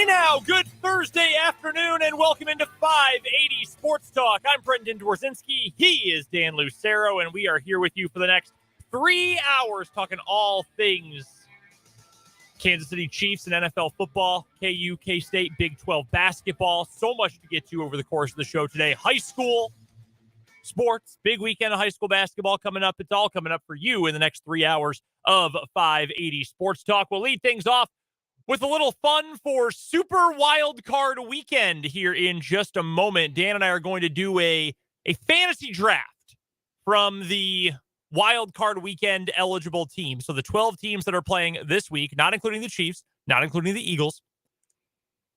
Hey now, good Thursday afternoon, and welcome into 580 Sports Talk. I'm Brendan Dworzinski. He is Dan Lucero, and we are here with you for the next 3 hours talking all things Kansas City Chiefs and NFL football, KU, K-State, Big 12 basketball. So much to get to over the course of the show today. High school sports, big weekend of high school basketball coming up. It's all coming up for you in the next 3 hours of 580 Sports Talk. We'll lead things off with a little fun for Super Wildcard Weekend here in just a moment. Dan and I are going to do a fantasy draft from the Wildcard Weekend eligible teams. So the 12 teams that are playing this week, not including the Chiefs, not including the Eagles.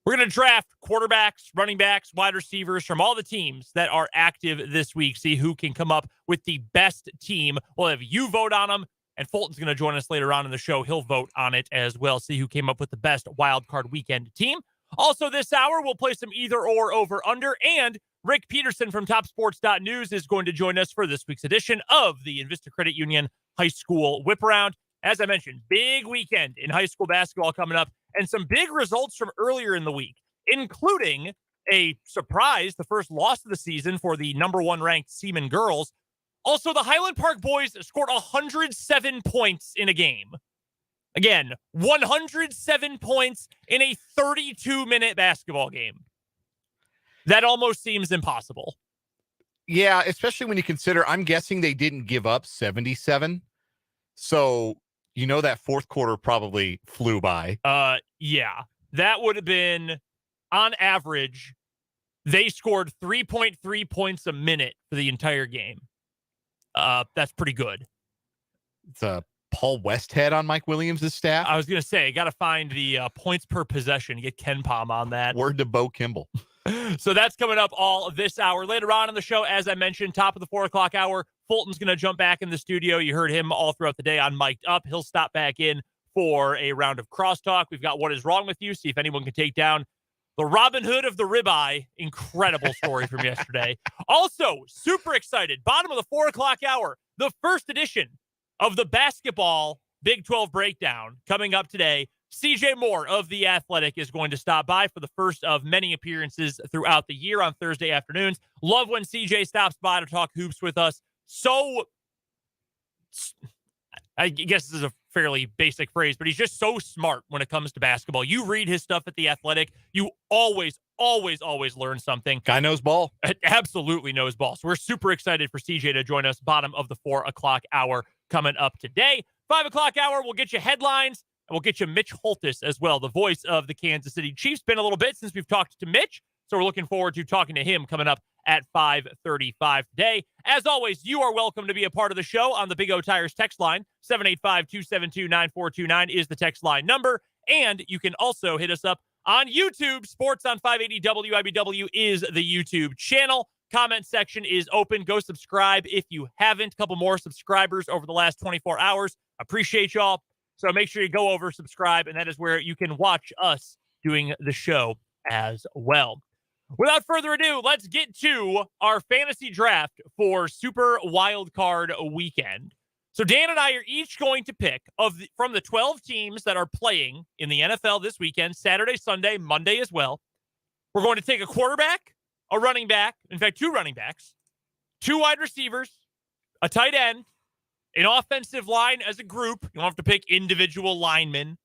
We're going to draft quarterbacks, running backs, wide receivers from all the teams that are active this week. See who can come up with the best team. We'll have you vote on them. And Fulton's going to join us later on in the show. He'll vote on it as well. See who came up with the best Wildcard Weekend team. Also this hour, we'll play some either or over under. And Rick Peterson from TopSports.News is going to join us for this week's edition of the Invista Credit Union High School Whip Around. As I mentioned, big weekend in high school basketball coming up, and some big results from earlier in the week, including a surprise, the first loss of the season for the number one ranked Seaman girls. Also, the Highland Park boys scored 107 points in a game. Again, 107 points in a 32-minute basketball game. That almost seems impossible. Yeah, especially when you consider, I'm guessing they didn't give up 77. So, you know, that fourth quarter probably flew by. Yeah, that would have been, on average, they scored 3.3 points a minute for the entire game. That's pretty good. It's a Paul Westhead on Mike Williams' staff. I was going to say, got to find the points per possession, get Ken Palm on that. Word to Bo Kimball. So that's coming up all this hour. Later on in the show, as I mentioned, top of the 4 o'clock hour, Fulton's going to jump back in the studio. You heard him all throughout the day on Mic'd Up. He'll stop back in for a round of crosstalk. We've got What Is Wrong With You, see if anyone can take down the Robin Hood of the ribeye. Incredible story from yesterday. Also, super excited. Bottom of the 4 o'clock hour, the first edition of the basketball Big 12 breakdown coming up today. CJ Moore of The Athletic is going to stop by for the first of many appearances throughout the year on Thursday afternoons. Love when CJ stops by to talk hoops with us. So, I guess this is a fairly basic phrase, but he's just so smart when it comes to basketball. You read his stuff at The Athletic, you always learn something. Guy knows ball. Absolutely knows ball. So we're super excited for CJ to join us bottom of the 4 o'clock hour coming up today. 5 o'clock hour, we'll get you headlines, and we'll get you Mitch Holthus as well, the voice of the Kansas City Chiefs. Been a little bit since we've talked to Mitch, so we're looking forward to talking to him coming up at 5:35 today. As always, you are welcome to be a part of the show on the Big O Tires text line. 785-272-9429 is the text line number. And you can also hit us up on YouTube. Sports on 580 WIBW is the YouTube channel. Comment section is open. Go subscribe if you haven't. A couple more subscribers over the last 24 hours. Appreciate y'all. So make sure you go over, subscribe, and that is where you can watch us doing the show as well. Without further ado, let's get to our fantasy draft for Super Wildcard Weekend. So Dan and I are each going to pick from the 12 teams that are playing in the NFL this weekend, Saturday, Sunday, Monday as well. We're going to take a quarterback, a running back, in fact, 2 running backs, 2 wide receivers, a tight end, an offensive line as a group. You don't have to pick individual linemen,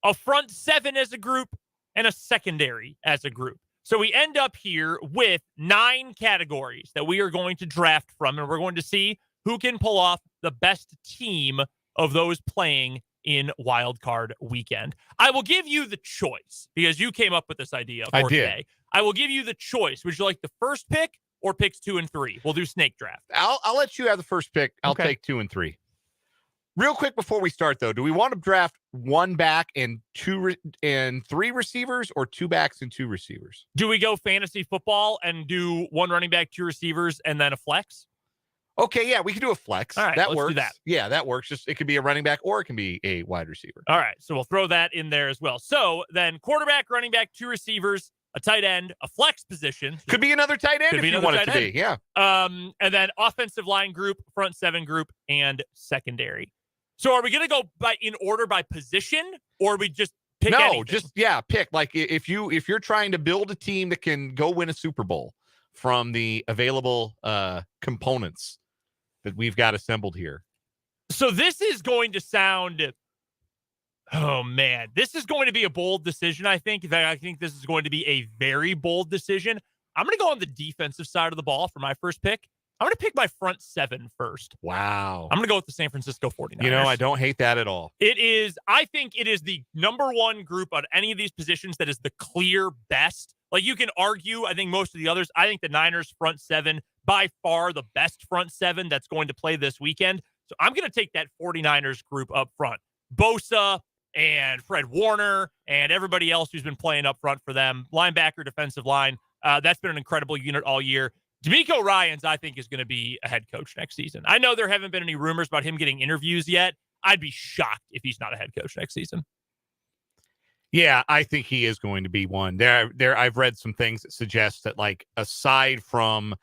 a front 7 as a group, and a secondary as a group. So we end up here with 9 categories that we are going to draft from, and we're going to see who can pull off the best team of those playing in Wildcard Weekend. I will give you the choice because you came up with this idea for today. I will give you the choice. Would you like the first pick or picks 2 and 3? We'll do snake draft. I'll let you have the first pick. I'll take 2 and 3. Real quick before we start, though, do we want to draft 1 back and 3 receivers, or 2 backs and 2 receivers? Do we go fantasy football and do 1 running back, 2 receivers, and then a flex? Okay, yeah, we can do a flex. All right, that let's works. do that. Yeah, that works. Just it could be a running back or it can be a wide receiver. All right, so we'll throw that in there as well. So then quarterback, running back, 2 receivers, a tight end, a flex position. Could be another tight end if you want it to be. Yeah. And then offensive line group, front 7 group, and secondary. So are we going to go in order by position, or are we just pick anything. Pick. Like if you're trying to build a team that can go win a Super Bowl from the available components that we've got assembled here. So this is going to sound, oh man, this is going to be a bold decision. I think this is going to be a very bold decision. I'm going to go on the defensive side of the ball for my first pick. I'm going to pick my front seven first. Wow. I'm going to go with the San Francisco 49ers. You know, I don't hate that at all. I think it is the number one group on any of these positions that is the clear best. Like, you can argue, I think most of the others, I think the Niners front seven, by far the best front seven that's going to play this weekend. So I'm going to take that 49ers group up front. Bosa and Fred Warner and everybody else who's been playing up front for them. Linebacker, defensive line. That's been an incredible unit all year. D'Amico Ryans, I think, is going to be a head coach next season. I know there haven't been any rumors about him getting interviews yet. I'd be shocked if he's not a head coach next season. Yeah, I think he is going to be one. I've read some things that suggest that, like, aside from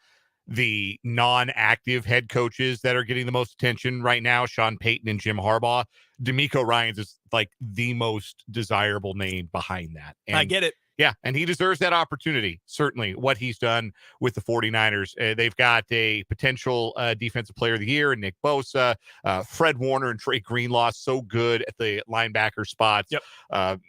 the non-active head coaches that are getting the most attention right now, Sean Payton and Jim Harbaugh, D'Amico Ryans is like the most desirable name behind that. And I get it. Yeah, and he deserves that opportunity, certainly, what he's done with the 49ers. They've got a potential defensive player of the year in Nick Bosa, Fred Warner and Trey Greenlaw, so good at the linebacker spots. Yep.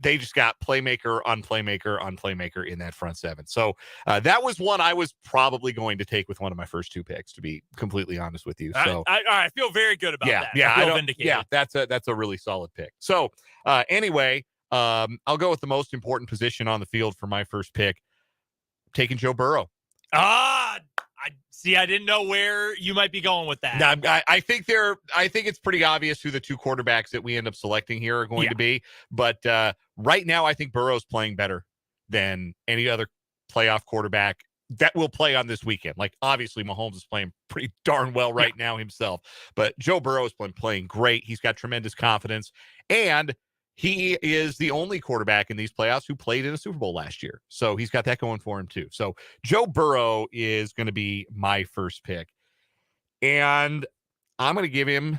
They just got playmaker on playmaker on playmaker in that front seven. So that was one I was probably going to take with one of my first two picks, to be completely honest with you. So I feel very good about that. Yeah, I feel vindicated. Yeah, that's a really solid pick. So anyway, I'll go with the most important position on the field for my first pick, taking Joe Burrow. I didn't know where you might be going with that. I think it's pretty obvious who the two quarterbacks that we end up selecting here are going to be. But right now, I think Burrow's playing better than any other playoff quarterback that will play on this weekend. Like, obviously, Mahomes is playing pretty darn well right now himself. But Joe Burrow has been playing great. He's got tremendous confidence. And he is the only quarterback in these playoffs who played in a Super Bowl last year. So he's got that going for him too. So Joe Burrow is going to be my first pick. And I'm going to give him,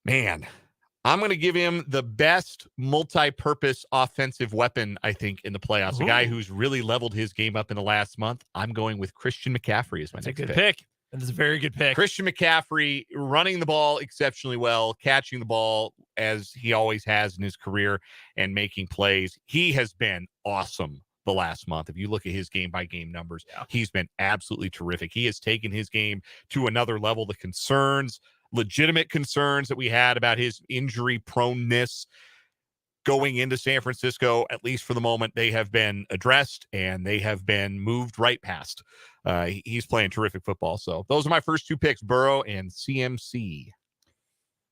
I'm going to give him the best multi-purpose offensive weapon, I think, in the playoffs. A guy who's really leveled his game up in the last month. I'm going with Christian McCaffrey as my next pick. That's a very good pick. Christian McCaffrey running the ball exceptionally well, catching the ball as he always has in his career, and making plays. He has been awesome the last month. If you look at his game-by-game numbers, he's been absolutely terrific. He has taken his game to another level. The legitimate concerns that we had about his injury proneness going into San Francisco, at least for the moment, they have been addressed and they have been moved right past. He's playing terrific football. So those are my first two picks, Burrow and CMC.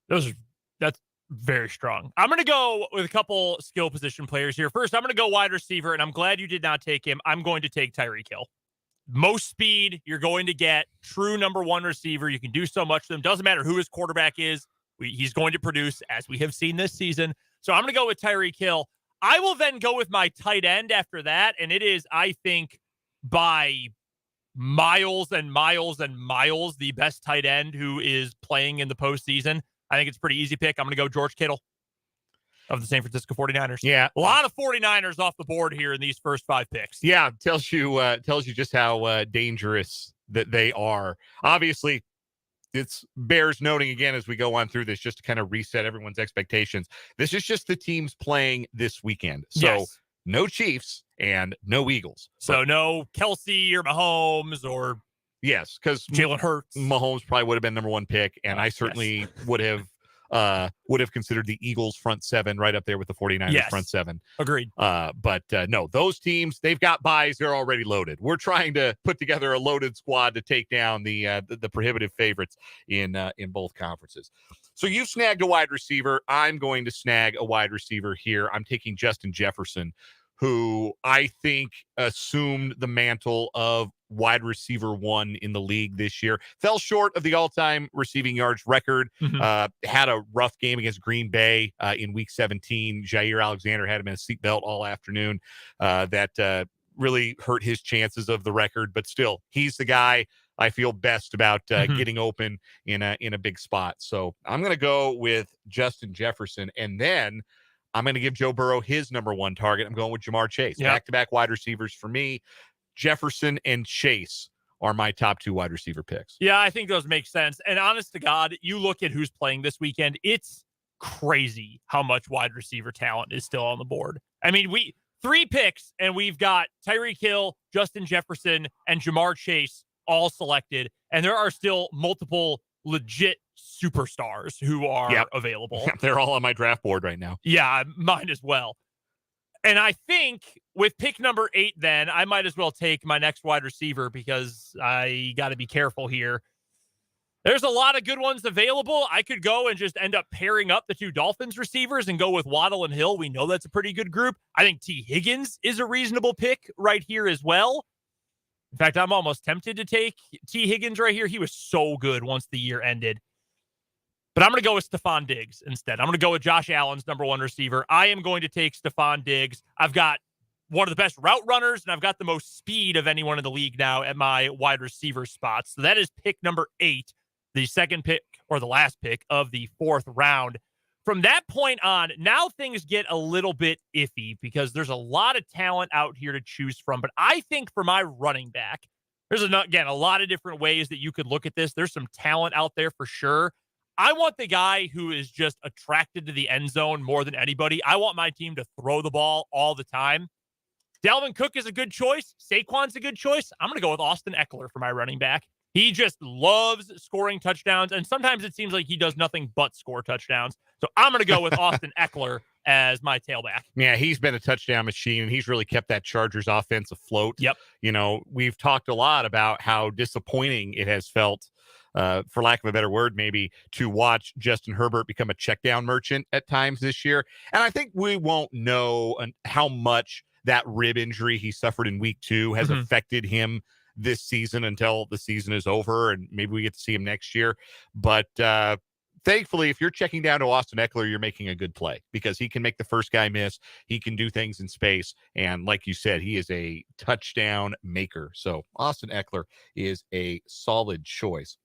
That's very strong. I'm going to go with a couple skill position players here. First, I'm going to go wide receiver, and I'm glad you did not take him. I'm going to take Tyreek Hill. Most speed you're going to get, true number one receiver. You can do so much to them. Doesn't matter who his quarterback is. He's going to produce, as we have seen this season. So I'm going to go with Tyreek Hill. I will then go with my tight end after that, and it is, I think, by miles and miles and miles, the best tight end who is playing in the postseason. I think it's a pretty easy pick. I'm going to go George Kittle of the San Francisco 49ers. Yeah. A lot of 49ers off the board here in these first five picks. Yeah, tells you just how dangerous that they are. Obviously, it's bears noting again as we go on through this, just to kind of reset everyone's expectations. This is just the teams playing this weekend. So no Chiefs and no Eagles. So no Kelsey or Mahomes or yes, because Jalen Hurts. Mahomes probably would have been number one pick, and I certainly would have considered the Eagles front seven right up there with the 49ers front seven. Agreed. But no, those teams, they've got buys. They're already loaded. We're trying to put together a loaded squad to take down the prohibitive favorites in both conferences. So you snagged a wide receiver. I'm going to snag a wide receiver here. I'm taking Justin Jefferson, who I think assumed the mantle of wide receiver one in the league this year. Fell short of the all-time receiving yards record. Had a rough game against Green Bay in week 17. Jair Alexander had him in a seatbelt all afternoon. That really hurt his chances of the record. But still, he's the guy. I feel best about getting open in a big spot. So I'm going to go with Justin Jefferson, and then I'm going to give Joe Burrow his number one target. I'm going with Jamar Chase. Yep. Back-to-back wide receivers for me. Jefferson and Chase are my top two wide receiver picks. Yeah, I think those make sense. And honest to God, you look at who's playing this weekend, it's crazy how much wide receiver talent is still on the board. I mean, 3 picks, and we've got Tyreek Hill, Justin Jefferson, and Jamar Chase all selected. And there are still multiple legit superstars who are available. They're all on my draft board right now. Yeah, mine as well. And I think with pick number 8, then I might as well take my next wide receiver because I got to be careful here. There's a lot of good ones available. I could go and just end up pairing up the 2 Dolphins receivers and go with Waddle and Hill. We know that's a pretty good group. I think T. Higgins is a reasonable pick right here as well. In fact, I'm almost tempted to take T. Higgins right here. He was so good once the year ended. But I'm going to go with Stephon Diggs instead. I'm going to go with Josh Allen's number 1 receiver. I am going to take Stephon Diggs. I've got one of the best route runners, and I've got the most speed of anyone in the league now at my wide receiver spot. So that is pick number 8, the second pick or the last pick of the 4th round. From that point on, now things get a little bit iffy because there's a lot of talent out here to choose from. But I think for my running back, there's, again, a lot of different ways that you could look at this. There's some talent out there for sure. I want the guy who is just attracted to the end zone more than anybody. I want my team to throw the ball all the time. Dalvin Cook is a good choice. Saquon's a good choice. I'm going to go with Austin Eckler for my running back. He just loves scoring touchdowns, and sometimes it seems like he does nothing but score touchdowns. So I'm going to go with Austin Eckler as my tailback. Yeah, he's been a touchdown machine, and he's really kept that Chargers offense afloat. Yep. You know, we've talked a lot about how disappointing it has felt, for lack of a better word, maybe, to watch Justin Herbert become a check down merchant at times this year. And I think we won't know how much that rib injury he suffered in week 2 has affected him this season until the season is over, and maybe we get to see him next year. But thankfully, if you're checking down to Austin Eckler, you're making a good play because he can make the first guy miss. He can do things in space. And like you said, he is a touchdown maker. So Austin Eckler is a solid choice.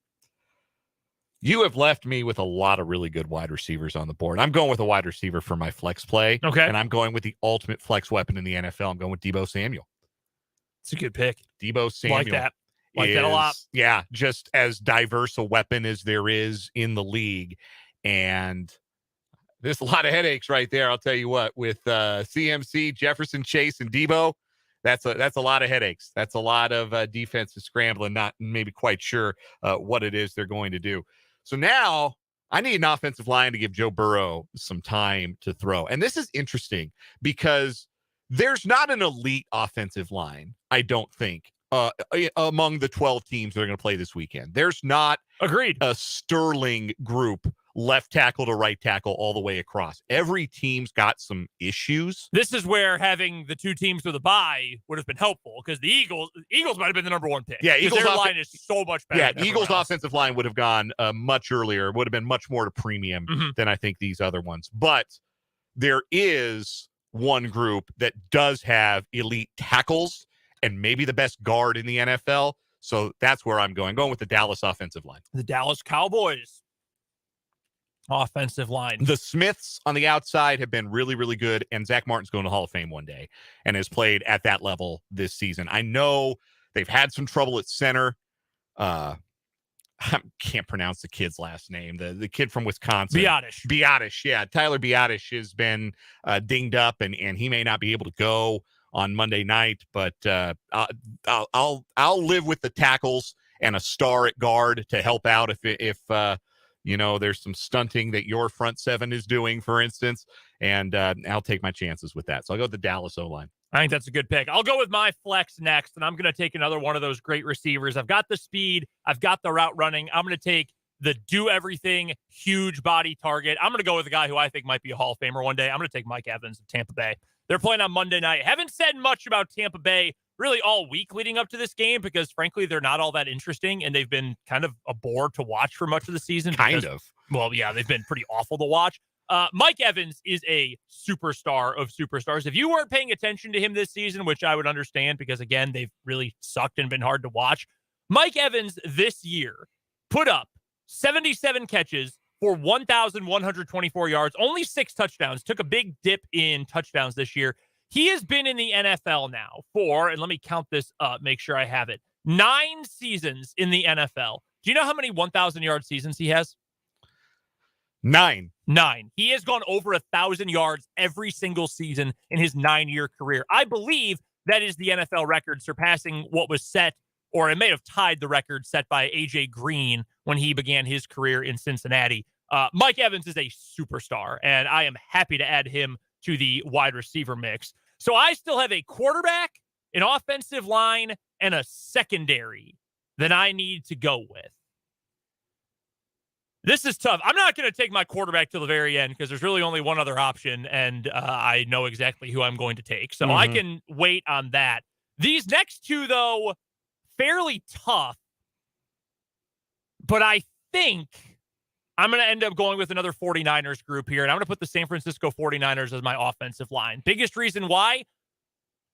You have left me with a lot of really good wide receivers on the board. I'm going with a wide receiver for my flex play. Okay. And I'm going with the ultimate flex weapon in the NFL. I'm going with Deebo Samuel. It's a good pick. Deebo Samuel. Like that a lot. Yeah, just as diverse a weapon as there is in the league. And there's a lot of headaches right there, I'll tell you what. With CMC, Jefferson, Chase, and Deebo, that's a lot of headaches. That's a lot of defensive scrambling, not maybe quite sure what it is they're going to do. So now I need an offensive line to give Joe Burrow some time to throw. And this is interesting because there's not an elite offensive line, I don't think, among the 12 teams that are going to play this weekend. There's not a sterling group left tackle to right tackle all the way across. Every team's got some issues. This is where having the 2 teams with a bye would have been helpful because the Eagles might have been the number 1 pick. Yeah, Eagles' their line is so much better. Yeah, Eagles' offensive line would have gone much earlier. Would have been much more to premium than I think these other ones. But there is one group that does have elite tackles and maybe the best guard in the NFL. So that's where I'm going with the Dallas offensive line. The Dallas Cowboys offensive line. The Smiths on the outside have been really, really good, and Zach Martin's going to Hall of Fame one day and has played at that level this season. I know they've had some trouble at center. I can't pronounce the kid's last name. The kid from Wisconsin. Biotish, yeah. Tyler Biotish has been dinged up, and he may not be able to go on Monday night, but I'll live with the tackles and a star at guard to help out if there's some stunting that your front 7 is doing, for instance, and I'll take my chances with that. So I'll go with the Dallas O-line. I think that's a good pick. I'll go with my flex next, and I'm going to take another one of those great receivers. I've got the speed. I've got the route running. I'm going to take the do-everything, huge body target. I'm going to go with a guy who I think might be a Hall of Famer one day. I'm going to take Mike Evans of Tampa Bay. They're playing on Monday night. Haven't said much about Tampa Bay really all week leading up to this game because, frankly, they're not all that interesting, and they've been kind of a bore to watch for much of the season. Well, yeah, they've been pretty awful to watch. Mike Evans is a superstar of superstars. If you weren't paying attention to him this season, which I would understand because, again, they've really sucked and been hard to watch, Mike Evans this year put up 77 catches for 1,124 yards, only 6 touchdowns, took a big dip in touchdowns this year. He has been in the NFL now for, and let me count this up, make sure I have it, 9 seasons in the NFL. Do you know how many 1,000-yard seasons he has? 9. He has gone over 1,000 yards every single season in his 9-year career. I believe that is the NFL record, surpassing what was set, or it may have tied the record set by A.J. Green when he began his career in Cincinnati. Mike Evans is a superstar, and I am happy to add him to the wide receiver mix. So I still have a quarterback, an offensive line, and a secondary that I need to go with. This is tough. I'm not going to take my quarterback till the very end because there's really only one other option, and I know exactly who I'm going to take. So I can wait on that. These next two, though, fairly tough, but I think I'm going to end up going with another 49ers group here, and I'm going to put the San Francisco 49ers as my offensive line. Biggest reason why,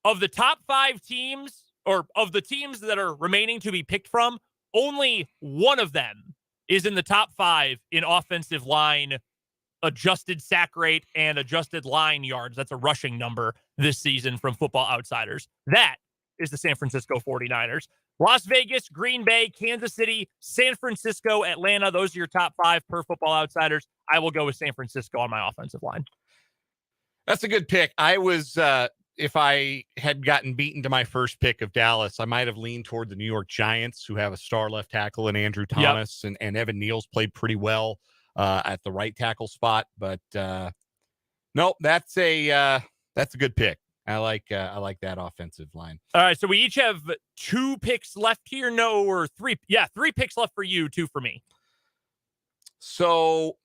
of the top 5 teams, or of the teams that are remaining to be picked from, only one of them is in the top 5 in offensive line adjusted sack rate and adjusted line yards. That's a rushing number this season from Football Outsiders. That is the San Francisco 49ers. Las Vegas, Green Bay, Kansas City, San Francisco, Atlanta. Those are your top 5 per Football Outsiders. I will go with San Francisco on my offensive line. That's a good pick. I was, if I had gotten beaten to my first pick of Dallas, I might have leaned toward the New York Giants, who have a star left tackle in Andrew Thomas, and Evan Neal's played pretty well at the right tackle spot. But no, that's a good pick. I like that offensive line. All right, so we each have 2 picks left here. No, or 3. Yeah, 3 picks left for you, 2 for me. So,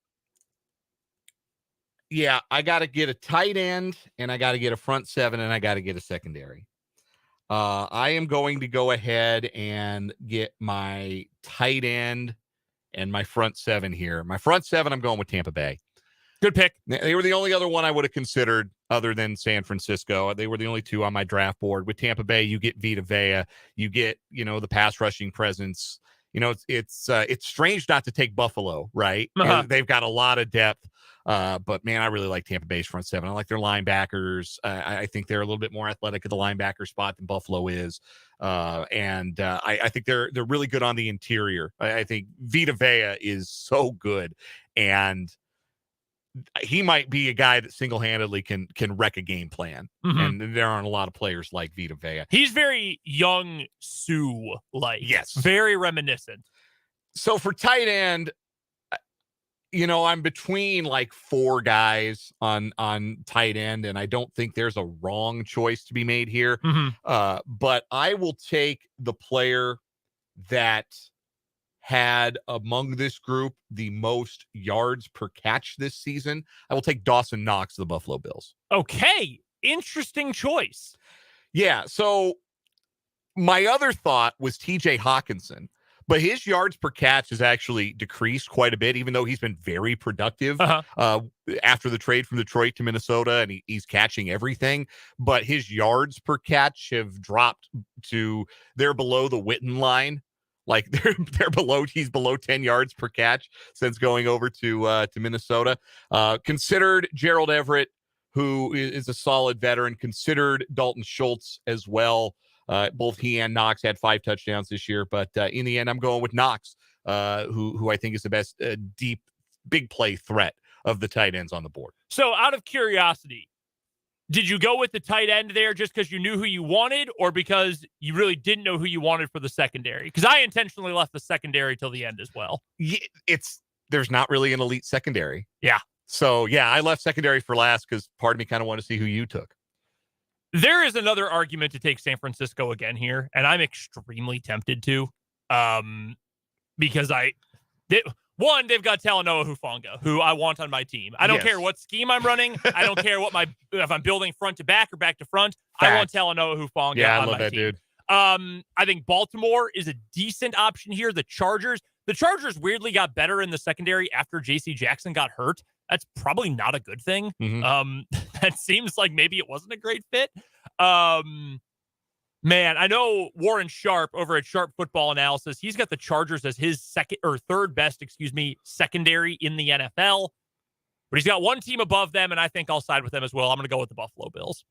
yeah, I got to get a tight end, and I got to get a front 7, and I got to get a secondary. I am going to go ahead and get my tight end and my front 7 here. My front 7, I'm going with Tampa Bay. Good pick. They were the only other one I would have considered other than San Francisco. They were the only 2 on my draft board. With Tampa Bay, you get Vita Vea, you get, the pass rushing presence. It's strange not to take Buffalo, right? They've got a lot of depth. But man, I really like Tampa Bay's front 7. I like their linebackers. I think they're a little bit more athletic at the linebacker spot than Buffalo is. I think they're really good on the interior. I think Vita Vea is so good, and he might be a guy that single-handedly can wreck a game plan. And there aren't a lot of players like Vita Vea. He's very young Sue-like. Yes. Very reminiscent. So for tight end, I'm between like 4 guys on tight end, and I don't think there's a wrong choice to be made here. But I will take the player that had among this group the most yards per catch this season. I will take Dawson Knox of the Buffalo Bills. Okay. Interesting choice. Yeah. So my other thought was TJ Hawkinson, but his yards per catch has actually decreased quite a bit, even though he's been very productive after the trade from Detroit to Minnesota, and he's catching everything. But his yards per catch have dropped to, they're below the Witten line. Like he's below 10 yards per catch since going over to Minnesota. Considered Gerald Everett, who is a solid veteran. Considered Dalton Schultz as well. Both he and Knox had 5 touchdowns this year, but in the end, I'm going with Knox, who I think is the best deep, big play threat of the tight ends on the board. So out of curiosity, did you go with the tight end there just because you knew who you wanted, or because you really didn't know who you wanted for the secondary? Because I intentionally left the secondary till the end as well. Yeah, there's not really an elite secondary. Yeah. So, yeah, I left secondary for last because part of me kind of wanted to see who you took. There is another argument to take San Francisco again here, and I'm extremely tempted to, because they've got Talanoa Hufanga, who I want on my team. I don't care what scheme I'm running. I don't care if I'm building front to back or back to front. Facts. I want Talanoa Hufanga on my team. Yeah, I love that dude. I think Baltimore is a decent option here. The Chargers weirdly got better in the secondary after J.C. Jackson got hurt. That's probably not a good thing. That seems like maybe it wasn't a great fit. Man, I know Warren Sharp over at Sharp Football Analysis. He's got the Chargers as his third best, secondary in the NFL. But he's got one team above them, and I think I'll side with them as well. I'm going to go with the Buffalo Bills.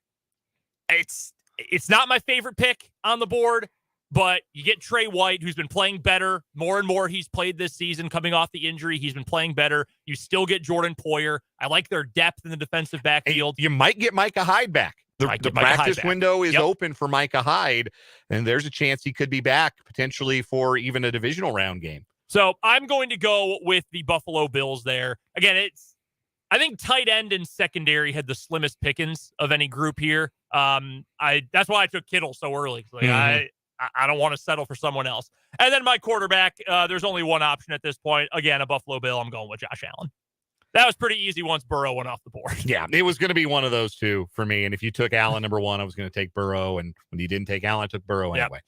It's not my favorite pick on the board, but you get Trey White, who's been playing better. More and more he's played this season coming off the injury. He's been playing better. You still get Jordan Poyer. I like their depth in the defensive backfield. You might get Micah Hyde back. The practice window is open for Micah Hyde, and there's a chance he could be back potentially for even a divisional round game. So I'm going to go with the Buffalo Bills there. Again, I think tight end and secondary had the slimmest pickings of any group here. That's why I took Kittle so early. I don't want to settle for someone else. And then my quarterback, there's only one option at this point. Again, a Buffalo Bill. I'm going with Josh Allen. That was pretty easy once Burrow went off the board. Yeah, it was going to be one of those two for me. And if you took Allen number one, I was going to take Burrow. And when you didn't take Allen, I took Burrow anyway.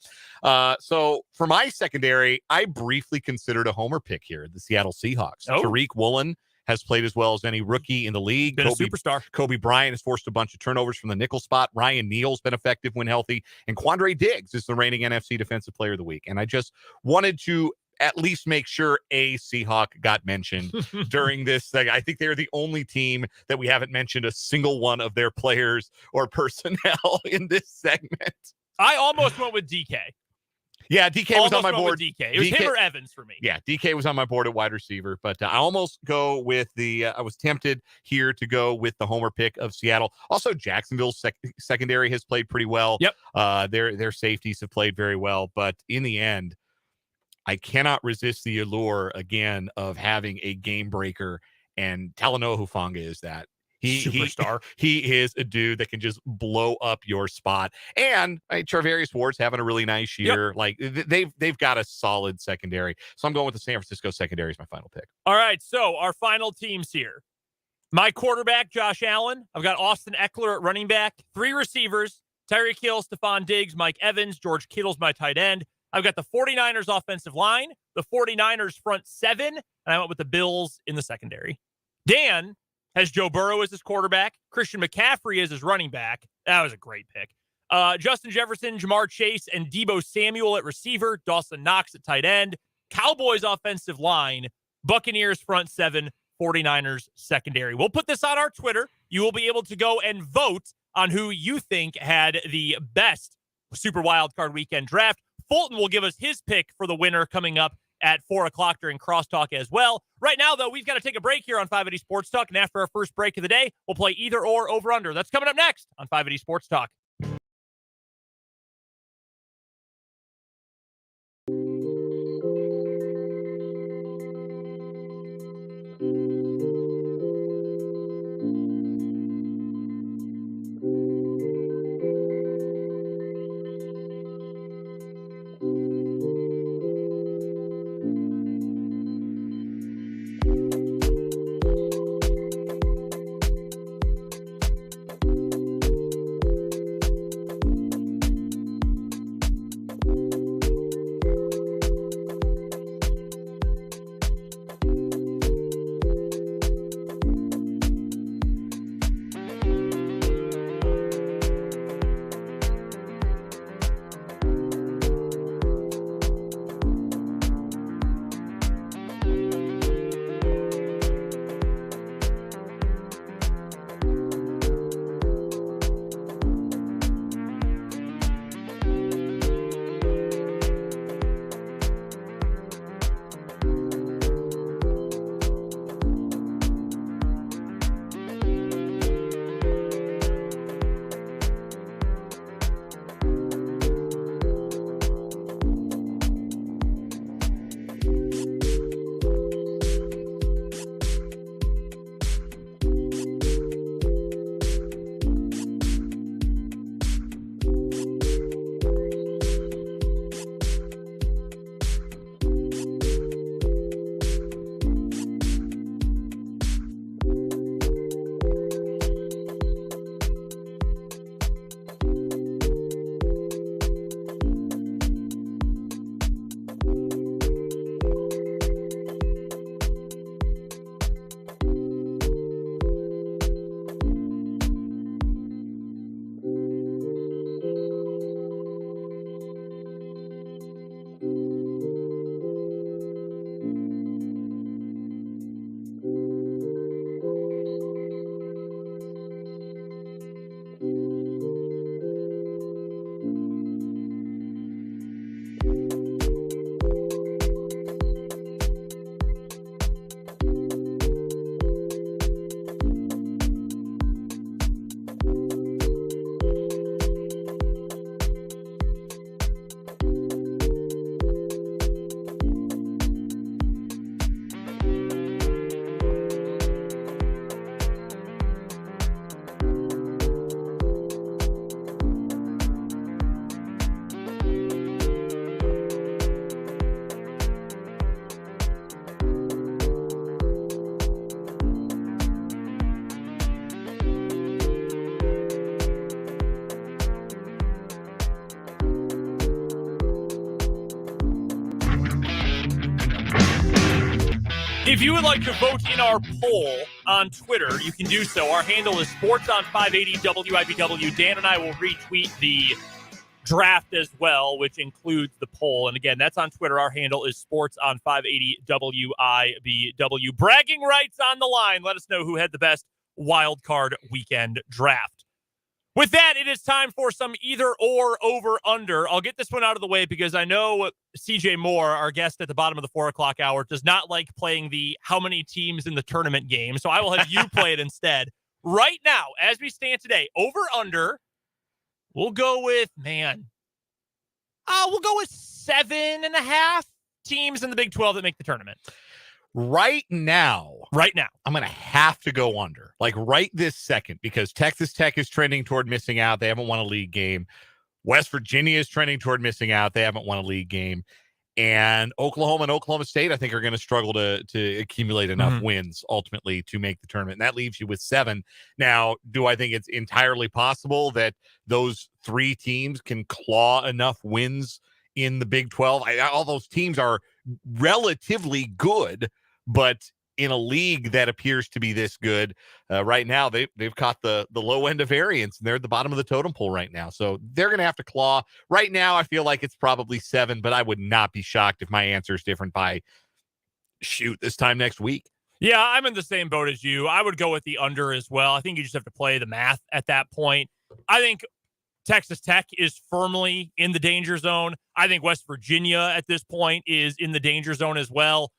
So for my secondary, I briefly considered a homer pick here, the Seattle Seahawks. Oh. Tariq Woolen has played as well as any rookie in the league. Been a superstar. Kobe Bryant has forced a bunch of turnovers from the nickel spot. Ryan Neal's been effective when healthy. And Quandre Diggs is the reigning NFC Defensive Player of the Week. And I just wanted to at least make sure a Seahawk got mentioned during this thing. I think they're the only team that we haven't mentioned a single one of their players or personnel in this segment. I almost went with DK. Yeah, DK was on my board. DK. It was him or Evans for me. Yeah, DK was on my board at wide receiver, but I almost go with I was tempted here to go with the homer pick of Seattle. Also, Jacksonville's secondary has played pretty well. Yep. Their safeties have played very well, but in the end, I cannot resist the allure again of having a game breaker, and Talanoa Hufanga is that. Superstar. He is a dude that can just blow up your spot. And Charvarius Ward's having a really nice year. Yep. Like they've got a solid secondary. So I'm going with the San Francisco secondary as my final pick. All right. So our final teams here. My quarterback, Josh Allen. I've got Austin Eckler at running back. 3 receivers, Tyreek Hill, Stephon Diggs, Mike Evans, George Kittle's my tight end. I've got the 49ers offensive line, the 49ers front 7, and I went with the Bills in the secondary. Dan has Joe Burrow as his quarterback, Christian McCaffrey as his running back. That was a great pick. Justin Jefferson, Jamar Chase, and Deebo Samuel at receiver, Dawson Knox at tight end, Cowboys offensive line, Buccaneers front 7, 49ers secondary. We'll put this on our Twitter. You will be able to go and vote on who you think had the best Super Wildcard Weekend draft. Fulton will give us his pick for the winner coming up at 4 o'clock during Crosstalk as well. Right now, though, we've got to take a break here on 580 Sports Talk. And after our first break of the day, we'll play either or over under. That's coming up next on 580 Sports Talk. If you would like to vote in our poll on Twitter, you can do so. Our handle is SportsOn580WIBW. Dan and I will retweet the draft as well, which includes the poll. And again, that's on Twitter. Our handle is SportsOn580WIBW. Bragging rights on the line. Let us know who had the best Wildcard Weekend draft. With that, it is time for some either or over under. I'll get this one out of the way because I know CJ Moore, our guest at the bottom of the 4 o'clock hour, does not like playing the how many teams in the tournament game. So I will have you play it instead. Right now, as we stand today, over under, we'll go with, we'll go with 7.5 teams in the Big 12 that make the tournament. Right now, I'm going to have to go under, like right this second, because Texas Tech is trending toward missing out. They haven't won a league game. West Virginia is trending toward missing out. They haven't won a league game. And Oklahoma and Oklahoma State, I think, are going to struggle to accumulate enough wins ultimately to make the tournament. And that leaves you with 7. Now, do I think it's entirely possible that those 3 teams can claw enough wins in the Big 12? All those teams are relatively good, but in a league that appears to be this good right now, they've caught the low end of variance, and they're at the bottom of the totem pole right now. So they're going to have to claw. Right now, I feel like it's probably 7, but I would not be shocked if my answer is different by this time next week. Yeah, I'm in the same boat as you. I would go with the under as well. I think you just have to play the math at that point. I think Texas Tech is firmly in the danger zone. I think West Virginia at this point is in the danger zone as well.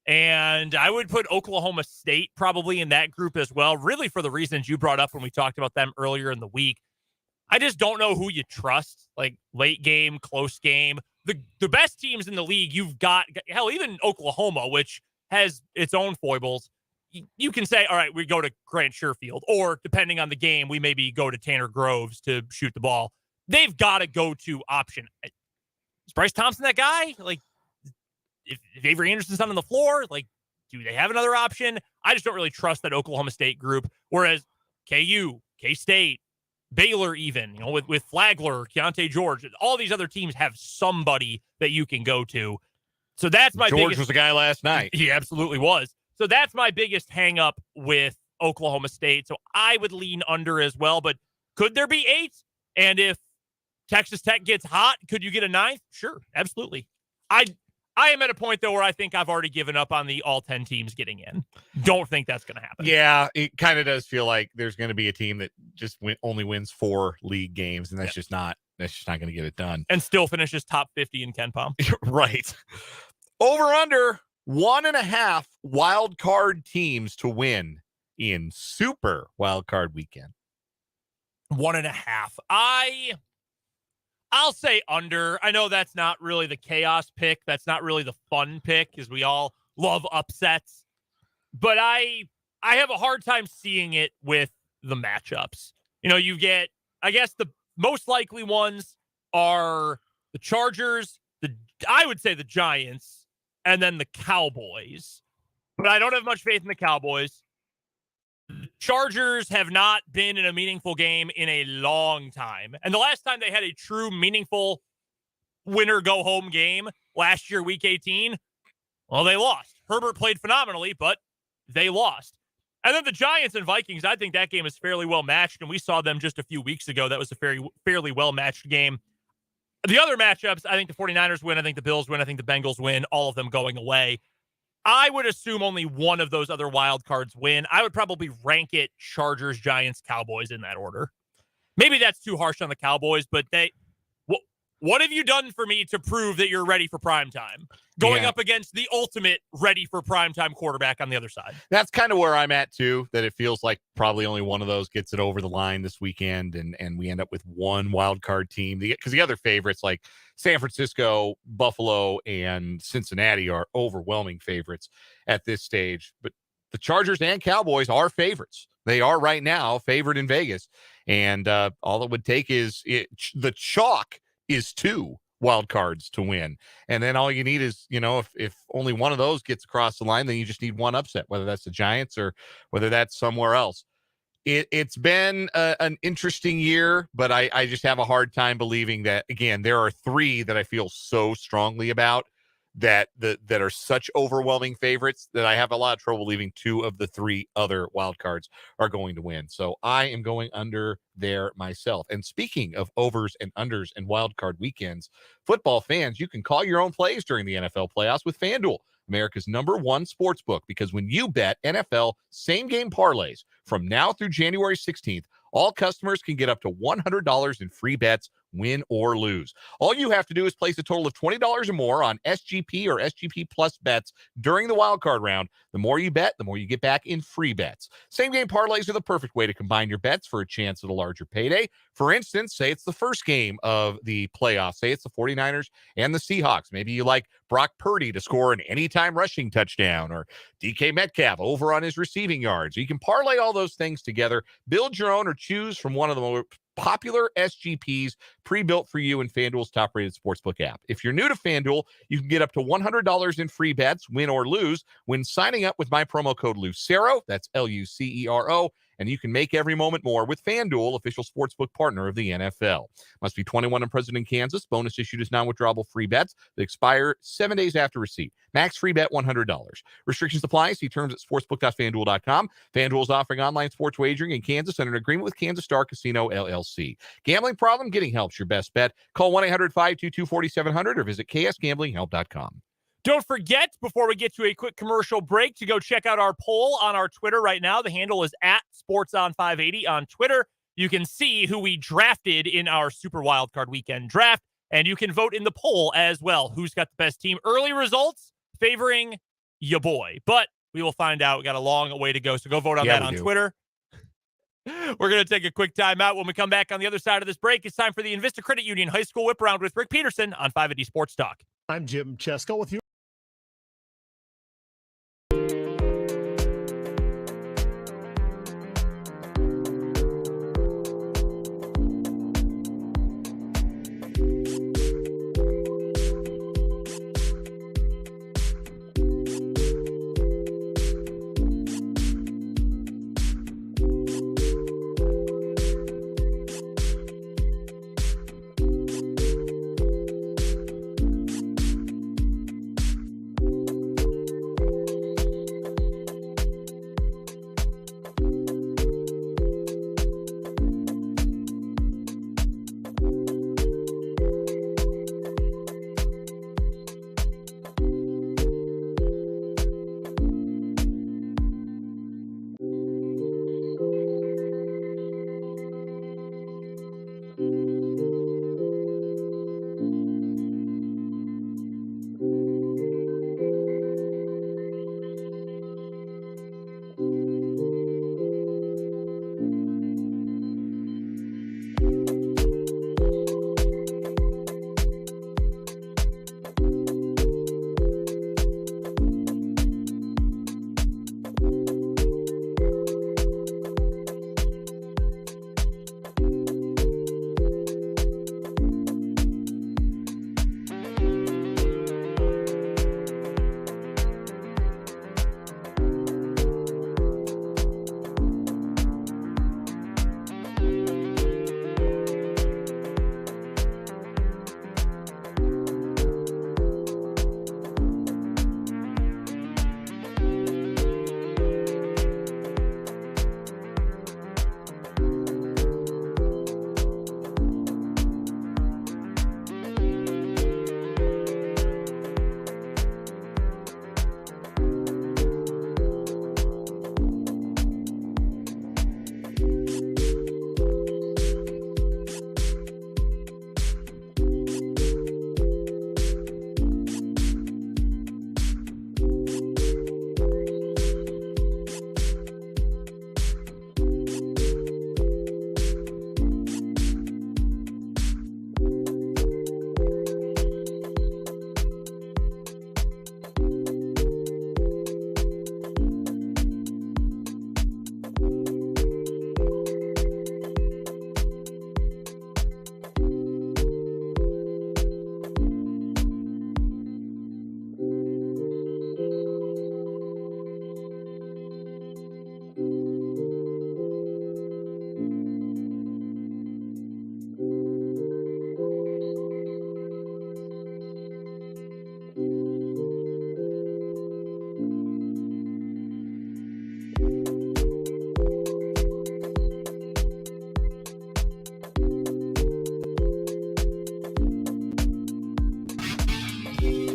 And I would put Oklahoma State probably in that group as well, really for the reasons you brought up when we talked about them earlier in the week. I just don't know who you trust, like late game, close game. The best teams in the league, you've got, hell, even Oklahoma, which has its own foibles. You can say, all right, we go to Grant Sherfield, or depending on the game, we maybe go to Tanner Groves to shoot the ball. They've got a go-to option. Is Bryce Thompson that guy? Like, if Avery Anderson's not on the floor, like, do they have another option? I just don't really trust that Oklahoma State group. Whereas KU, K-State, Baylor even, with Flagler, Keontae George, all these other teams have somebody that you can go to. So that's my George biggest... was the guy last night. He absolutely was. So that's my biggest hang up with Oklahoma State. So I would lean under as well. But could there be 8? And if Texas Tech gets hot, could you get a 9th? Sure, absolutely. I am at a point, though, where I think I've already given up on the all 10 teams getting in. Don't think that's going to happen. Yeah, it kind of does feel like there's going to be a team that just only wins 4 league games, and that's just not going to get it done. And still finishes top 50 in KenPom. Right. Over under 1.5 wild card teams to win in Super Wildcard Weekend. 1.5. I'll say under. I know that's not really the chaos pick. That's not really the fun pick, because we all love upsets. But I have a hard time seeing it with the matchups. You get, I guess the most likely ones are the Chargers, I would say the Giants, and then the Cowboys. But I don't have much faith in the Cowboys. The Chargers have not been in a meaningful game in a long time. And the last time they had a true meaningful winner-go-home game last year, Week 18, well, they lost. Herbert played phenomenally, but they lost. And then the Giants and Vikings, I think that game is fairly well-matched, and we saw them just a few weeks ago. That was a fairly well-matched game. The other matchups, I think the 49ers win, I think the Bills win, I think the Bengals win, all of them going away. I would assume only one of those other wild cards win. I would probably rank it Chargers, Giants, Cowboys in that order. Maybe that's too harsh on the Cowboys, but what have you done for me to prove that you're ready for primetime? Going up against the ultimate ready for primetime quarterback on the other side. That's kind of where I'm at, too, that it feels like probably only one of those gets it over the line this weekend, and we end up with one wild card team. Because the other favorites, like San Francisco, Buffalo, and Cincinnati, are overwhelming favorites at this stage. But the Chargers and Cowboys are favorites. They are right now favored in Vegas. And all it would take is the chalk is 2 wild cards to win. And then all you need is, if only one of those gets across the line, then you just need one upset, whether that's the Giants or whether that's somewhere else. It's been an interesting year, but I just have a hard time believing that, again, there are 3 that I feel so strongly about that are such overwhelming favorites that I have a lot of trouble believing 2 of the 3 other wild cards are going to win. So I am going under there myself. And speaking of overs and unders and wild card weekends, football fans, you can call your own plays during the NFL playoffs with FanDuel, America's #1 sports book, because when you bet NFL same-game parlays from now through January 16th, all customers can get up to $100 in free bets, win or lose. All you have to do is place a total of $20 or more on SGP or SGP Plus bets during the wildcard round. The more you bet, the more you get back in free bets. Same-game parlays are the perfect way to combine your bets for a chance at a larger payday. For instance, say it's the first game of the playoffs. Say it's the 49ers and the Seahawks. Maybe you like Brock Purdy to score an anytime rushing touchdown, or DK Metcalf over on his receiving yards. You can parlay all those things together, build your own, or choose from one of the more popular SGPs pre-built for you in FanDuel's top-rated sportsbook app. If you're new to FanDuel, you can get up to $100 in free bets, win or lose, when signing up with my promo code Lucero. That's Lucero. And you can make every moment more with FanDuel, official sportsbook partner of the NFL. Must be 21 and present in Kansas. Bonus issued as non-withdrawable free bets that expire 7 days after receipt. Max free bet $100. Restrictions apply. See terms at sportsbook.fanduel.com. FanDuel is offering online sports wagering in Kansas under an agreement with Kansas Star Casino, LLC. Gambling problem? Getting help's your best bet. Call 1-800-522-4700 or visit ksgamblinghelp.com. Don't forget, before we get to a quick commercial break, to go check out our poll on our Twitter right now. The handle is @SportsOn580 on Twitter. You can see who we drafted in our Super Wildcard Weekend draft, and you can vote in the poll as well. Who's got the best team? Early results favoring ya boy, but we will find out. We got a long way to go, so go vote on that on Twitter. We're going to take a quick timeout. When we come back on the other side of this break, it's time for the Invista Credit Union High School Whip Around with Rick Peterson on 580 Sports Talk. I'm Jim Chesko with you.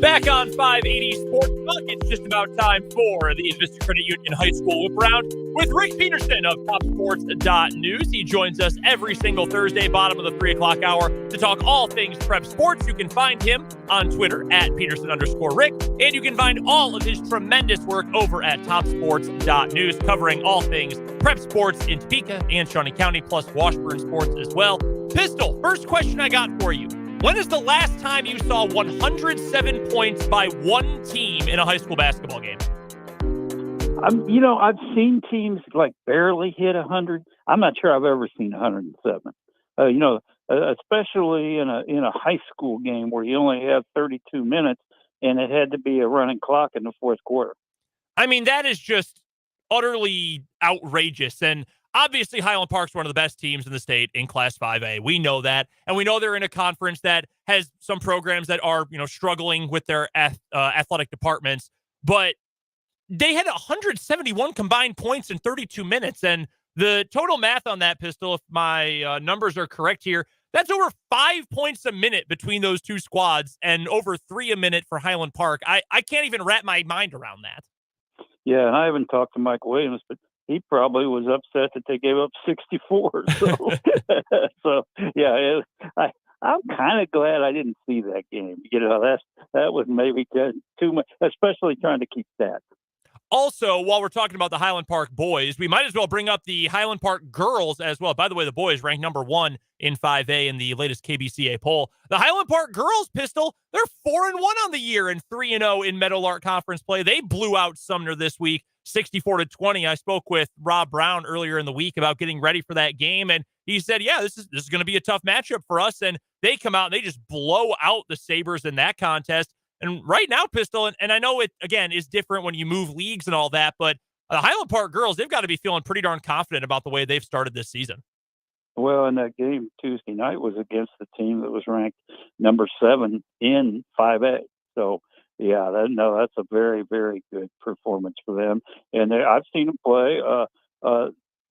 Back on 580 Sports Talk, it's just about time for the Vista Credit Union High School Whip Round with Rick Peterson of TopSports.news. He joins us every single Thursday, bottom of the 3 o'clock hour, to talk all things prep sports. You can find him on Twitter at Peterson_Rick, and you can find all of his tremendous work over at TopSports.news, covering all things prep sports in Topeka and Shawnee County, plus Washburn sports as well. Pistol, first question I got for you. When is the last time you saw 107 points by one team in a high school basketball game? I've seen teams like barely hit 100. I'm not sure I've ever seen 107. Especially in a high school game where you only have 32 minutes and it had to be a running clock in the fourth quarter. I mean, that is just utterly outrageous. And obviously, Highland Park's one of the best teams in the state in Class 5A. We know that. And we know they're in a conference that has some programs that are, struggling with their athletic departments. But they had 171 combined points in 32 minutes. And the total math on that, Pistol, if my numbers are correct here, that's over 5 points a minute between those two squads and over 3 a minute for Highland Park. I can't even wrap my mind around that. Yeah, and I haven't talked to Mike Williams, but he probably was upset that they gave up 64. So I'm kind of glad I didn't see that game. That was maybe too much, especially trying to keep stats. Also, while we're talking about the Highland Park boys, we might as well bring up the Highland Park girls as well. By the way, the boys ranked number 1 in 5A in the latest KBCA poll. The Highland Park girls, Pistol, they're 4-1 on the year and 3-0 in Meadowlark Conference play. They blew out Sumner this week, 64-20. I spoke with Rob Brown earlier in the week about getting ready for that game, and he said, yeah, this is going to be a tough matchup for us. And they come out and they just blow out the Sabres in that contest. And right now, Pistol, and I know it, again, is different when you move leagues and all that, but the Highland Park girls, they've got to be feeling pretty darn confident about the way they've started this season. Well, and that game Tuesday night was against the team that was ranked number 7 in 5A. So, yeah, that's a very, very good performance for them. And I've seen them play.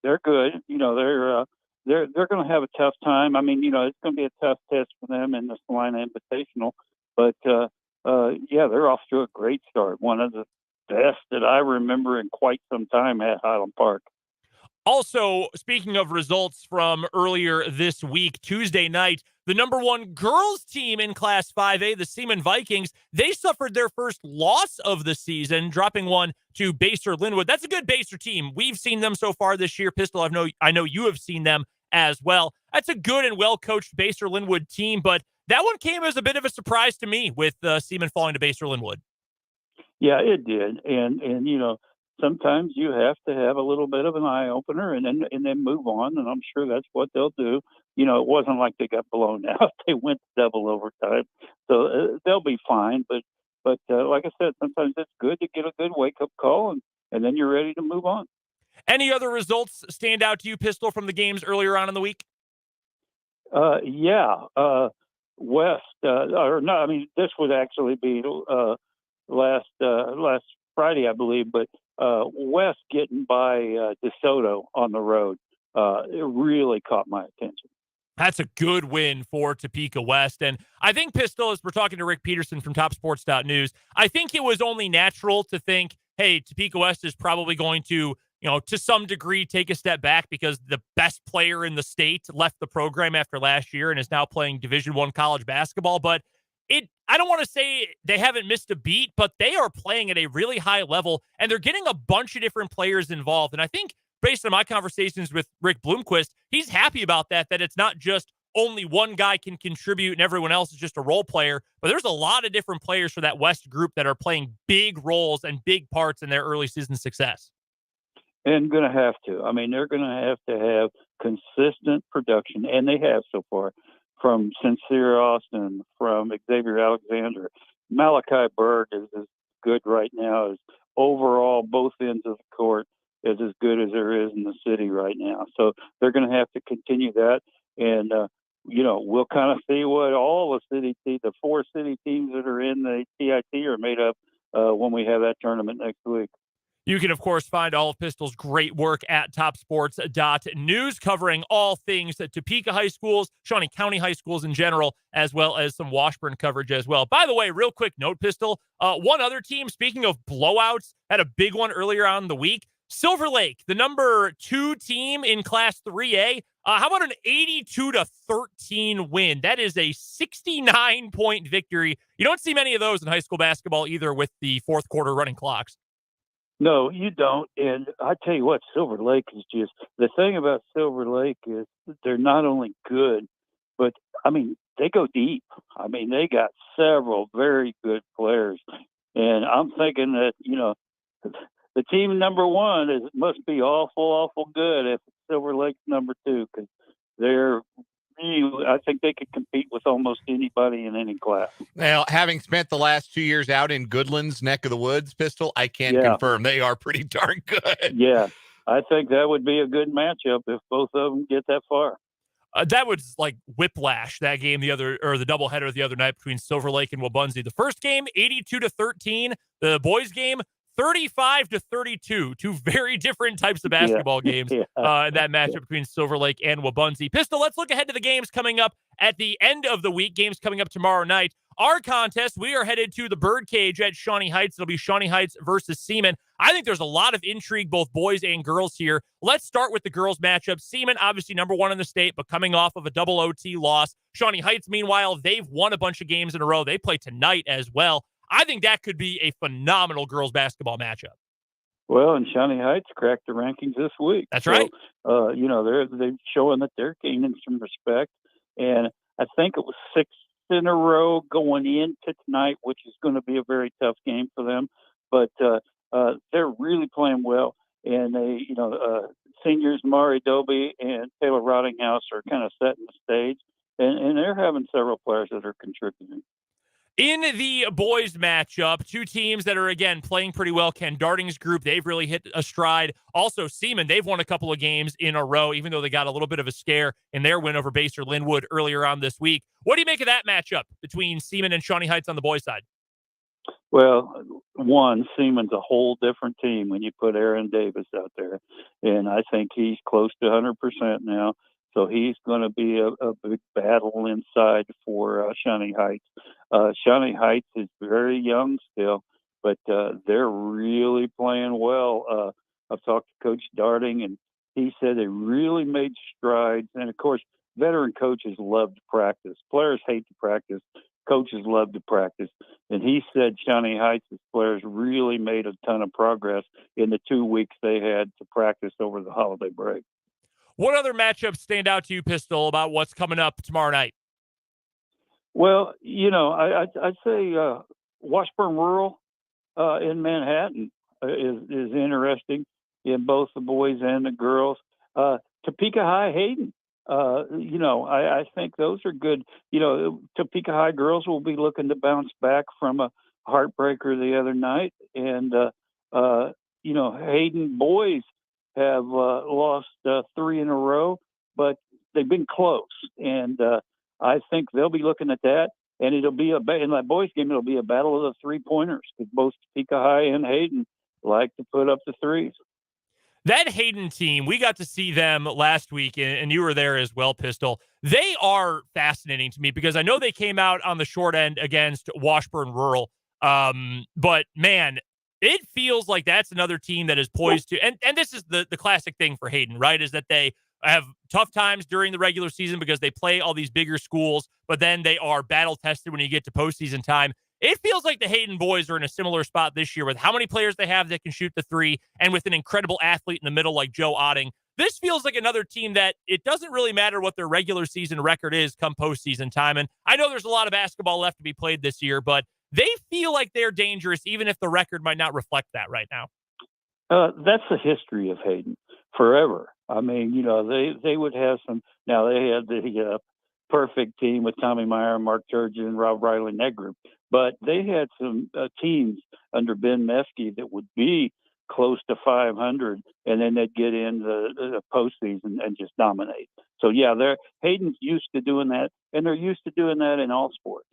They're good. They're going to have a tough time. I mean, it's going to be a tough test for them in this Salina Invitational. But, they're off to a great start. One of the best that I remember in quite some time at Highland Park. Also, speaking of results from earlier this week, Tuesday night, the number 1 girls team in Class 5A, the Seaman Vikings, they suffered their first loss of the season, dropping one to Basehor Linwood. That's a good Basehor team. We've seen them so far this year. Pistol, I know you have seen them as well. That's a good and well-coached Basehor Linwood team, but that one came as a bit of a surprise to me with Seaman falling to Basehor Linwood. Yeah, it did. And sometimes you have to have a little bit of an eye opener and then move on. And I'm sure that's what they'll do. It wasn't like they got blown out. They went to double overtime. So they'll be fine. But like I said, sometimes it's good to get a good wake-up call, and then you're ready to move on. Any other results stand out to you, Pistol, from the games earlier on in the week? West, this would actually be last Friday, I believe, but West getting by DeSoto on the road, it really caught my attention. That's a good win for Topeka West. And I think, Pistol, as we're talking to Rick Peterson from TopSports.news, I think it was only natural to think, hey, Topeka West is probably going to, to some degree take a step back because the best player in the state left the program after last year and is now playing Division I college basketball. But I don't want to say they haven't missed a beat, but they are playing at a really high level, and they're getting a bunch of different players involved. And I think based on my conversations with Rick Bloomquist, he's happy about that it's not just only one guy can contribute and everyone else is just a role player, but there's a lot of different players for that West group that are playing big roles and big parts in their early season success. And going to have to. I mean, they're going to have consistent production, and they have so far, from Sincere Austin, from Xavier Alexander. Malachi Berg is as good right now as overall both ends of the court is as good as there is in the city right now. So they're going to have to continue that. And, we'll kind of see what all the 4 city teams that are in the TIT are made up when we have that tournament next week. You can, of course, find all of Pistol's great work at topsports.news, covering all things Topeka high schools, Shawnee County high schools in general, as well as some Washburn coverage as well. By the way, real quick note, Pistol, one other team, speaking of blowouts, had a big one earlier on in the week. Silver Lake, the number 2 team in Class 3A. How about an 82-13 win? That is a 69-point victory. You don't see many of those in high school basketball either, with the fourth quarter running clocks. No, you don't. And I tell you what, Silver Lake is just the thing about Silver Lake is they're not only good, but I mean, they go deep. I mean, they got several very good players. And I'm thinking that, the team number 1 must be awful good if Silver Lake's number 2, because they're I think they could compete with almost anybody in any class. Now, having spent the last 2 years out in Goodland's neck of the woods, Pistol, I can confirm they are pretty darn good. Yeah, I think that would be a good matchup if both of them get that far. That was like whiplash, that game the doubleheader the other night between Silver Lake and Wabaunsee. The first game, 82-13. The boys game, 35-32. Two very different types of basketball games. That matchup between Silver Lake and Wabaunsee. Pistol, let's look ahead to the games coming up at the end of the week. Games coming up tomorrow night. Our contest, we are headed to the Birdcage at Shawnee Heights. It'll be Shawnee Heights versus Seaman. I think there's a lot of intrigue, both boys and girls here. Let's start with the girls matchup. Seaman, obviously number 1 in the state, but coming off of a double OT loss. Shawnee Heights, meanwhile, they've won a bunch of games in a row. They play tonight as well. I think that could be a phenomenal girls basketball matchup. Well, and Shawnee Heights cracked the rankings this week. That's right. They're showing that they're gaining some respect. And I think it was 6 in a row going into tonight, which is going to be a very tough game for them. But they're really playing well. And they, seniors Mari Doby and Taylor Rottinghouse are kind of setting the stage. And they're having several players that are contributing. In the boys matchup, 2 teams that are, again, playing pretty well. Ken Darting's group, they've really hit a stride. Also, Seaman, they've won a couple of games in a row, even though they got a little bit of a scare in their win over Baser Linwood earlier on this week. What do you make of that matchup between Seaman and Shawnee Heights on the boys' side? Well, Seaman's a whole different team when you put Aaron Davis out there. And I think he's close to 100% now. So he's going to be a big battle inside for Shawnee Heights. Shawnee Heights is very young still, but they're really playing well. I've talked to Coach Darting, and he said they really made strides. And, of course, veteran coaches love to practice. Players hate to practice. Coaches love to practice. And he said Shawnee Heights' players really made a ton of progress in the 2 weeks they had to practice over the holiday break. What other matchups stand out to you, Pistol, about what's coming up tomorrow night? Well, I'd say Washburn Rural in Manhattan is interesting in both the boys and the girls. Topeka High Hayden, I think those are good. Topeka High girls will be looking to bounce back from a heartbreaker the other night. And, Hayden boys have lost 3 in a row, but they've been close. And I think they'll be looking at that. And it'll be in that boys game, it'll be a battle of the 3-pointers, because both Topeka High and Hayden like to put up the threes. That Hayden team, we got to see them last week, and you were there as well, Pistol. They are fascinating to me because I know they came out on the short end against Washburn Rural. But, man, it feels like that's another team that is poised to, and this is the classic thing for Hayden, right, is that they have tough times during the regular season because they play all these bigger schools, but then they are battle-tested when you get to postseason time. It feels like the Hayden boys are in a similar spot this year with how many players they have that can shoot the 3, and with an incredible athlete in the middle like Joe Otting. This feels like another team that it doesn't really matter what their regular season record is come postseason time. And I know there's a lot of basketball left to be played this year, but they feel like they're dangerous, even if the record might not reflect that right now. That's the history of Hayden forever. I mean, they would have some. Now, they had the perfect team with Tommy Meyer, Mark Turgeon, and Rob Riley in that group. But they had some teams under Ben Meskey that would be close to 500, and then they'd get in the postseason and just dominate. So, yeah, Hayden's used to doing that, and they're used to doing that in all sports.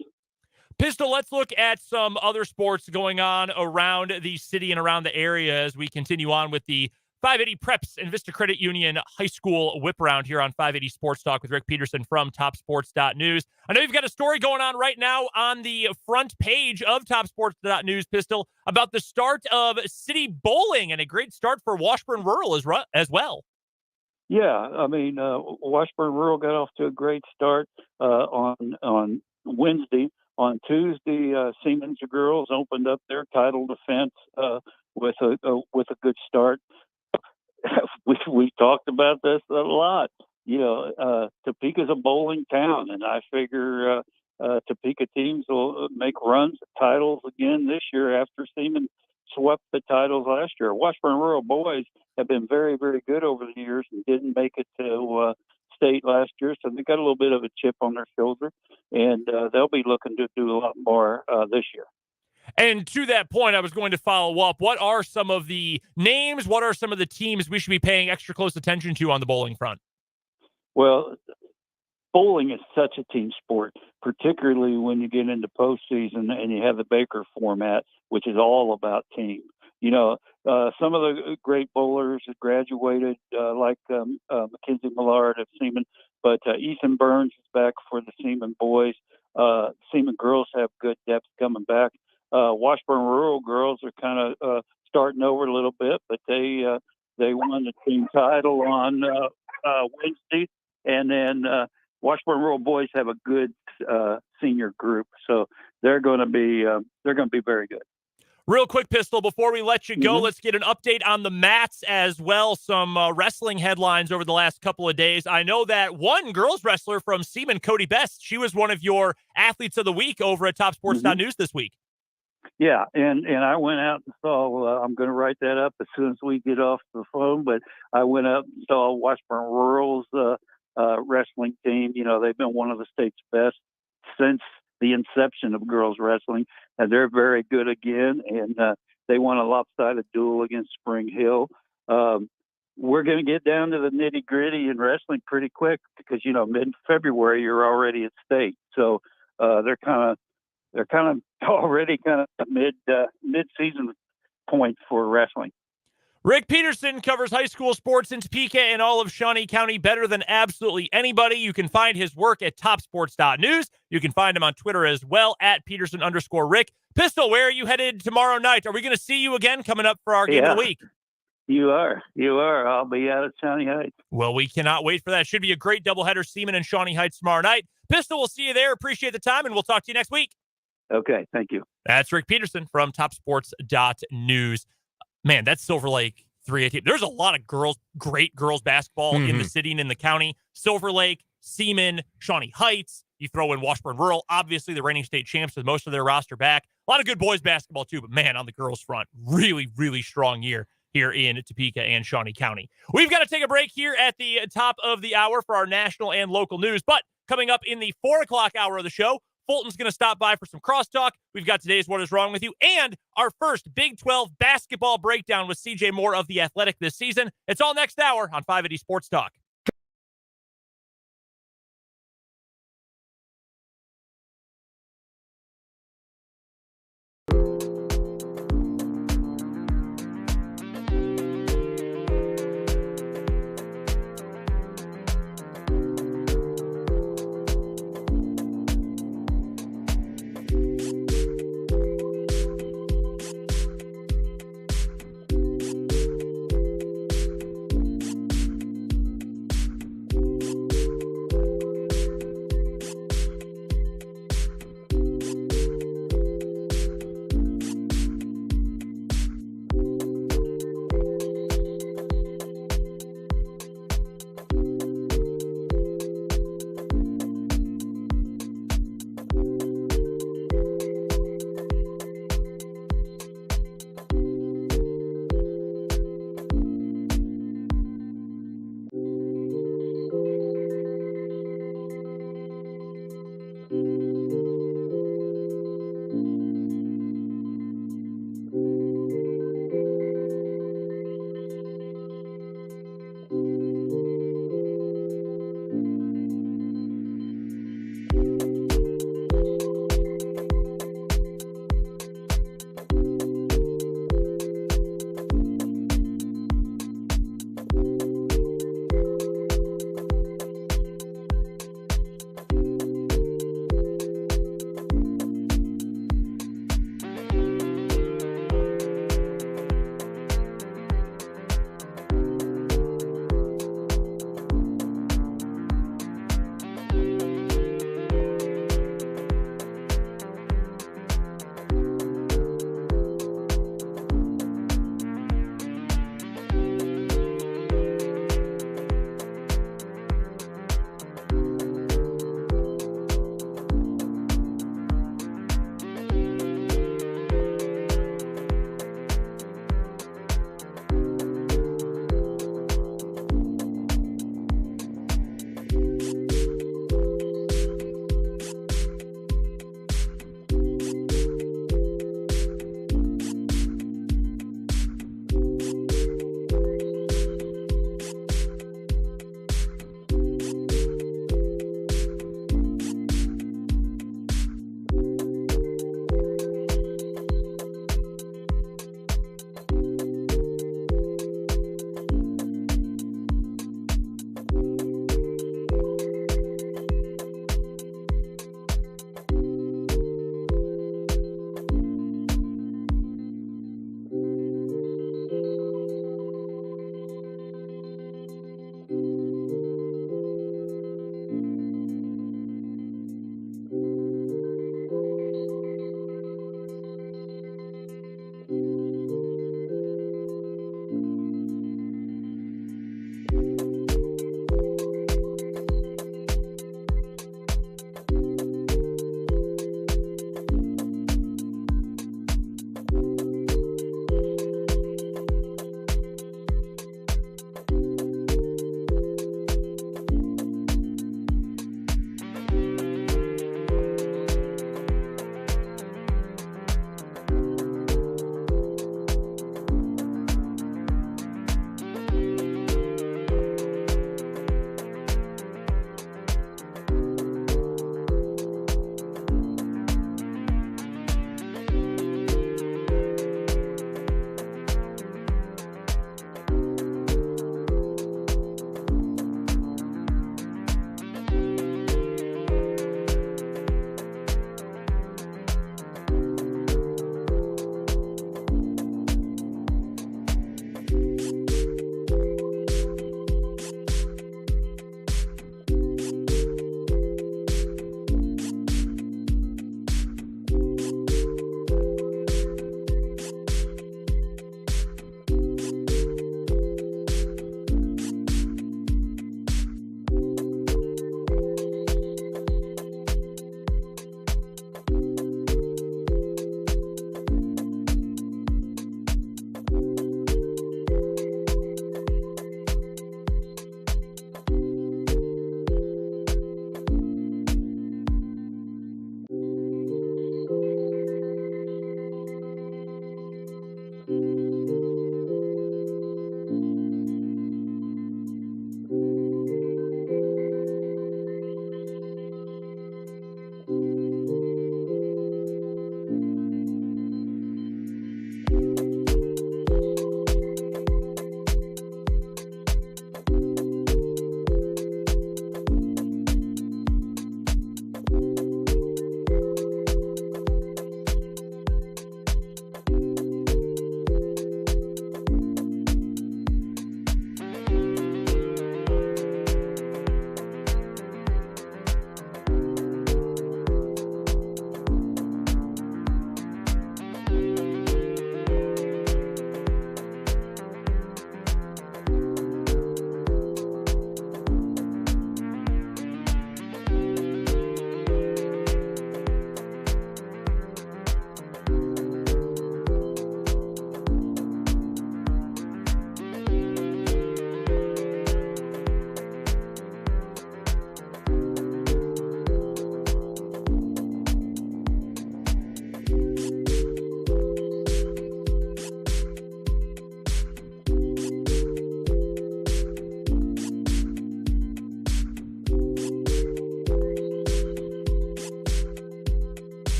Pistol, let's look at some other sports going on around the city and around the area as we continue on with the 580 Preps and Vista Credit Union High School whip around here on 580 Sports Talk with Rick Peterson from TopSports.news. I know you've got a story going on right now on the front page of TopSports.news, Pistol, about the start of city bowling and a great start for Washburn Rural as well. Yeah, I mean, Washburn Rural got off to a great start on Wednesday. On Tuesday, Siemens girls opened up their title defense with a good start. we talked about this a lot. You know, Topeka's a bowling town, and I figure Topeka teams will make runs at titles again this year after Siemens swept the titles last year. Washburn Rural boys have been very, very good over the years and didn't make it to state last year, so they got a little bit of a chip on their shoulder, and they'll be looking to do a lot more this year. And to that point, I was going to follow up. What are some of the names? What are some of the teams we should be paying extra close attention to on the bowling front? Well, bowling is such a team sport, particularly when you get into postseason and you have the Baker format, which is all about team. You know, some of the great bowlers have graduated, like Mackenzie Millard of Seaman, but Ethan Burns is back for the Seaman boys. Seaman girls have good depth coming back. Washburn Rural girls are kind of starting over a little bit, but they won the team title on Wednesday, and then Washburn Rural boys have a good senior group, so they're going to be very good. Real quick, Pistol, before we let you go, let's get an update on the mats as well. Some wrestling headlines over the last couple of days. I know that one girls wrestler from Seaman, Cody Best, she was one of your athletes of the week over at TopSports.news this week. Yeah, and I went out and saw, I'm going to write that up as soon as we get off the phone, but I went up and saw Washburn Rural's wrestling team. You know, they've been one of the state's best since the inception of girls wrestling, and they're very good again, and they won a lopsided duel against Spring Hill. We're going to get down to the nitty-gritty in wrestling pretty quick because, you know, mid-February you're already at state, so they're kind of already kind of mid-season point for wrestling. Rick Peterson covers high school sports in Topeka and all of Shawnee County better than absolutely anybody. You can find his work at topsports.news. You can find him on Twitter as well, at Peterson_Rick. Pistol, where are you headed tomorrow night? Are we going to see you again coming up for our game of the week? You are. I'll be out at Shawnee Heights. Well, we cannot wait for that. Should be a great doubleheader, Seaman and Shawnee Heights tomorrow night. Pistol, we'll see you there. Appreciate the time, and we'll talk to you next week. Okay, thank you. That's Rick Peterson from TopSports.news. Man, that's Silver Lake 3A team. There's a lot of great girls basketball in the city and in the county. Silver Lake, Seaman, Shawnee Heights. You throw in Washburn Rural, obviously the reigning state champs with most of their roster back. A lot of good boys basketball too, but man, on the girls front, really, really strong year here in Topeka and Shawnee County. We've got to take a break here at the top of the hour for our national and local news, but coming up in the 4 o'clock hour of the show, Fulton's going to stop by for some crosstalk. We've got today's What Is Wrong With You and our first Big 12 basketball breakdown with CJ Moore of The Athletic this season. It's all next hour on 580 Sports Talk.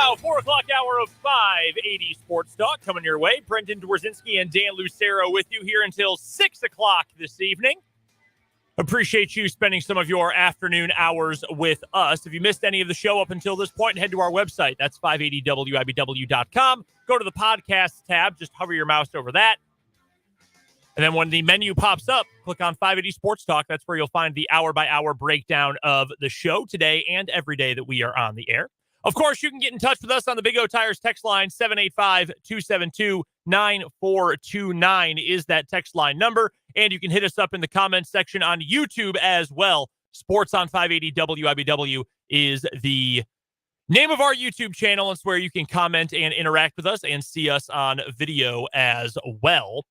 now 4 o'clock hour of 580 Sports Talk coming your way. Brendan Dworzinski and Dan Lucero with you here until 6 o'clock this evening. Appreciate you spending some of your afternoon hours with us. If you missed any of the show up until this point, head to our website. That's 580wibw.com. Go to the podcast tab. Just hover your mouse over that. And then when the menu pops up, click on 580 Sports Talk. That's where you'll find the hour-by-hour breakdown of the show today and every day that we are on the air. Of course, you can get in touch with us on the Big O Tires text line. 785-272-9429 is that text line number. And you can hit us up in the comments section on YouTube as well. Sports on 580 WIBW is the name of our YouTube channel. It's where you can comment and interact with us and see us on video as well.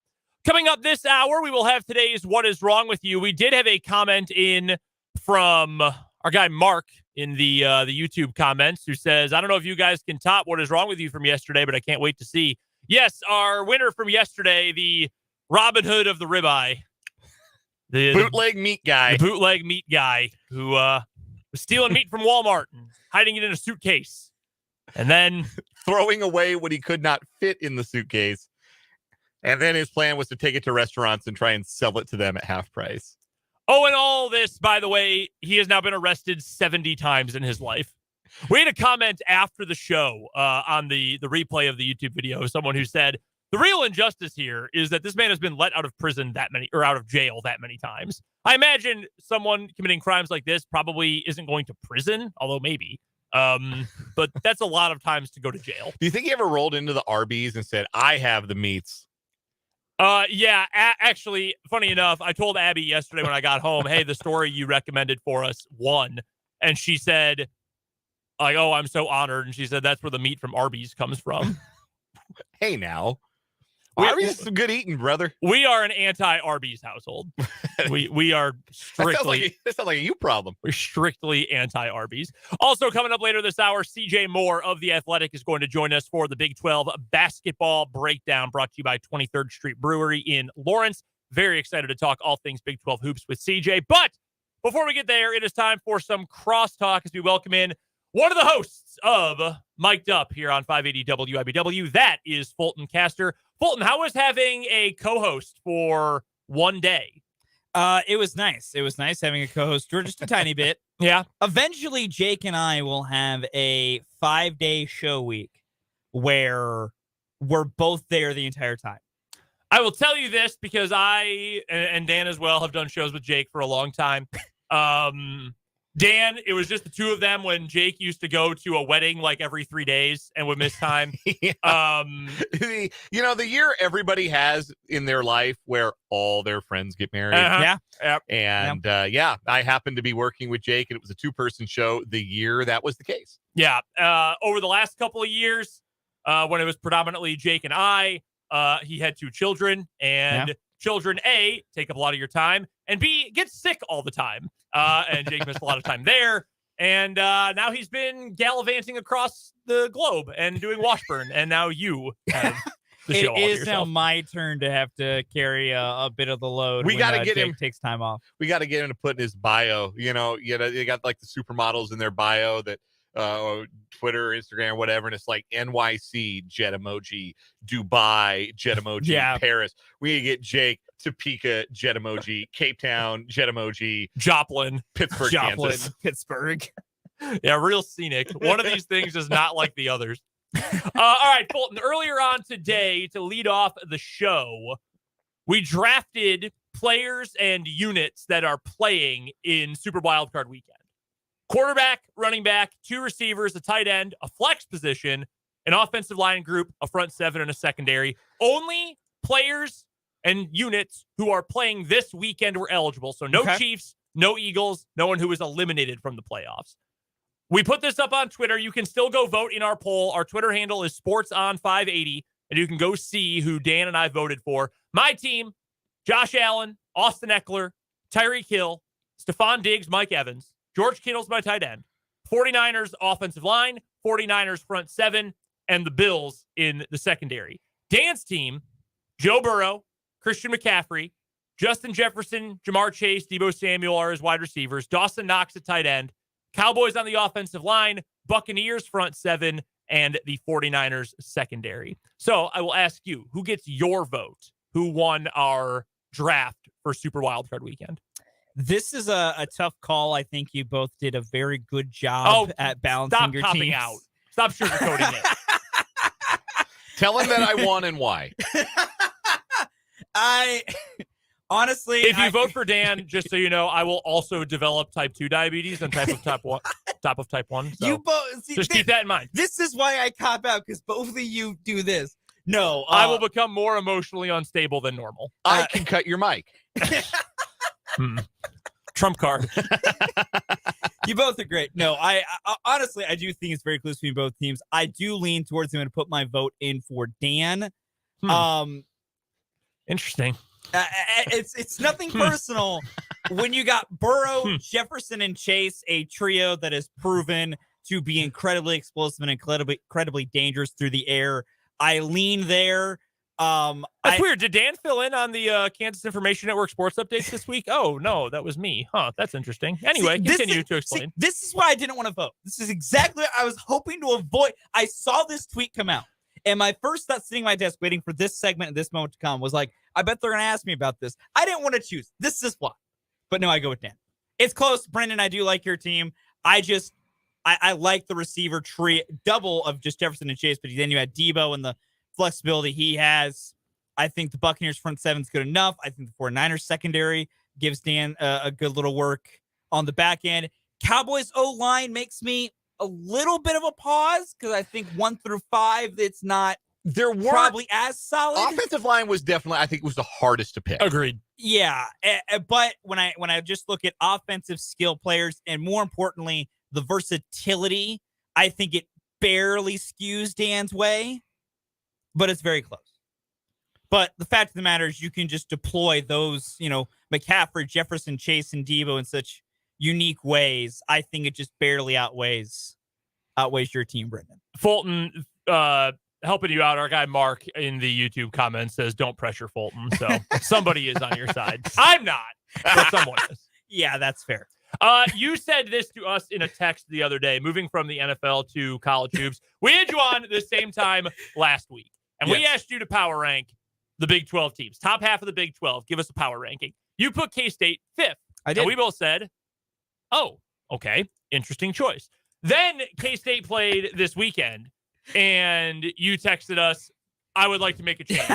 Coming up this hour, we will have today's What Is Wrong With You. We did have a comment in from our guy Mark in the YouTube comments who says, I don't know if you guys can top What Is Wrong With You from yesterday, but I can't wait to see. Yes, our winner from yesterday, the Robin Hood of the ribeye. The bootleg meat guy. The bootleg meat guy who was stealing meat from Walmart and hiding it in a suitcase. And then throwing away what he could not fit in the suitcase. And then his plan was to take it to restaurants and try and sell it to them at half price. Oh, and all this, by the way, he has now been arrested 70 times in his life. We had a comment after the show on the replay of the YouTube video. Someone who said, the real injustice here is that this man has been let out of prison out of jail that many times. I imagine someone committing crimes like this probably isn't going to prison, although maybe. But that's a lot of times to go to jail. Do you think he ever rolled into the Arby's and said, I have the meats? Yeah, actually, funny enough, I told Abby yesterday when I got home, hey, the story you recommended for us won. And she said, like, oh, I'm so honored. And she said, that's where the meat from Arby's comes from. Hey, now. Arby's is some good eating, brother. We are an anti-Arby's household. we are strictly... That sounds like a you problem. We're strictly anti-Arby's. Also coming up later this hour, CJ Moore of The Athletic is going to join us for the Big 12 basketball breakdown brought to you by 23rd Street Brewery in Lawrence. Very excited to talk all things Big 12 hoops with CJ. But before we get there, it is time for some crosstalk as we welcome in one of the hosts of Mic'd Up here on 580 WIBW. That is Fulton Castor. Fulton, how was having a co-host for one day? It was nice. It was nice having a co-host for just a tiny bit. Yeah. Eventually, Jake and I will have a 5-day show week where we're both there the entire time. I will tell you this because I, and Dan as well, have done shows with Jake for a long time. Dan, it was just the two of them when Jake used to go to a wedding like every 3 days and would miss time. The year everybody has in their life where all their friends get married. Uh-huh. Yeah. And I happened to be working with Jake, and it was a 2-person show the year that was the case. Yeah. Over the last couple of years, when it was predominantly Jake and I, he had 2 children, and children, A, take up a lot of your time, and B, get sick all the time. And Jake missed a lot of time there. And now he's been gallivanting across the globe and doing Washburn. And now you have the show all It is yourself. now my turn to have to carry a bit of the load. We got to get Jake him. Takes time off. We got to get him to put in his bio. You got like the supermodels in their bio that Twitter, Instagram, whatever, and it's like NYC jet emoji, Dubai jet emoji, Paris. We need to get Jake, Topeka jet emoji, Cape Town jet emoji, Joplin, Pittsburgh, Kansas. Pittsburgh. Yeah, real scenic. One of these things is not like the others. All right, Fulton, earlier on today, to lead off the show, we drafted players and units that are playing in Super Wildcard Weekend. Quarterback, running back, 2 receivers, a tight end, a flex position, an offensive line group, a front 7, and a secondary. Only players and units who are playing this weekend were eligible. So no Chiefs, no Eagles, no one who was eliminated from the playoffs. We put this up on Twitter. You can still go vote in our poll. Our Twitter handle is SportsOn580, and you can go see who Dan and I voted for. My team, Josh Allen, Austin Eckler, Tyreek Hill, Stephon Diggs, Mike Evans, George Kittle's my tight end, 49ers offensive line, 49ers front 7, and the Bills in the secondary. Dan's team, Joe Burrow, Christian McCaffrey, Justin Jefferson, Jamar Chase, Deebo Samuel are his wide receivers, Dawson Knox at tight end, Cowboys on the offensive line, Buccaneers front 7, and the 49ers secondary. So I will ask you, who gets your vote? Who won our draft for Super Wildcard Weekend? This is a tough call. I think you both did a very good job at balancing your teams. Out. Stop sugarcoating it. Tell him that I won and why. Honestly, if you vote for Dan, just so you know, I will also develop type 2 diabetes on top of type 1. So you both just keep that in mind. This is why I cop out, because both of you do this. No, I will become more emotionally unstable than normal. I can cut your mic. Trump card. You both are great. No, I honestly, I do think it's very close between both teams. I do lean towards him and put my vote in for Dan. Interesting. It's nothing personal. When you got Burrow, Jefferson, and Chase, a trio that has proven to be incredibly explosive and incredibly dangerous through the air, I lean there. That's weird. Did Dan fill in on the Kansas Information Network sports updates this week? Oh, no, that was me. Huh, that's interesting. Anyway, continue to explain. This is why I didn't want to vote. This is exactly what I was hoping to avoid. I saw this tweet come out, and my first thought sitting at my desk waiting for this segment and this moment to come was like, I bet they're going to ask me about this. I didn't want to choose. This is why. But no, I go with Dan. It's close. Brendan, I do like your team. I like the receiver tree, double of just Jefferson and Chase, but then you had Debo and the flexibility he has. I think the Buccaneers front seven is good enough. I think the 49ers secondary gives Dan a good little work on the back end. Cowboys O-line makes me a little bit of a pause because I think 1 through 5, it's not probably as solid. Offensive line was definitely, I think, was the hardest to pick. Agreed. Yeah, but when I just look at offensive skill players and more importantly, the versatility, I think it barely skews Dan's way, but it's very close. But the fact of the matter is you can just deploy those, McCaffrey, Jefferson, Chase, and Debo in such unique ways. I think it just barely outweighs your team, Brendan. Fulton, helping you out. Our guy Mark in the YouTube comments says, don't pressure Fulton. So somebody is on your side. I'm not, but someone is. Yeah, that's fair. You said this to us in a text the other day, moving from the NFL to college hoops. We had you on at the same time last week, and we asked you to power rank the Big 12 teams, top half of the Big 12. Give us a power ranking. You put K-State 5th. I did. And we both said, oh, okay, interesting choice. Then K-State played this weekend, and you texted us, I would like to make a change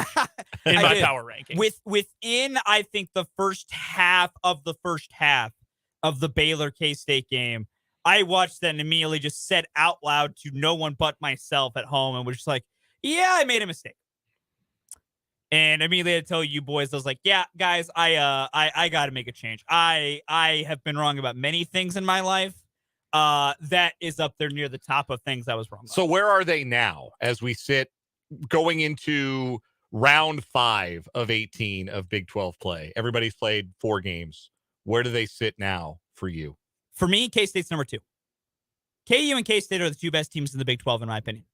in my power ranking. Within, I think, the first half of the Baylor K-State game, I watched that and immediately just said out loud to no one but myself at home and was just like, yeah, I made a mistake. And immediately I tell you boys, I was like, yeah, guys, I got to make a change. I have been wrong about many things in my life. That is up there near the top of things I was wrong about. So where are they now as we sit going into round 5 of 18 of Big 12 play? Everybody's played 4 games. Where do they sit now for you? For me, K-State's number 2. KU and K-State are the 2 best teams in the Big 12, in my opinion.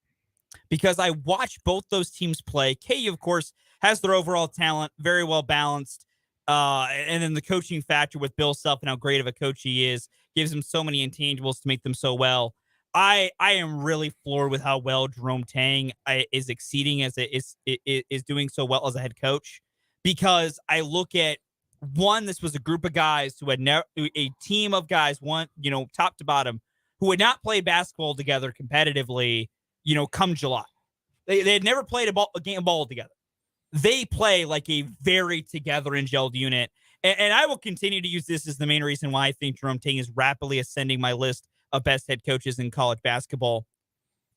Because I watched both those teams play. KU, of course, has their overall talent, very well balanced. And then the coaching factor with Bill Self and how great of a coach he is gives him so many intangibles to make them so well. I am really floored with how well Jerome Tang is exceeding as is doing so well as a head coach. Because I look at this was a group of guys who had a team of guys, top to bottom, who had not played basketball together competitively, come July. They had never played a game of ball together. They play like a very together and gelled unit. And I will continue to use this as the main reason why I think Jerome Tang is rapidly ascending my list of best head coaches in college basketball.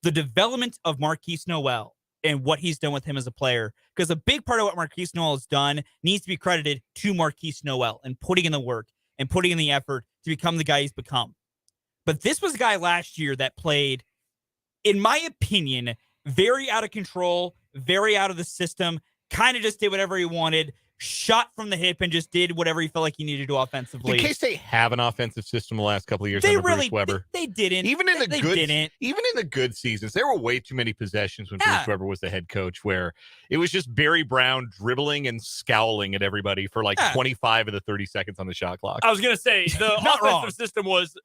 The development of Marquise Noel and what he's done with him as a player. Because a big part of what Marquise Noel has done needs to be credited to Marquise Noel and putting in the work and putting in the effort to become the guy he's become. But this was a guy last year that played, in my opinion, very out of control, very out of the system, kind of just did whatever he wanted, shot from the hip, and just did whatever he felt like he needed to do offensively. Did K-State have an offensive system the last couple of years under Bruce Weber? They didn't. Even in the good seasons, there were way too many possessions when Bruce Weber was the head coach where it was just Barry Brown dribbling and scowling at everybody for 25 of the 30 seconds on the shot clock. I was going to say, the offensive system was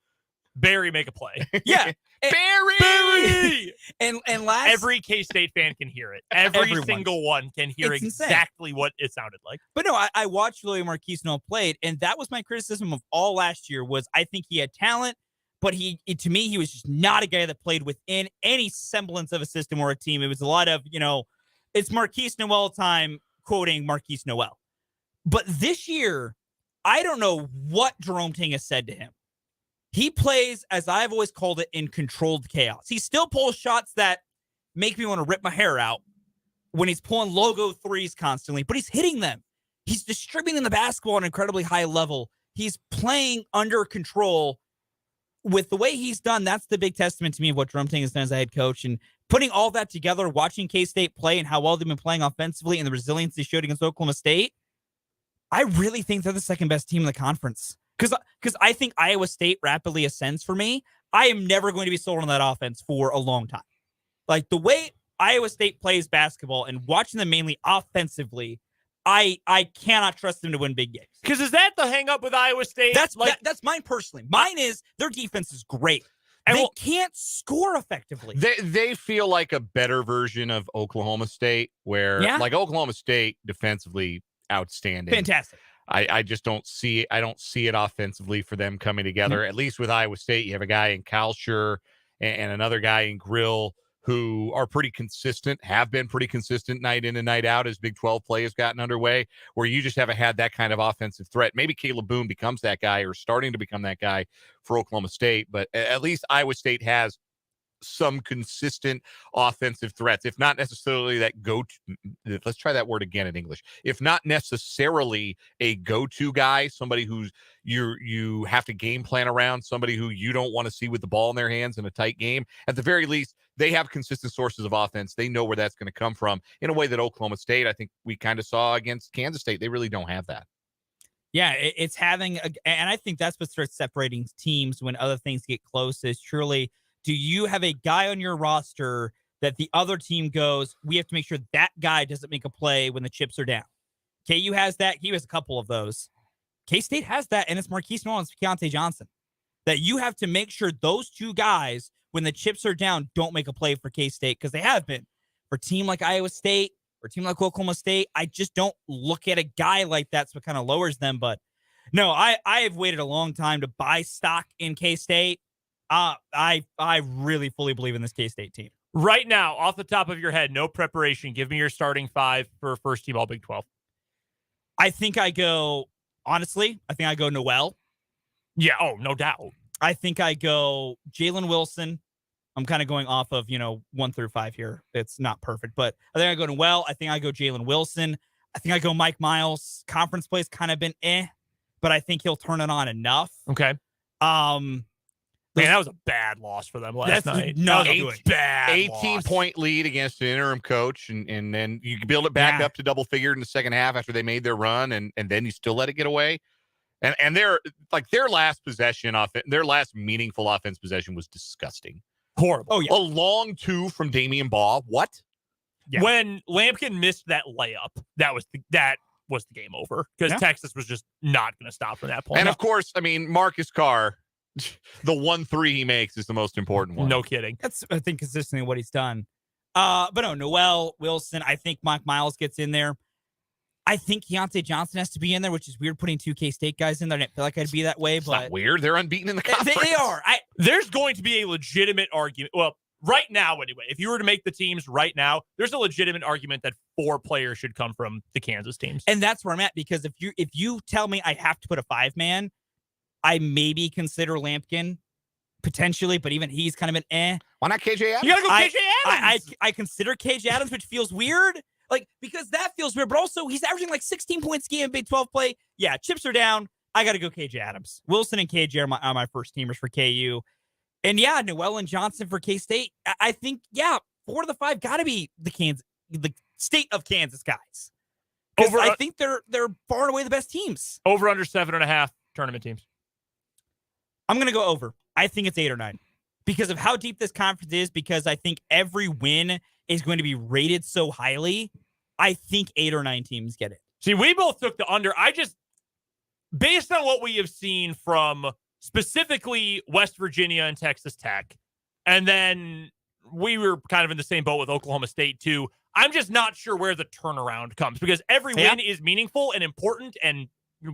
Barry make a play. Yeah. Barry! And last Every K-State fan can hear it. Every Everyone. single one can hear It's insane. exactly what it sounded like. But no, I watched William Marquise Noel played, and that was my criticism of all last year was I think he had talent, but to me, he was just not a guy that played within any semblance of a system or a team. It was a lot of, it's Marquise Noel time, quoting Marquise Noel. But this year, I don't know what Jerome Tang has said to him. He plays, as I've always called it, in controlled chaos. He still pulls shots that make me want to rip my hair out when he's pulling logo threes constantly, but he's hitting them. He's distributing the basketball at an incredibly high level. He's playing under control. With the way he's done, that's the big testament to me of what Jerome Tang has done as a head coach. And putting all that together, watching K-State play and how well they've been playing offensively and the resilience they showed against Oklahoma State, I really think they're the second best team in the conference. Because I think Iowa State rapidly ascends for me. I am never going to be sold on that offense for a long time. Like the way Iowa State plays basketball and watching them mainly offensively, I cannot trust them to win big games. Because is that the hang up with Iowa State? That's mine personally. Mine is their defense is great. And they can't score effectively. They feel like a better version of Oklahoma State, where like Oklahoma State defensively outstanding. Fantastic. I just don't see it. I don't see it offensively for them coming together. At least with Iowa State, you have a guy in Kalsher and another guy in Grill who are pretty consistent, have been pretty consistent night in and night out as Big 12 play has gotten underway, where you just haven't had that kind of offensive threat. Maybe Caleb Boone becomes that guy or starting to become that guy for Oklahoma State, but at least Iowa State has some consistent offensive threats, if not necessarily that go-to. Let's try that word again in English. If not necessarily a go-to guy, somebody who's you have to game plan around, somebody who you don't want to see with the ball in their hands in a tight game. At the very least, they have consistent sources of offense. They know where that's going to come from in a way that Oklahoma State, I think we kind of saw against Kansas State. They really don't have that. Yeah, it's having, and I think that's what starts separating teams when other things get close is truly, do you have a guy on your roster that the other team goes, we have to make sure that guy doesn't make a play when the chips are down? KU has that. He has a couple of those. K-State has that, and it's Marquise Noel and Keontae Johnson. That you have to make sure those two guys, when the chips are down, don't make a play for K-State, because they have been. For a team like Iowa State, or a team like Oklahoma State, I just don't look at a guy like that, so it kind of lowers them. But no, I have waited a long time to buy stock in K-State. I really fully believe in this K-State team. Right now, off the top of your head, no preparation, give me your starting five for first team All Big 12. I think I go Noel. Yeah, no doubt. I think I go Jalen Wilson. I'm kind of going off of, 1 through 5 here. It's not perfect, but I think I go Noel. I think I go Jalen Wilson. I think I go Mike Miles. Conference play's kind of been but I think he'll turn it on enough. Okay. Man, that was a bad loss for them last night. Not good. Bad 18-point lead against an interim coach, and then you build it back up to double figure in the second half after they made their run, and then you still let it get away. And their last possession, their last meaningful offense possession was disgusting. Horrible. Oh, yeah. A long two from Damian Baugh. What? Yeah. When Lampkin missed that layup, that was the game over, because Texas was just not going to stop from that point. And of course, Marcus Carr, the 1-3 he makes is the most important one. No kidding. That's, I think, consistently what he's done. But no, Noel, Wilson, I think Mike Miles gets in there. I think Keontae Johnson has to be in there, which is weird putting two K-State guys in there. I didn't feel like I'd be that way, it's but not weird. They're unbeaten in the conference. They are. There's going to be a legitimate argument. Well, right now, anyway, if you were to make the teams right now, there's a legitimate argument that 4 players should come from the Kansas teams. And that's where I'm at, because if you tell me I have to put a 5-man, I maybe consider Lampkin potentially, but even he's kind of an Why not KJ Adams? You gotta go KJ Adams. I consider KJ Adams, which feels weird. Because that feels weird, but also he's averaging 16 points a game in Big 12 play. Yeah, chips are down. I got to go KJ Adams. Wilson and KJ are my first teamers for KU. And yeah, Noel and Johnson for K-State. I think, 4 of the 5 got to be the state of Kansas guys. I think they're far and away the best teams. Over under 7.5 tournament teams. I'm going to go over. I think it's 8 or 9 because of how deep this conference is, because I think every win is going to be rated so highly. I think 8 or 9 teams get it. See, we both took the under. Based on what we have seen from specifically West Virginia and Texas Tech, And then we were kind of in the same boat with Oklahoma State, too. I'm just not sure where the turnaround comes because every win is meaningful and important and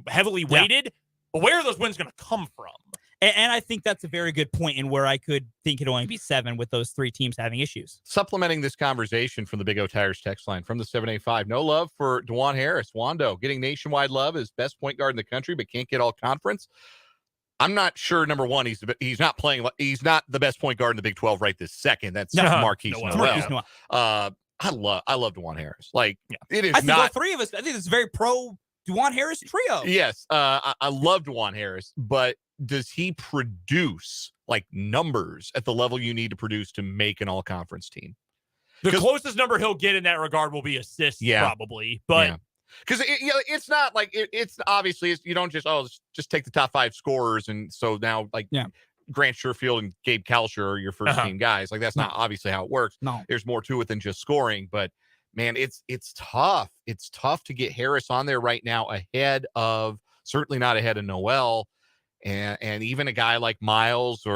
heavily weighted. But where are those wins going to come from? And I think that's a very good point in where I could think it'd only be 7 with those 3 teams having issues. Supplementing this conversation from the Big O Tires text line from the 785. No love for DeJuan Harris. Wando getting nationwide love as best point guard in the country, but can't get all conference. I'm not sure. Number one, he's not playing. He's not the best point guard in the Big 12 right this second. That's Marquise Noel. I love DeJuan Harris. Like it is. I think all 3 of us. I think it's a very pro DeJuan Harris trio. Yes, I love DeJuan Harris, but does he produce like numbers at the level you need to produce to make an all-conference team? The closest number he'll get in that regard will be assists, probably. But because it's not like it's obviously you don't just take the top 5 scorers, and so now Grant Sherfield and Gabe Kalsher are your first team guys. Like that's not obviously how it works. No, there's more to it than just scoring, but. Man, it's tough. It's tough to get Harris on there right now certainly not ahead of Noel and even a guy like Miles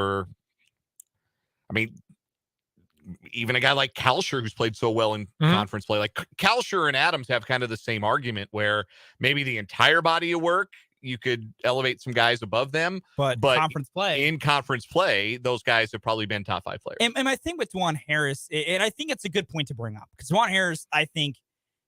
even a guy like Kalsher who's played so well in conference play. Like Kalsher and Adams have kind of the same argument where maybe the entire body of work you could elevate some guys above them, but in conference play, those guys have probably been top 5 players. And my thing with DeJuan Harris, and I think it's a good point to bring up because DeJuan Harris, I think,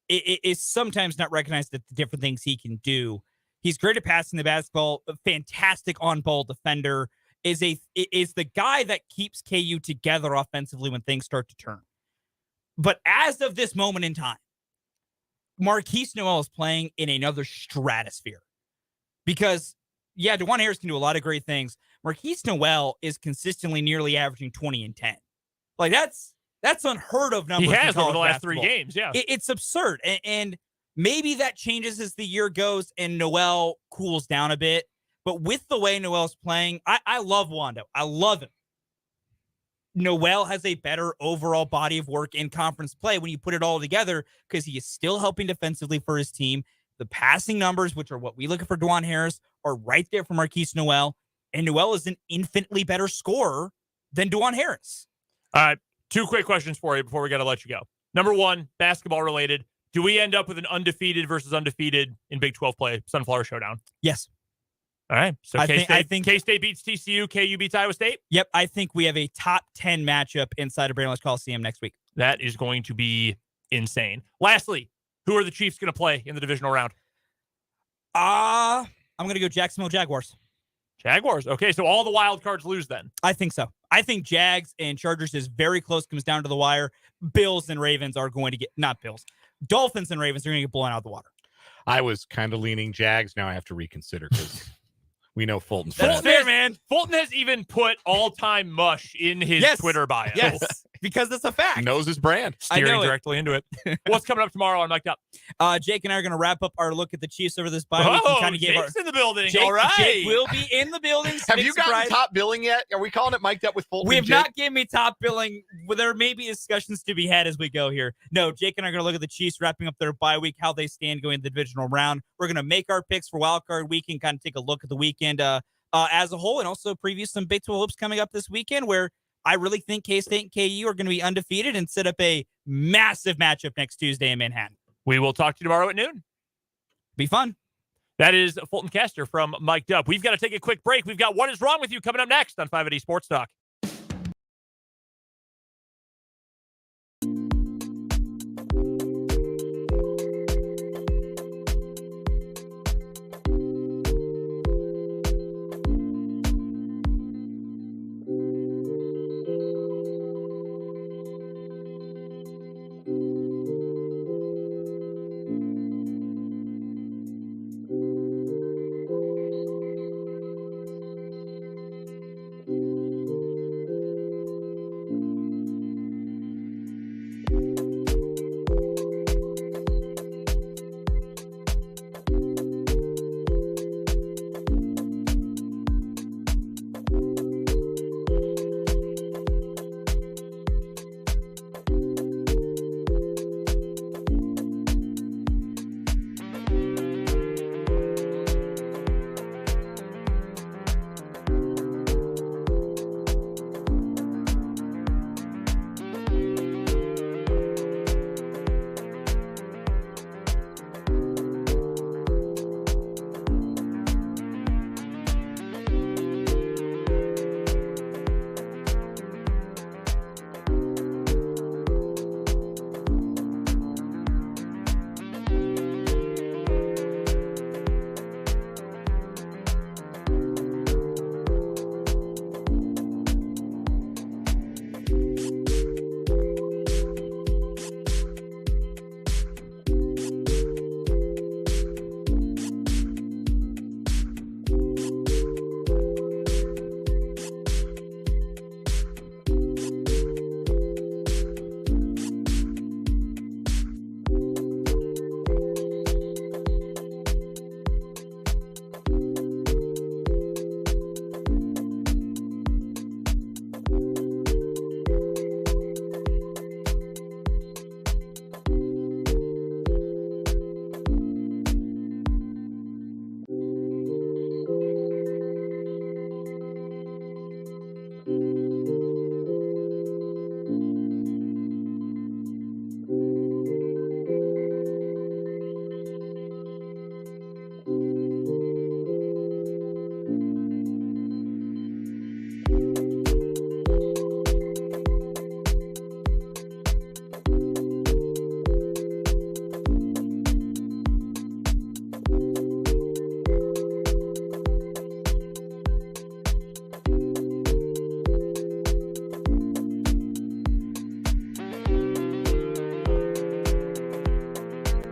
is sometimes not recognized at the different things he can do. He's great at passing the basketball, a fantastic on-ball defender, is the guy that keeps KU together offensively when things start to turn. But as of this moment in time, Marquise Noel is playing in another stratosphere. Because, DeJuan Harris can do a lot of great things. Marquise Noel is consistently nearly averaging 20 and 10. Like, that's unheard of numbers. He has over the last basketball. 3 games, It's absurd. And maybe that changes as the year goes and Noel cools down a bit. But with the way Noel's playing, I love Wando. I love him. Noel has a better overall body of work in conference play when you put it all together because he is still helping defensively for his team. The passing numbers, which are what we look for DeJuan Harris, are right there for Marquise Noel. And Noel is an infinitely better scorer than DeJuan Harris. All right. 2 quick questions for you before we got to let you go. Number 1, basketball related. Do we end up with an undefeated versus undefeated in Big 12 play, Sunflower Showdown? Yes. All right. So I think K-State beats TCU, KU beats Iowa State? Yep. I think we have a top 10 matchup inside of Brainless Coliseum next week. That is going to be insane. Lastly, who are the Chiefs going to play in the divisional round? I'm going to go Jacksonville Jaguars. Jaguars. Okay, so all the wild cards lose then. I think so. I think Jags and Chargers is very close, comes down to the wire. Bills and Ravens are going to get, not Bills, Dolphins and Ravens are going to get blown out of the water. I was kind of leaning Jags. Now I have to reconsider because we know Fulton's there, man. Fulton has even put all-time mush in his Twitter bio. Yes, because it's a fact. He knows his brand. Steering directly into it. What's coming up tomorrow on Mic'd Up? Jake and I are going to wrap up our look at the Chiefs over this bye week. Jake's in the building. Jake, all right. Jake will be in the building. Have you gotten top billing yet? Are we calling it Mic'd Up with Fulton? We have not given me top billing. There may be discussions to be had as we go here. No, Jake and I are going to look at the Chiefs wrapping up their bye week, how they stand going to the divisional round. We're going to make our picks for Wildcard Weekend, kind of take a look at the weekend as a whole, and also preview some Big 12 hoops coming up this weekend where I really think K-State and KU are going to be undefeated and set up a massive matchup next Tuesday in Manhattan. We will talk to you tomorrow at noon. Be fun. That is Fulton Caster from Mic'd Up. We've got to take a quick break. We've got What Is Wrong With You coming up next on 580 Sports Talk.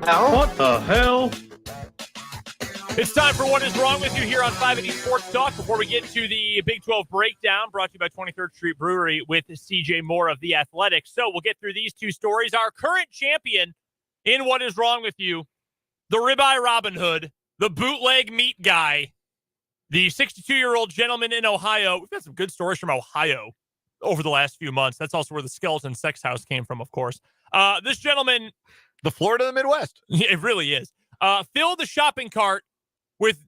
What the hell? It's time for What Is Wrong With You here on 580 Sports Talk. Before we get to the Big 12 breakdown, brought to you by 23rd Street Brewery with CJ Moore of The Athletic. So we'll get through these two stories. Our current champion in What Is Wrong With You, the Ribeye Robin Hood, the bootleg meat guy, the 62-year-old gentleman in Ohio. We've had some good stories from Ohio over the last few months. That's also where the skeleton sex house came from, of course. This gentleman... The Florida of the Midwest. It really is. Filled the shopping cart with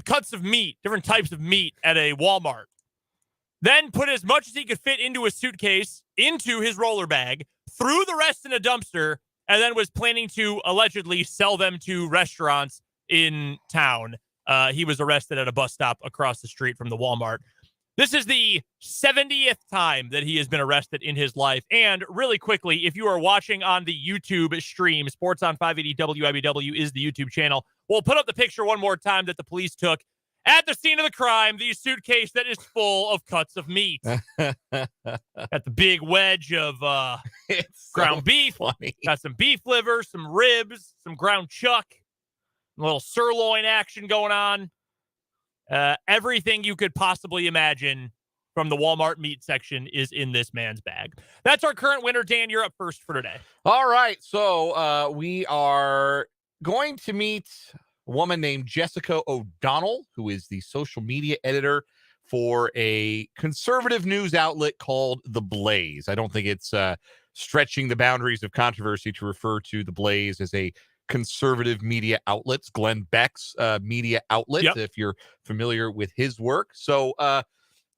cuts of meat, different types of meat at a Walmart. Then put as much as he could fit into a suitcase, into his roller bag, threw the rest in a dumpster, and then was planning to allegedly sell them to restaurants in town. He was arrested at a bus stop across the street from the Walmart. This is the 70th time that he has been arrested in his life. And really quickly, if you are watching on the YouTube stream, Sports on 580 WIBW is the YouTube channel. We'll put up the picture one more time that the police took at the scene of the crime, the suitcase that is full of cuts of meat. Got the big wedge of ground beef. Funny. Got some beef liver, some ribs, some ground chuck, a little sirloin action going on. Everything you could possibly imagine from the Walmart meat section is in this man's bag. That's our current winner. Dan, you're up first for today. All right. So we are going to meet a woman named Jessica O'Donnell, who is the social media editor for a conservative news outlet called The Blaze. I don't think it's stretching the boundaries of controversy to refer to The Blaze as a conservative media outlets, Glenn Beck's media outlet, if you're familiar with his work. So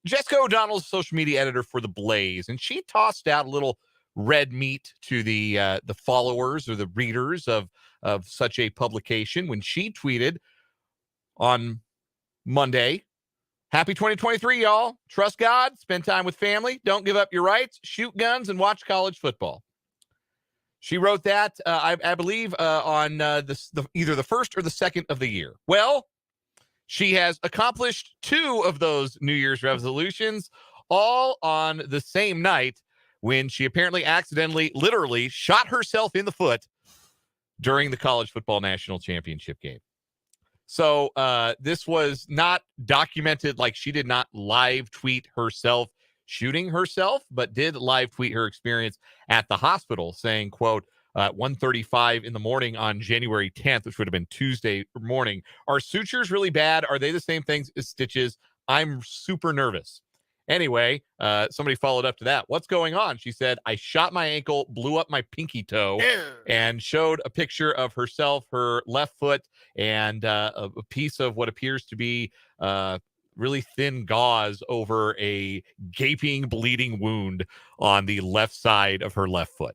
Jessica O'Donnell's social media editor for The Blaze, and she tossed out a little red meat to the followers or the readers of such a publication when she tweeted on Monday, "Happy 2023, y'all. Trust God, spend time with family, don't give up your rights, shoot guns, and watch college football." She wrote that, I believe, on either the first or the second of the year. Well, she has accomplished two of those New Year's resolutions, all on the same night when she apparently accidentally, literally, shot herself in the foot during the college football national championship game. So this was not documented, like she did not live tweet herself shooting herself, but did live tweet her experience at the hospital, saying, quote, 1:35 in the morning on January 10th, which would have been Tuesday morning. "Are sutures really bad? Are they the same things as stitches? I'm super nervous." Anyway, somebody followed up to that. "What's going on?" She said, "I shot my ankle, blew up my pinky toe," and showed a picture of herself, her left foot, and a piece of what appears to be really thin gauze over a gaping, bleeding wound on the left side of her left foot.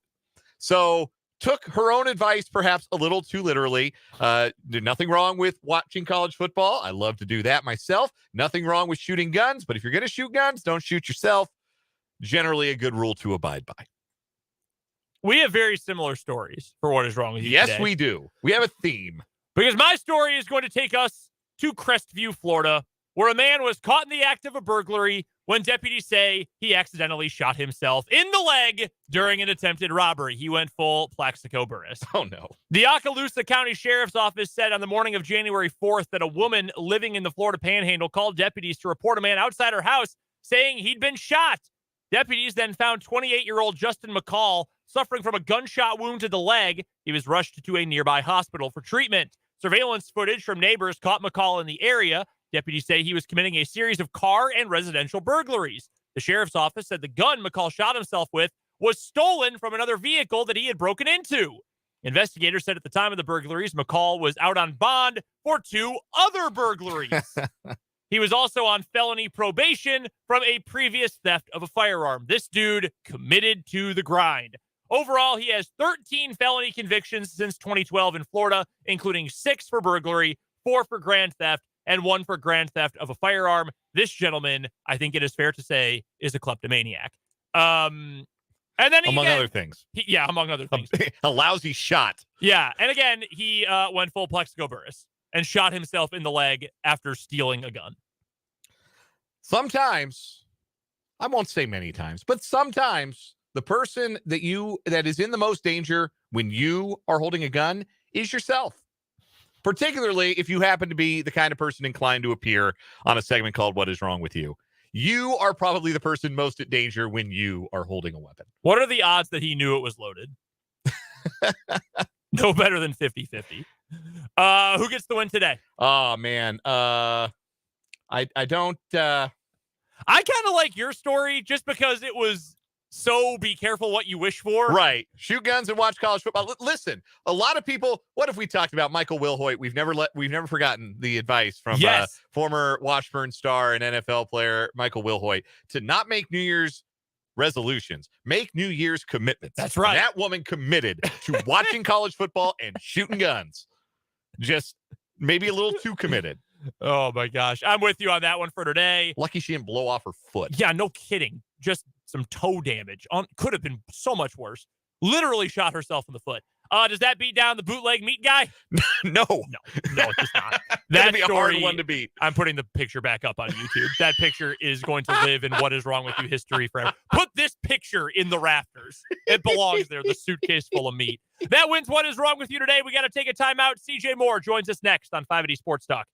So took her own advice perhaps a little too literally. There's nothing wrong with watching college football. I love to do that myself. Nothing wrong with shooting guns, but if you're going to shoot guns, don't shoot yourself. Generally a good rule to abide by. We have very similar stories for What Is Wrong With You Yes, today. we do. We have a theme. Because my story is going to take us to Crestview, Florida, where a man was caught in the act of a burglary when deputies say he accidentally shot himself in the leg during an attempted robbery. He went full Plaxico Burress. Oh, no. The Okaloosa County Sheriff's Office said on the morning of January 4th that a woman living in the Florida Panhandle called deputies to report a man outside her house saying he'd been shot. Deputies then found 28-year-old Justin McCall suffering from a gunshot wound to the leg. He was rushed to a nearby hospital for treatment. Surveillance footage from neighbors caught McCall in the area. Deputies say he was committing a series of car and residential burglaries. The sheriff's office said the gun McCall shot himself with was stolen from another vehicle that he had broken into. Investigators said at the time of the burglaries, McCall was out on bond for two other burglaries. He was also on felony probation from a previous theft of a firearm. This dude committed to the grind. Overall, he has 13 felony convictions since 2012 in Florida, including 6 for burglary, 4 for grand theft, and 1 for grand theft of a firearm. This gentleman, I think it is fair to say, is a kleptomaniac. And then among other things. Among other things. A lousy shot. Yeah, and again, he went full Plexico Burress and shot himself in the leg after stealing a gun. Sometimes, I won't say many times, but sometimes the person that is in the most danger when you are holding a gun is yourself. Particularly if you happen to be the kind of person inclined to appear on a segment called What Is Wrong With You. You are probably the person most at danger when you are holding a weapon. What are the odds that he knew it was loaded? No better than 50-50. Who gets the win today? Oh, man. I don't... I kind of like your story just because it was so be careful what you wish for. Right. Shoot guns and watch college football. Listen, a lot of people, what if we talked about Michael Wilhoit? We've never forgotten the advice from former Washburn star and NFL player Michael Wilhoit to not make New Year's resolutions, make New Year's commitments. That's right. And that woman committed to watching college football and shooting guns. Just maybe a little too committed. Oh my gosh. I'm with you on that one for today. Lucky she didn't blow off her foot. Yeah, no kidding. Just some toe damage. Could have been so much worse. Literally shot herself in the foot. Does that beat down the bootleg meat guy? No, it does not. That'd be a hard one to beat. I'm putting the picture back up on YouTube. That picture is going to live in What Is Wrong With You history forever. Put this picture in the rafters. It belongs there, the suitcase full of meat. That wins What Is Wrong With You today. We got to take a timeout. CJ Moore joins us next on 580 Sports Talk.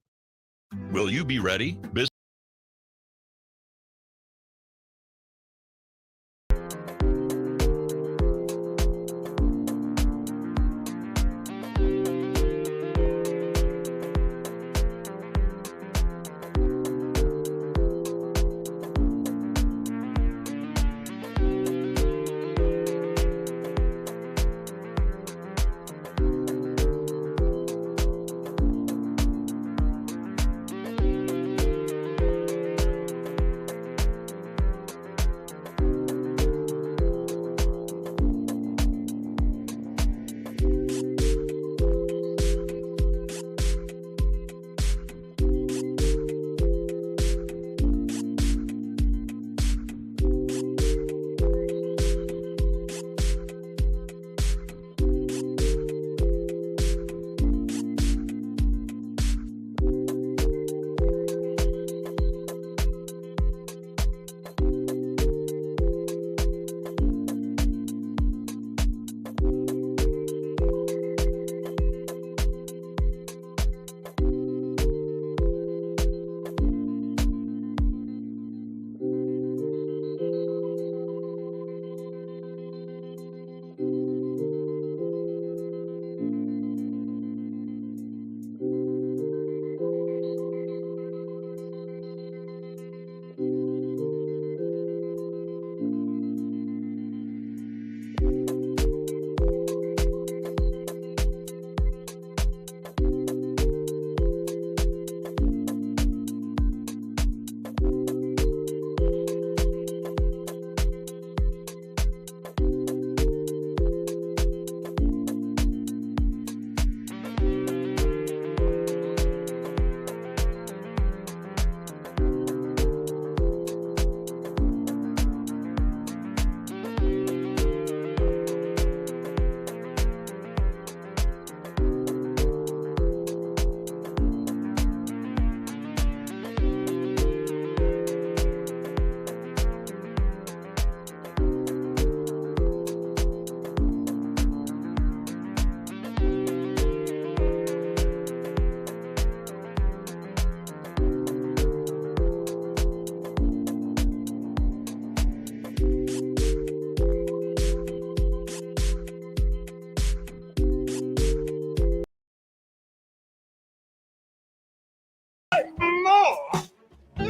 Will you be ready?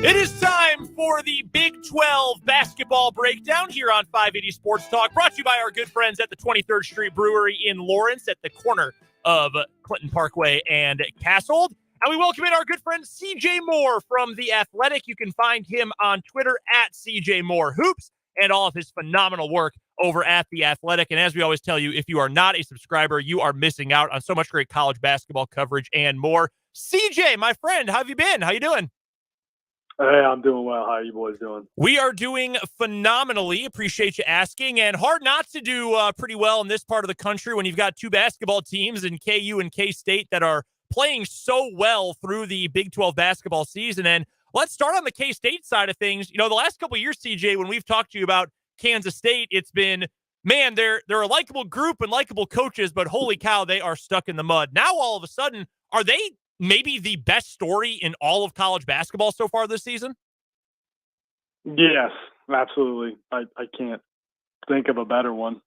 It is time for the Big 12 basketball breakdown here on 580 Sports Talk, brought to you by our good friends at the 23rd Street Brewery in Lawrence at the corner of Clinton Parkway and Castle. And we welcome in our good friend CJ Moore from The Athletic. You can find him on Twitter at CJ Moore Hoops and all of his phenomenal work over at The Athletic. And as we always tell you, if you are not a subscriber, you are missing out on so much great college basketball coverage and more. CJ, my friend, how have you been? How you doing? Hey, I'm doing well. How are you boys doing? We are doing phenomenally. Appreciate you asking. And hard not to do pretty well in this part of the country when you've got two basketball teams in KU and K-State that are playing so well through the Big 12 basketball season. And let's start on the K-State side of things. You know, the last couple of years, CJ, when we've talked to you about Kansas State, it's been man, they're a likable group and likable coaches, but holy cow, they are stuck in the mud. Now, all of a sudden, are they maybe the best story in all of college basketball so far this season? Yes, absolutely. I can't think of a better one.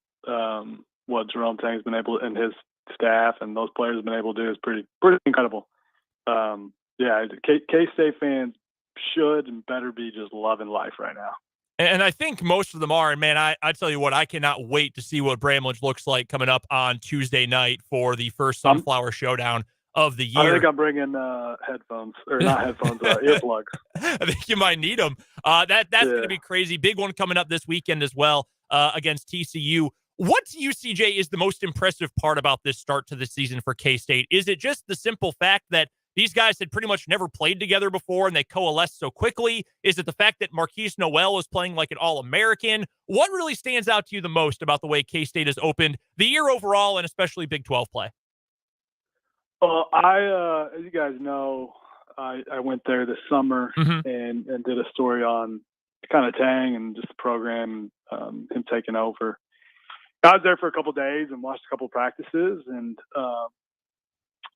What Jerome Tang's been able and his staff and those players have been able to do is pretty incredible. K-State fans should and better be just loving life right now. And I think most of them are. And, man, I tell you what, I cannot wait to see what Bramlage looks like coming up on Tuesday night for the first Sunflower Showdown of the year. I think I'm bringing headphones, or not headphones, earplugs. I think you might need them. That's going to be crazy. Big one coming up this weekend as well against TCU. What to you, CJ, is the most impressive part about this start to the season for K-State? Is it just the simple fact that these guys had pretty much never played together before and they coalesced so quickly? Is it the fact that Marquise Noel is playing like an All-American? What really stands out to you the most about the way K-State has opened the year overall and especially Big 12 play? Well, as you guys know, I went there this summer and did a story on kind of Tang and just the program, him taking over. I was there for a couple of days and watched a couple of practices, and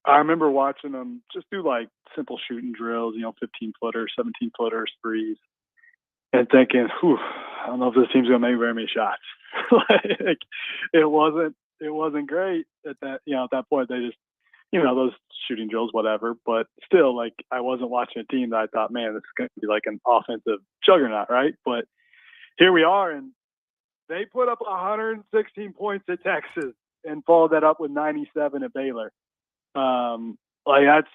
I remember watching them just do like simple shooting drills, 15-footers, 17-footers, threes, and thinking, I don't know if this team's going to make very many shots. Like, it wasn't great at that. At that point, they just, those shooting drills, whatever. But still, like, I wasn't watching a team that I thought, man, this is going to be like an offensive juggernaut, right? But here we are, and they put up 116 points at Texas and followed that up with 97 at Baylor. That's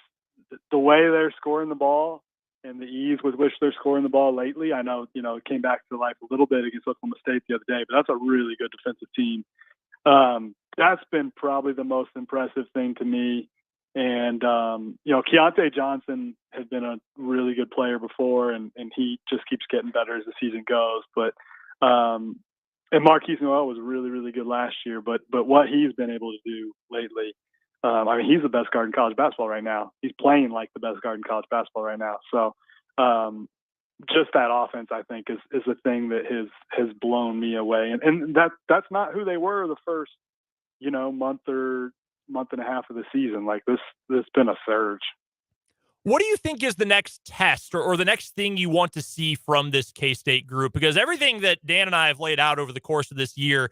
the way they're scoring the ball and the ease with which they're scoring the ball lately. I know, it came back to life a little bit against Oklahoma State the other day, but that's a really good defensive team. That's been probably the most impressive thing to me. And, Keontae Johnson has been a really good player before, and he just keeps getting better as the season goes. But, and Marquise Noel was really, really good last year, but what he's been able to do lately, he's the best guard in college basketball right now. He's playing like the best guard in college basketball right now. So, just that offense, I think, is the thing that has blown me away. And that's not who they were the first, month and a half of the season. Like, this has been a surge. What do you think is the next test or the next thing you want to see from this K-State group? Because everything that Dan and I have laid out over the course of this year,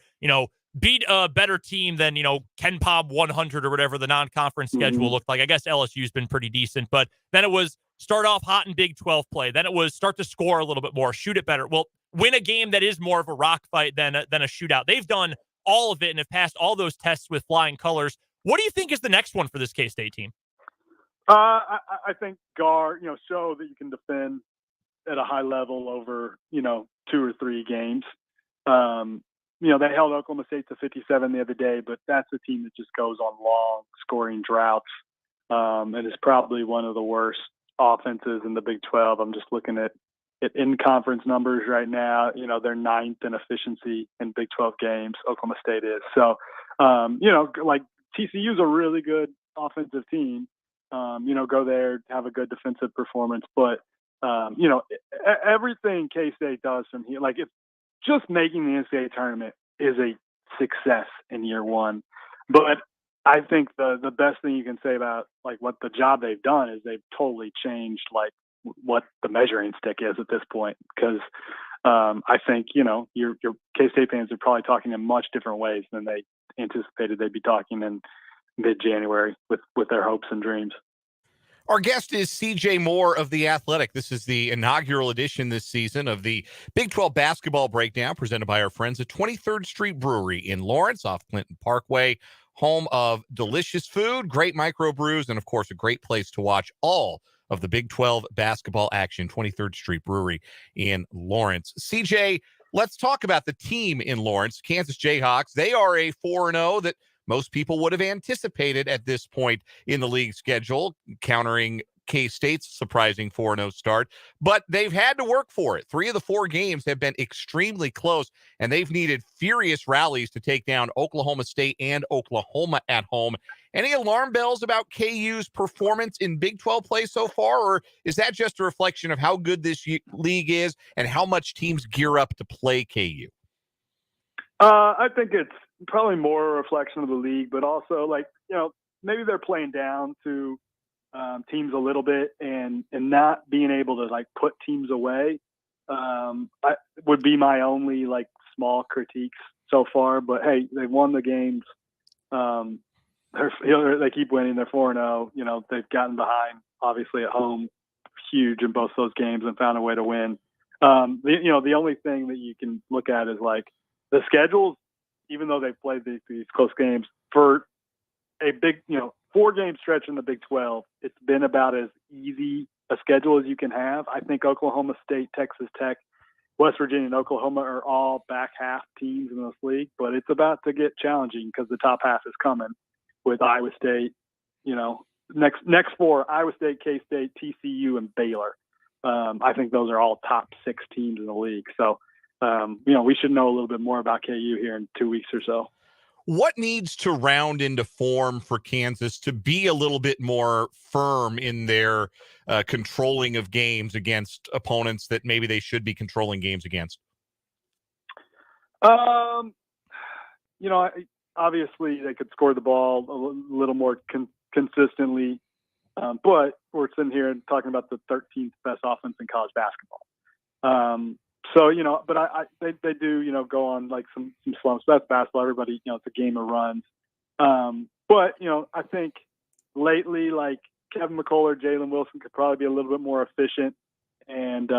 beat a better team than, Ken Pop 100 or whatever the non-conference schedule looked like. I guess LSU's been pretty decent, but then it was start off hot in Big 12 play. Then it was start to score a little bit more, shoot it better. Well, win a game that is more of a rock fight than a shootout. They've done all of it and have passed all those tests with flying colors. What do you think is the next one for this K-State team? I think guard, show that you can defend at a high level over, 2 or 3 games. They held Oklahoma State to 57 the other day, but that's a team that just goes on long scoring droughts, and is probably one of the worst offenses in the Big 12. I'm just looking at in-conference numbers right now. They're 9th in efficiency in Big 12 games. Oklahoma State is. So, like TCU's a really good offensive team. Go there, have a good defensive performance. But, everything K-State does from here, like if just making the NCAA tournament is a success in year one. But I think the best thing you can say about like what the job they've done is they've totally changed like what the measuring stick is at this point. Because I think, your K-State fans are probably talking in much different ways than they anticipated they'd be talking in mid-January with their hopes and dreams. Our guest is CJ Moore of The Athletic. This is the inaugural edition this season of the Big 12 Basketball Breakdown presented by our friends at 23rd Street Brewery in Lawrence off Clinton Parkway, home of delicious food, great microbrews, and, of course, a great place to watch all of the Big 12 basketball action, 23rd Street Brewery in Lawrence. CJ, let's talk about the team in Lawrence, Kansas Jayhawks. They are a 4-0 that most people would have anticipated at this point in the league schedule, countering K-State's surprising 4-0 start. But they've had to work for it. 3 of the 4 games have been extremely close, and they've needed furious rallies to take down Oklahoma State and Oklahoma at home. Any alarm bells about KU's performance in Big 12 play so far, or is that just a reflection of how good this league is and how much teams gear up to play KU? I think it's probably more a reflection of the league, but also maybe they're playing down to teams a little bit and not being able to put teams away. Would be my only small critiques so far. But hey, they won the games. They keep winning. They're 4-0. They've gotten behind obviously at home, huge in both those games, and found a way to win. The only thing that you can look at is the schedules, even though they've played these close games for a big, 4-game stretch in the Big 12, it's been about as easy a schedule as you can have. I think Oklahoma State, Texas Tech, West Virginia, and Oklahoma are all back half teams in this league, but it's about to get challenging because the top half is coming with Iowa State, next 4, Iowa State, K-State, TCU, and Baylor. I think those are all top 6 teams in the league. So, we should know a little bit more about KU here in 2 weeks or so. What needs to round into form for Kansas to be a little bit more firm in their controlling of games against opponents that maybe they should be controlling games against? Obviously they could score the ball a little more consistently, but we're sitting here and talking about the 13th best offense in college basketball. But they do, go on some slumps. That's basketball. Everybody, it's a game of runs. But I think lately, Kevin McCullough, Jalen Wilson could probably be a little bit more efficient. And,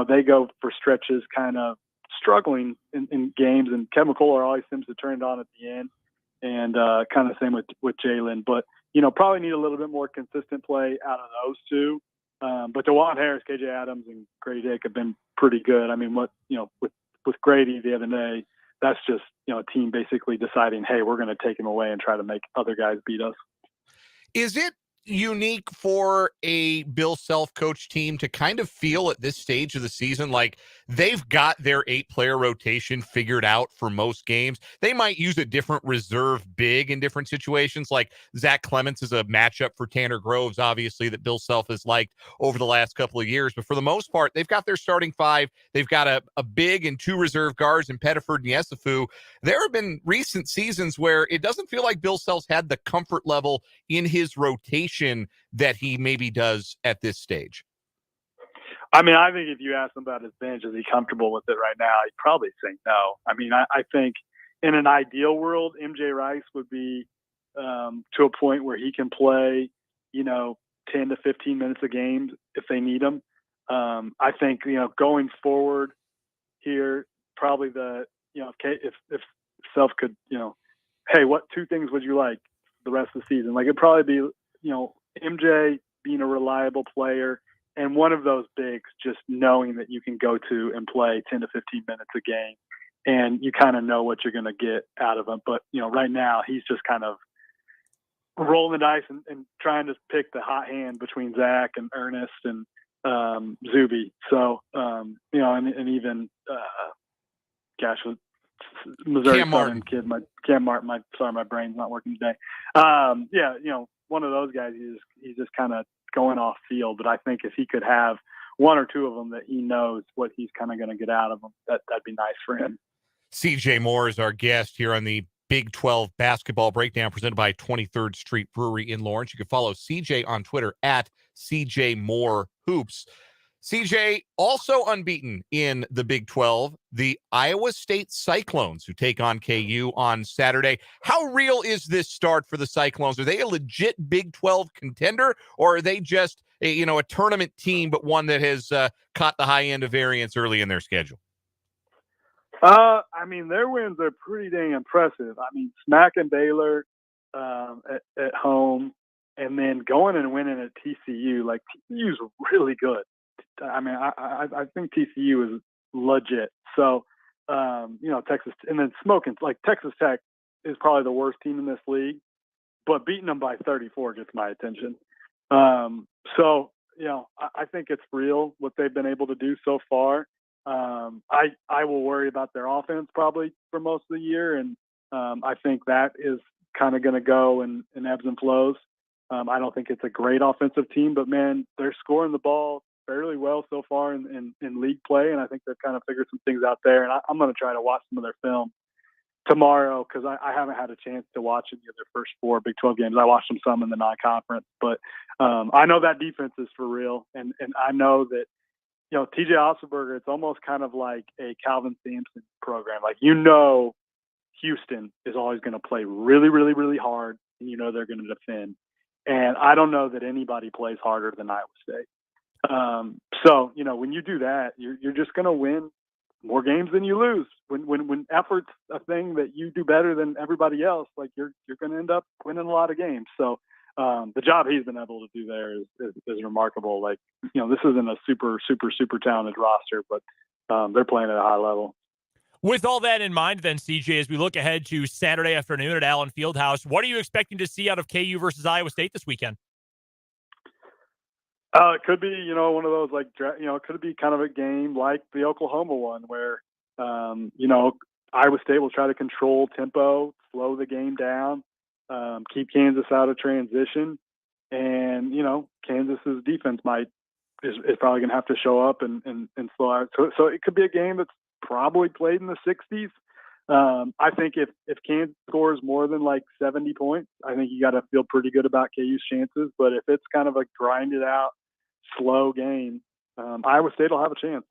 they go for stretches kind of struggling in games. And Kevin McCullough always seems to turn it on at the end. And kind of same with Jalen. But, probably need a little bit more consistent play out of those two. But DeJuan Harris, KJ Adams, and Grady Dick have been pretty good. I mean, with Grady the other day, that's just, a team basically deciding, hey, we're going to take him away and try to make other guys beat us. Is it unique for a Bill Self coach team to kind of feel at this stage of the season like they've got their 8-player rotation figured out for most games? They might use a different reserve big in different situations, like Zach Clements is a matchup for Tanner Groves, obviously, that Bill Self has liked over the last couple of years. But for the most part, they've got their starting 5. They've got a big and 2 reserve guards in Pettiford and Yesufu. There have been recent seasons where it doesn't feel like Bill Self's had the comfort level in his rotation that he maybe does at this stage. I mean, I think if you ask him about his bench, is he comfortable with it right now? He'd probably say no. I mean, I think in an ideal world, MJ Rice would be to a point where he can play, 10 to 15 minutes a game if they need him. I think, going forward here, probably if Self could, hey, what 2 things would you like the rest of the season? It'd probably be, MJ being a reliable player and one of those bigs just knowing that you can go to and play 10 to 15 minutes a game and you kind of know what you're going to get out of him. But, right now he's just kind of rolling the dice and trying to pick the hot hand between Zach and Ernest and Zuby. So, and even, Missouri Southern kid, Cam Martin. My brain's not working today. One of those guys. He's just kind of going off field. But I think if he could have 1 or 2 of them that he knows what he's kind of going to get out of them, that'd be nice for him. CJ Moore is our guest here on the Big 12 Basketball Breakdown presented by 23rd Street Brewery in Lawrence. You can follow CJ on Twitter at CJ Moore Hoops. CJ, also unbeaten in the Big 12, the Iowa State Cyclones, who take on KU on Saturday. How real is this start for the Cyclones? Are they a legit Big 12 contender, or are they just a tournament team, but one that has caught the high end of variance early in their schedule? Their wins are pretty dang impressive. Smacking Baylor at home, and then going and winning at TCU. TCU's really good. I think TCU is legit. So, Texas, and then smoking, Texas Tech is probably the worst team in this league, but beating them by 34 gets my attention. I think it's real what they've been able to do so far. I will worry about their offense probably for most of the year. And I think that is kind of going to go in ebbs and flows. I don't think it's a great offensive team, but man, they're scoring the ball fairly well so far in league play, and I think they've kind of figured some things out there. And I'm going to try to watch some of their film tomorrow, because I haven't had a chance to watch any of their first 4 Big 12 games. I watched them some in the non-conference, but I know that defense is for real, and I know that, you know, TJ Otzelberger, it's almost kind of like a Calvin Sampson program. Like, you know, Houston is always going to play really, really, really hard, and you know they're going to defend. And I don't know that anybody plays harder than Iowa State. So, you know, when you do that, you're just going to win more games than you lose. When effort's a thing that you do better than everybody else, like you're going to end up winning a lot of games. So the job he's been able to do there is remarkable. Like, you know, this isn't a super, super, super talented roster, but they're playing at a high level. With all that in mind, then, CJ, as we look ahead to Saturday afternoon at Allen Fieldhouse, what are you expecting to see out of KU versus Iowa State this weekend? It could be, you know, one of those, like, you know, it could be kind of a game like the Oklahoma one where, you know, Iowa State will try to control tempo, slow the game down, keep Kansas out of transition. And, you know, Kansas's defense is probably going to have to show up and slow out. So it could be a game that's probably played in the 60s. I think if Kansas scores more than like 70 points, I think you got to feel pretty good about KU's chances. But if it's kind of a grinded out, slow game, Iowa State will have a chance.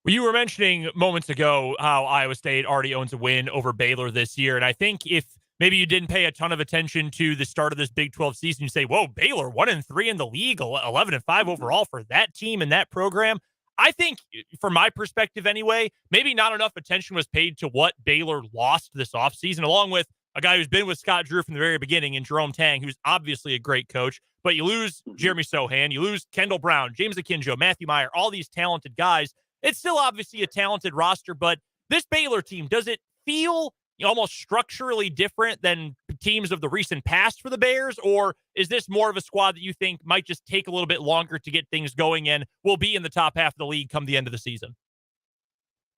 Well, you were mentioning moments ago how Iowa State already owns a win over Baylor this year. And I think if maybe you didn't pay a ton of attention to the start of this Big 12 season, you say, whoa, Baylor 1-3 in the league, 11-5 overall for that team and that program. I think, from my perspective anyway, maybe not enough attention was paid to what Baylor lost this offseason, along with a guy who's been with Scott Drew from the very beginning, and Jerome Tang, who's obviously a great coach. But you lose Jeremy Sohan, you lose Kendall Brown, James Akinjo, Matthew Meyer, all these talented guys. It's still obviously a talented roster, but this Baylor team, does it feel almost structurally different than teams of the recent past for the Bears? Or is this more of a squad that you think might just take a little bit longer to get things going and will be in the top half of the league come the end of the season?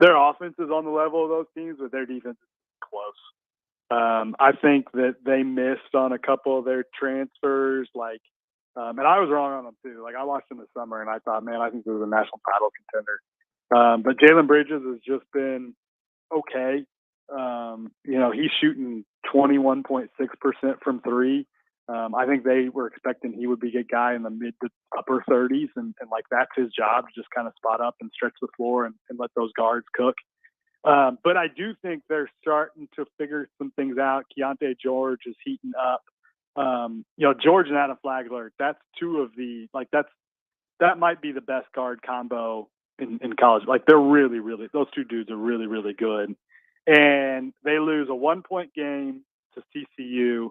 Their offense is on the level of those teams, but their defense is close. I think that they missed on a couple of their transfers, like, and I was wrong on them too. Like, I watched them this summer and I thought, man, I think this is a national title contender. But Jalen Bridges has just been okay. You know, he's shooting 21.6% from 3. I think they were expecting he would be a guy in the mid to upper 30s, and like that's his job, to just kind of spot up and stretch the floor and let those guards cook. But I do think they're starting to figure some things out. Keontae George is heating up. You know, George and Adam Flagler, that's two of the, like, that might be the best guard combo in college. Like, they're really, really, those two dudes are really, really good. And they lose a 1-point game to TCU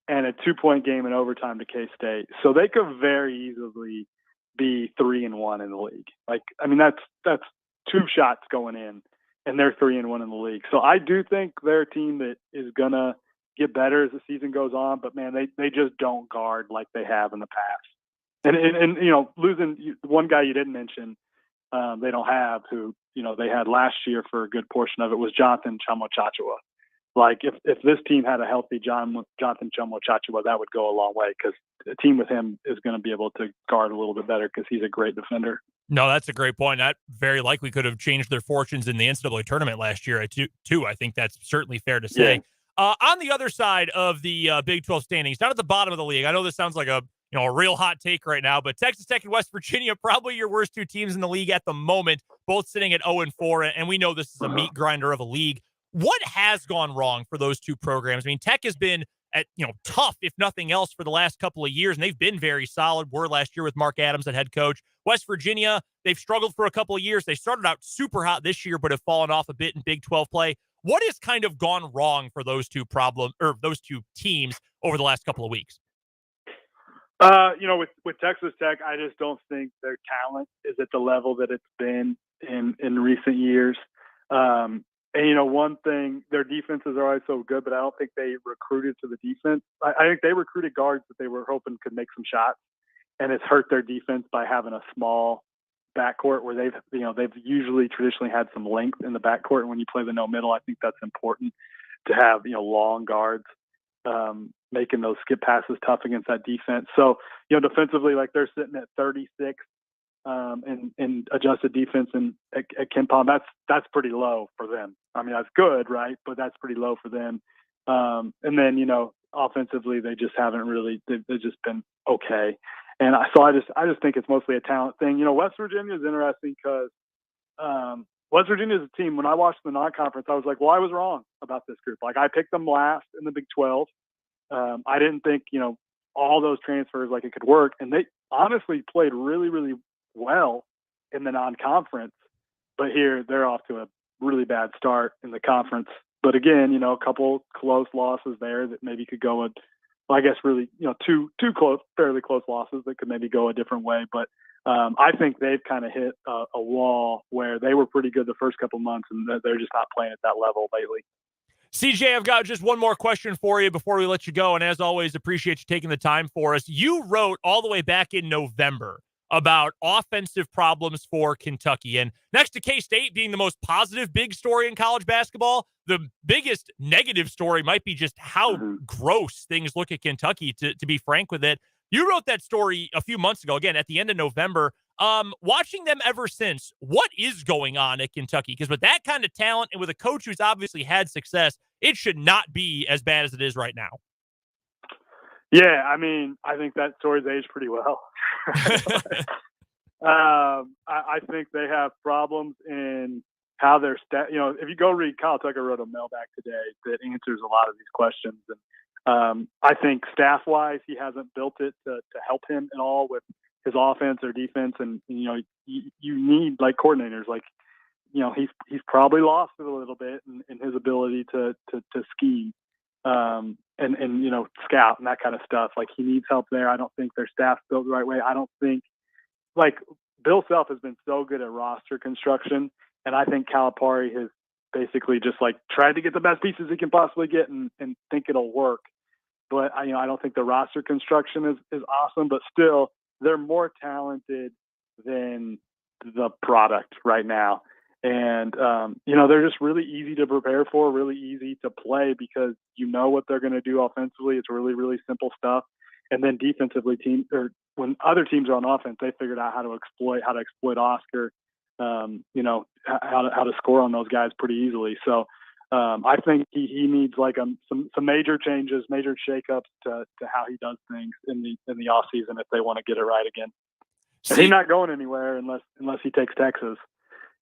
and a 2-point game in overtime to K-State. So they could very easily be 3-1 in the league. Like, I mean, that's 2 shots going in, and they're 3-1 in the league. So I do think they're a team that is going to get better as the season goes on, but man, they just don't guard like they have in the past. And you know, losing one guy you didn't mention, they don't have, who, you know, they had last year for a good portion of it, was Jonathan Chamo-Chachua. Like, if this team had a healthy Jonathan Chamo-Chachua, that would go a long way, because a team with him is going to be able to guard a little bit better because he's a great defender. No, that's a great point. That very likely could have changed their fortunes in the NCAA tournament last year, too. I think that's certainly fair to say. Yeah. On the other side of the Big 12 standings, down at the bottom of the league, I know this sounds like a real hot take right now, but Texas Tech and West Virginia, probably your worst 2 teams in the league at the moment, both sitting at 0-4, and we know this is a meat grinder of a league. What has gone wrong for those 2 programs? I mean, Tech has been tough, if nothing else, for the last couple of years, and they've been very solid. Were last year with Mark Adams at head coach. West Virginia, they've struggled for a couple of years. They started out super hot this year, but have fallen off a bit in Big 12 play. What has kind of gone wrong for those 2 those 2 teams over the last couple of weeks? With Texas Tech, I just don't think their talent is at the level that it's been in recent years. And, one thing, their defenses are always so good, but I don't think they recruited to the defense. I think they recruited guards that they were hoping could make some shots, and it's hurt their defense by having a small backcourt where they've usually traditionally had some length in the backcourt. And when you play the no middle, I think that's important to have, long guards making those skip passes tough against that defense. So, defensively, like, they're sitting at 36 in adjusted defense and at KenPom. That's pretty low for them. I mean, that's good, right? But that's pretty low for them. And then, offensively, they just haven't really, they've just been okay. And I just think it's mostly a talent thing. West Virginia is interesting because West Virginia is a team. When I watched the non-conference, I was like, well, I was wrong about this group. Like, I picked them last in the Big 12. I didn't think, all those transfers, like, it could work. And they honestly played really, really well in the non-conference. But here, they're off to a really bad start in the conference. But again, a couple close losses there that maybe could go I guess really, two close, fairly close losses that could maybe go a different way. But I think they've kind of hit a wall where they were pretty good the first couple months, and they're just not playing at that level lately. CJ, I've got just one more question for you before we let you go. And as always, appreciate you taking the time for us. You wrote all the way back in November about offensive problems for Kentucky. And next to K-State being the most positive big story in college basketball, the biggest negative story might be just how gross things look at Kentucky, to be frank with it. You wrote that story a few months ago, again, at the end of November. Watching them ever since, what is going on at Kentucky? Because with that kind of talent and with a coach who's obviously had success, it should not be as bad as it is right now. Yeah, I mean, I think that story's aged pretty well. I think they have problems in how their if you go read, Kyle Tucker wrote a mailbag today that answers a lot of these questions. And I think staff-wise, he hasn't built it to help him at all with his offense or defense. And, you need like coordinators, like, he's probably lost it a little bit in his ability to scheme. And scout and that kind of stuff. Like, he needs help there. I don't think their staff's built the right way. I don't think, like, Bill Self has been so good at roster construction, and I think Calipari has basically just, like, tried to get the best pieces he can possibly get and think it'll work. But, I don't think the roster construction is awesome, but still, they're more talented than the product right now. And, they're just really easy to prepare for, really easy to play because you know what they're going to do offensively. It's really, really simple stuff. And then defensively, when other teams are on offense, they figured out how to exploit Oscar, how to score on those guys pretty easily. So I think he needs like some major changes, major shakeups to how he does things in the off season if they want to get it right again. And he's not going anywhere unless he takes Texas.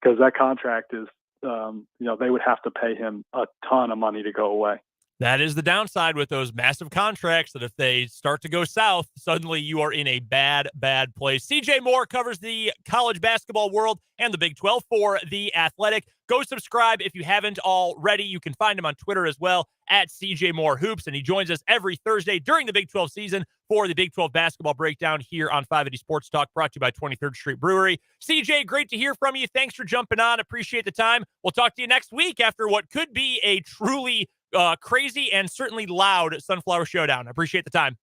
Because that contract is, they would have to pay him a ton of money to go away. That is the downside with those massive contracts, that if they start to go south, suddenly you are in a bad, bad place. CJ Moore covers the college basketball world and the Big 12 for The Athletic. Go subscribe if you haven't already. You can find him on Twitter as well, at CJ Moore Hoops, and he joins us every Thursday during the Big 12 season for the Big 12 basketball breakdown here on 580 Sports Talk, brought to you by 23rd Street Brewery. CJ, great to hear from you. Thanks for jumping on. Appreciate the time. We'll talk to you next week after what could be a truly crazy and certainly loud Sunflower Showdown. I appreciate the time.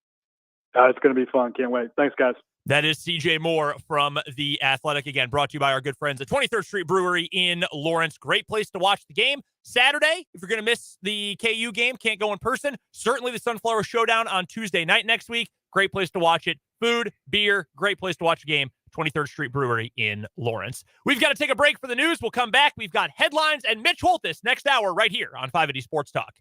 It's going to be fun. Can't wait. Thanks, guys. That is CJ Moore from The Athletic. Again, brought to you by our good friends at 23rd Street Brewery in Lawrence. Great place to watch the game. Saturday, if you're going to miss the KU game, can't go in person. Certainly the Sunflower Showdown on Tuesday night next week. Great place to watch it. Food, beer, great place to watch a game. 23rd Street Brewery in Lawrence. We've got to take a break for the news. We'll come back. We've got headlines and Mitch Holthus next hour right here on 580 Sports Talk.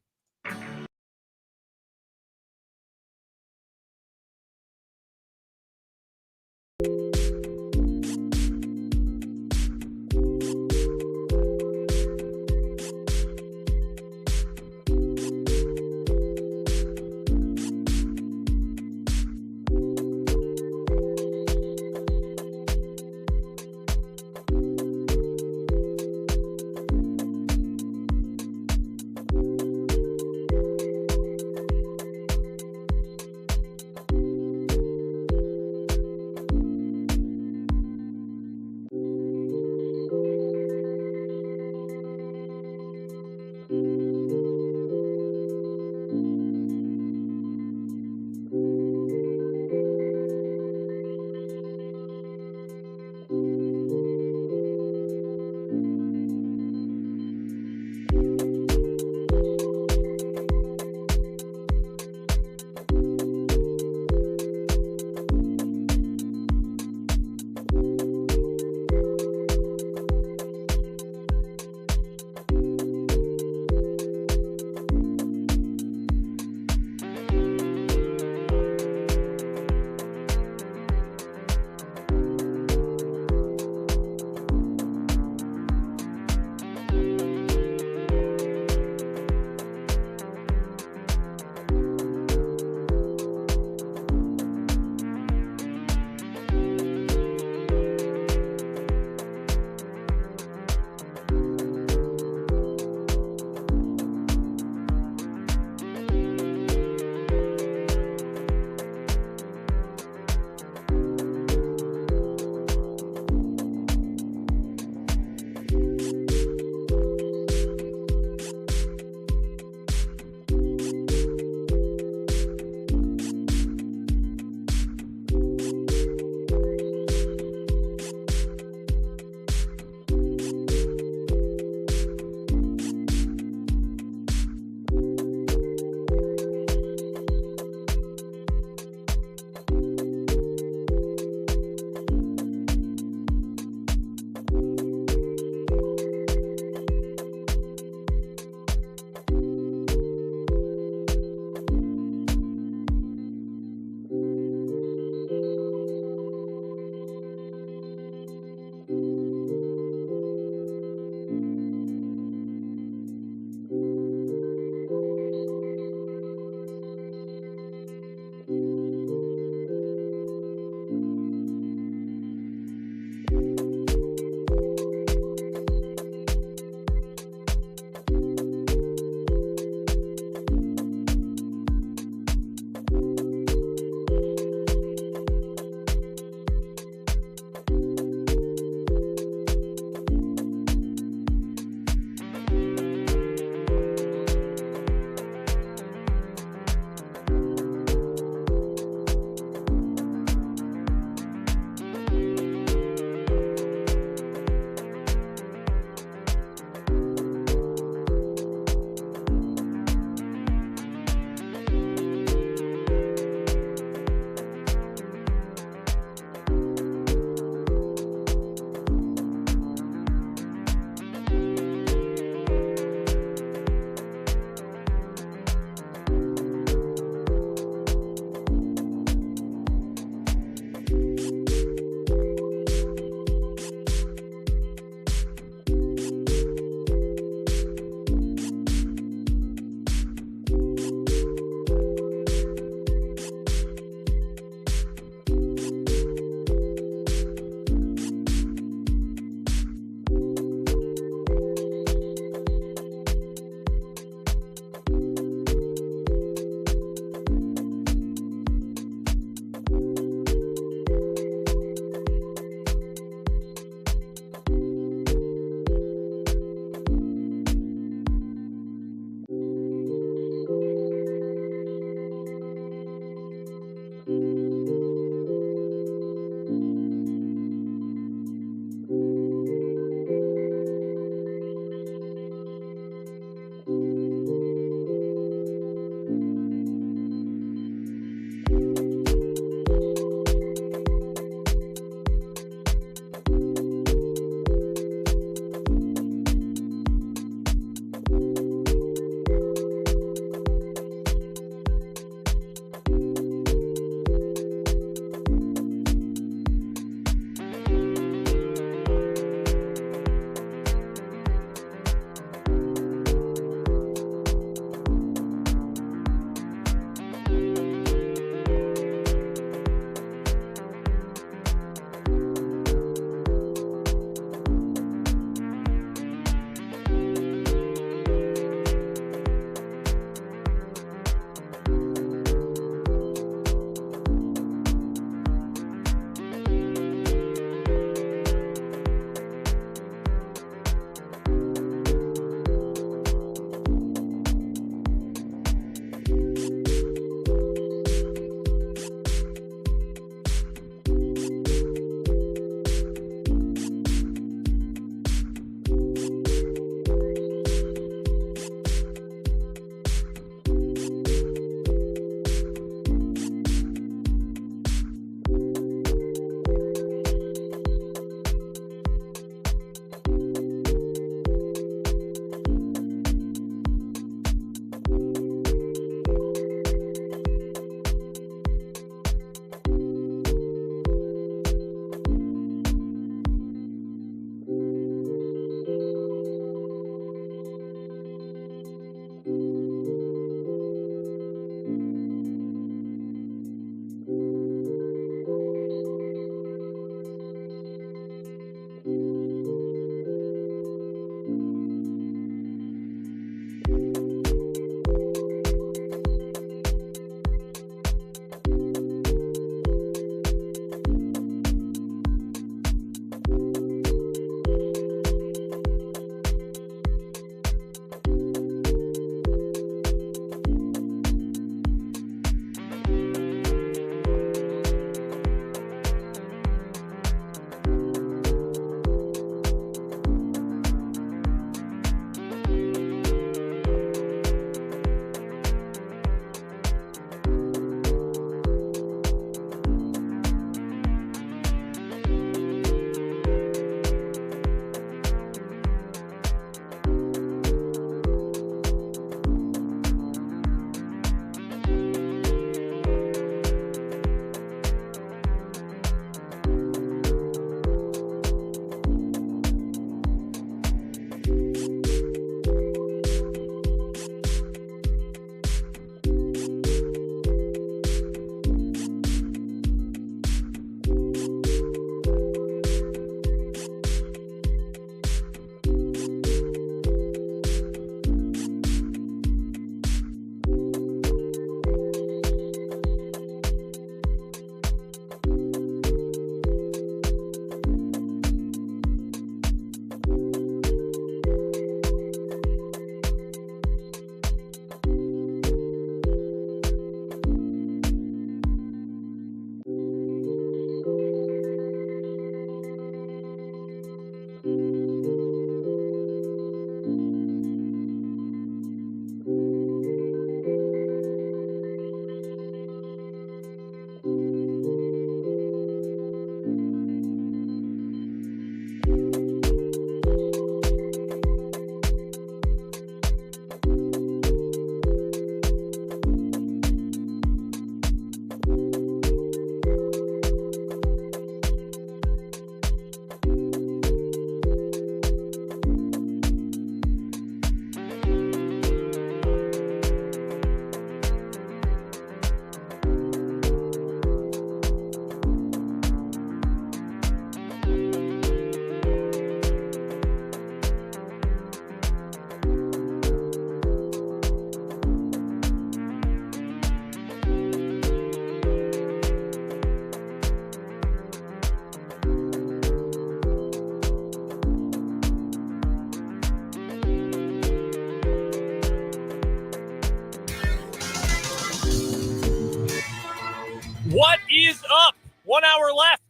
What is up? 1 hour left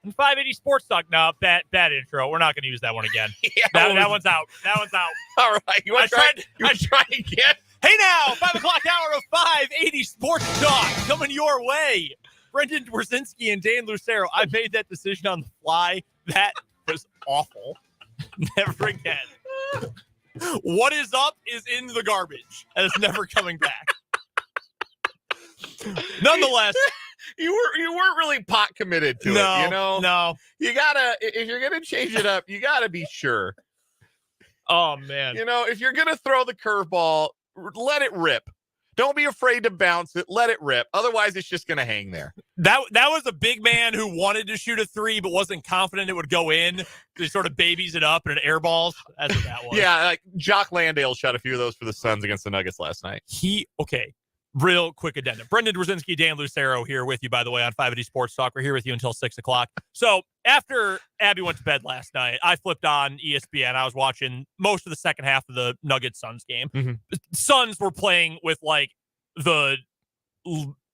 in 580 Sports Talk. No, bad intro. We're not going to use that one again. That one's out. That one's out. All right. You want to try again? Hey now, 5 o'clock hour of 580 Sports Talk coming your way. Brendan Dworzinski and Dan Lucero. I made that decision on the fly. That was awful. Never again. What is up is in the garbage. And it's never coming back. Nonetheless, you weren't really pot committed to it, you know? No. You gotta, if you're gonna change it up, you gotta be sure. Oh man. You know, if you're gonna throw the curveball, let it rip. Don't be afraid to bounce it. Let it rip. Otherwise, it's just gonna hang there. That was a big man who wanted to shoot a three but wasn't confident it would go in. He sort of babies it up and it airballs. That's what that was. Yeah, like Jock Landale shot a few of those for the Suns against the Nuggets last night. Real quick addendum. Brendan Dworzinski, Dan Lucero here with you, by the way, on 580 Sports Talk. We're here with you until 6 o'clock. So after Abby went to bed last night, I flipped on ESPN. I was watching most of the second half of the Nuggets-Suns game. Mm-hmm. Suns were playing with, like, the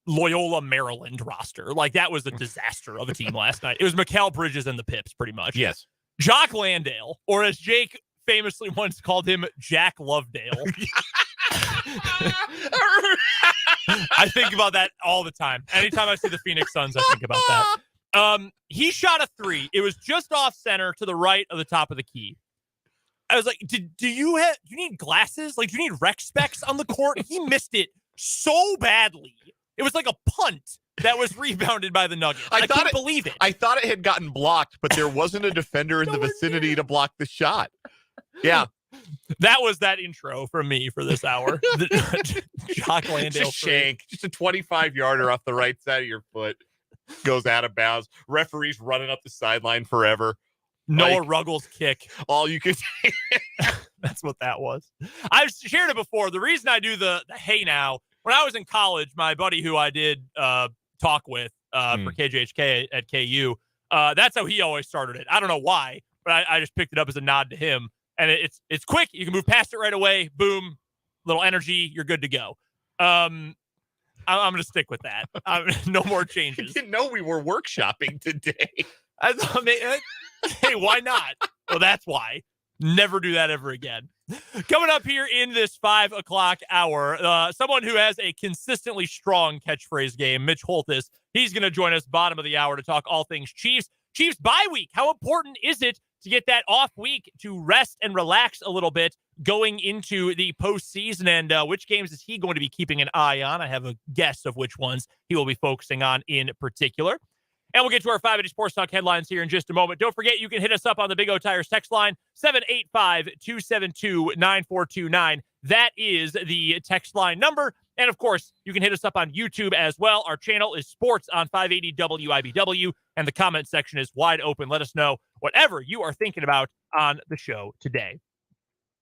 Loyola, Maryland roster. Like, that was a disaster of a team last night. It was Mikal Bridges and the Pips, pretty much. Yes. Jock Landale, or as Jake famously once called him, Jack Lovedale. I think about that all the time. Anytime I see the Phoenix Suns, I think about that. He shot a three. It was just off center to the right of the top of the key. I was like, do you need glasses? Like, do you need rec specs on the court? He missed it so badly. It was like a punt that was rebounded by the Nuggets. I couldn't believe it. I thought it had gotten blocked, but there wasn't a defender in the vicinity to block the shot. Yeah. That was that intro from me for this hour. Jock Landale. Just shank. Just a 25-yarder off the right side of your foot. Goes out of bounds. Referee's running up the sideline forever. Noah Ruggles kick. All you could That's what that was. I've shared it before. The reason I do the hey now, when I was in college, my buddy who I did talk with for KJHK at KU, that's how he always started it. I don't know why, but I just picked it up as a nod to him. And it's quick. You can move past it right away. Boom. Little energy. You're good to go. I'm going to stick with that. No more changes. I didn't know we were workshopping today. I thought, hey, why not? Well, that's why. Never do that ever again. Coming up here in this 5 o'clock hour, someone who has a consistently strong catchphrase game, Mitch Holthus. He's going to join us bottom of the hour to talk all things Chiefs. Chiefs bye week. How important is it to get that off week to rest and relax a little bit going into the postseason? And which games is he going to be keeping an eye on? I have a guess of which ones he will be focusing on in particular. And we'll get to our 580 Sports Talk headlines here in just a moment. Don't forget, you can hit us up on the Big O Tires text line, 785-272-9429. That is the text line number. And, of course, you can hit us up on YouTube as well. Our channel is Sports on 580 WIBW, and the comment section is wide open. Let us know whatever you are thinking about on the show today.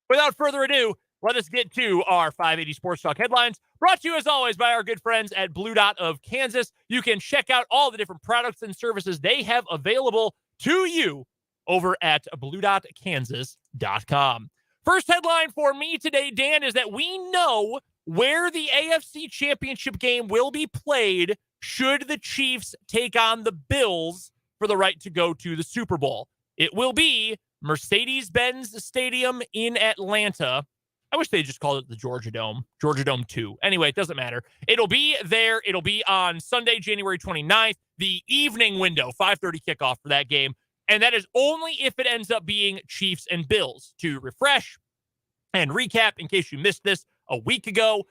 Without further ado, let us get to our 580 Sports Talk headlines, brought to you, as always, by our good friends at Blue Dot of Kansas. You can check out all the different products and services they have available to you over at BlueDotKansas.com. First headline for me today, Dan, is that we know where the AFC Championship game will be played should the Chiefs take on the Bills for the right to go to the Super Bowl. It will be Mercedes-Benz Stadium in Atlanta. I wish they just called it the Georgia Dome 2. Anyway, it doesn't matter. It'll be there. It'll be on Sunday, January 29th, the evening window, 5:30 kickoff for that game. And that is only if it ends up being Chiefs and Bills. To refresh and recap, in case you missed this a week ago,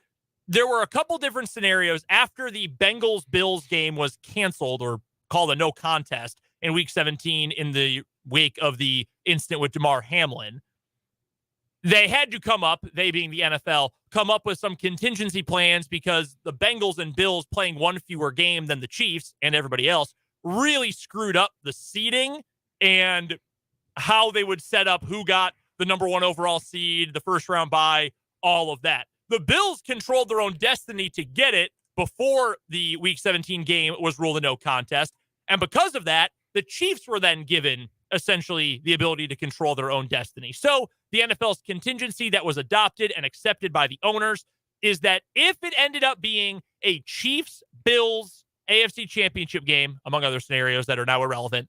there were a couple different scenarios after the Bengals-Bills game was canceled or called a no contest in Week 17 in the wake of the incident with Damar Hamlin. They had to come up, they being the NFL, come up with some contingency plans because the Bengals and Bills playing one fewer game than the Chiefs and everybody else really screwed up the seeding and how they would set up who got the number one overall seed, the first round bye, all of that. The Bills controlled their own destiny to get it before the Week 17 game was ruled a no contest. And because of that, the Chiefs were then given essentially the ability to control their own destiny. So the NFL's contingency that was adopted and accepted by the owners is that if it ended up being a Chiefs-Bills AFC Championship game, among other scenarios that are now irrelevant,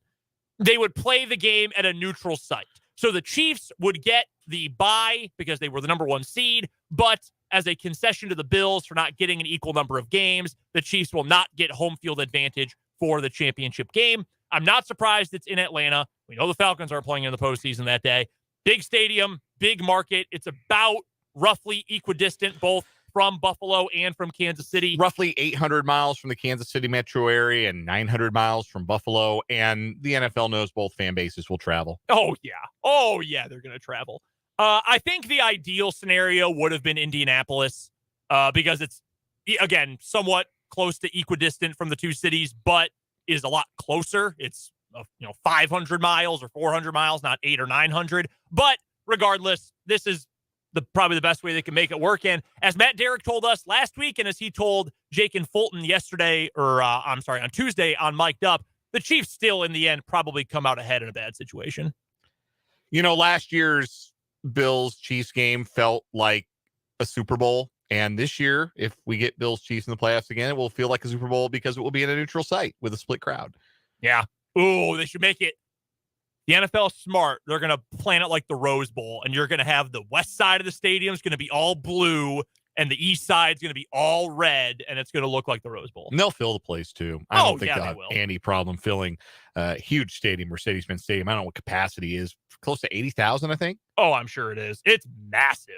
they would play the game at a neutral site. So the Chiefs would get the bye because they were the number 1 seed, but as a concession to the Bills for not getting an equal number of games, the Chiefs will not get home field advantage for the championship game. I'm not surprised it's in Atlanta. We know the Falcons aren't playing in the postseason that day. Big stadium, big market. It's about roughly equidistant, both from Buffalo and from Kansas City. Roughly 800 miles from the Kansas City metro area and 900 miles from Buffalo. And the NFL knows both fan bases will travel. Oh, yeah, they're going to travel. I think the ideal scenario would have been Indianapolis because it's, again, somewhat close to equidistant from the two cities, but is a lot closer. It's 500 miles or 400 miles, not 800 or 900. But regardless, this is probably the best way they can make it work. And as Matt Derrick told us last week, and as he told Jake and Fulton yesterday, on Tuesday on Mic'd Up, the Chiefs still in the end probably come out ahead in a bad situation. Last year's Bills-Chiefs game felt like a Super Bowl. And this year, if we get Bills-Chiefs in the playoffs again, it will feel like a Super Bowl because it will be in a neutral site with a split crowd. Yeah. Ooh, they should make it. The NFL is smart. They're going to plan it like the Rose Bowl, and you're going to have the west side of the stadium is going to be all blue, and the east side is going to be all red, and it's going to look like the Rose Bowl. And they'll fill the place, too. I don't think yeah, they'll they have will. any problem filling a huge stadium, Mercedes-Benz Stadium. I don't know what capacity is. Close to 80,000, I think. Oh, I'm sure it is. It's massive.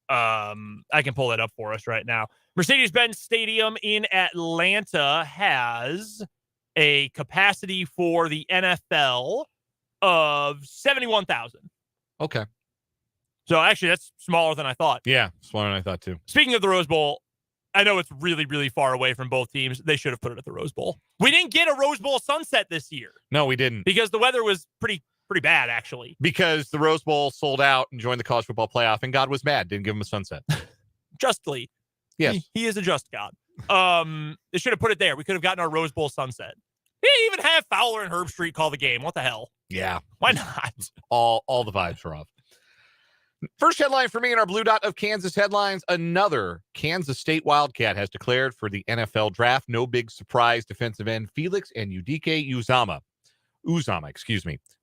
I can pull that up for us right now. Mercedes-Benz Stadium in Atlanta has a capacity for the NFL of 71,000. Okay. So actually, that's smaller than I thought. Yeah, smaller than I thought, too. Speaking of the Rose Bowl, I know it's really, really far away from both teams. They should have put it at the Rose Bowl. We didn't get a Rose Bowl sunset this year. No, we didn't. Because the weather was pretty bad, actually. Because the Rose Bowl sold out and joined the college football playoff, and God was mad. Didn't give him a sunset. Justly. Yes. He is a just God. They should have put it there. We could have gotten our Rose Bowl sunset. Even have Fowler and Herbstreit call the game. What the hell? Yeah. Why not? All the vibes are off. First headline for me in our Blue Dot of Kansas headlines, another Kansas State Wildcat has declared for the NFL draft. No big surprise, defensive end Felix and Udike Uzama,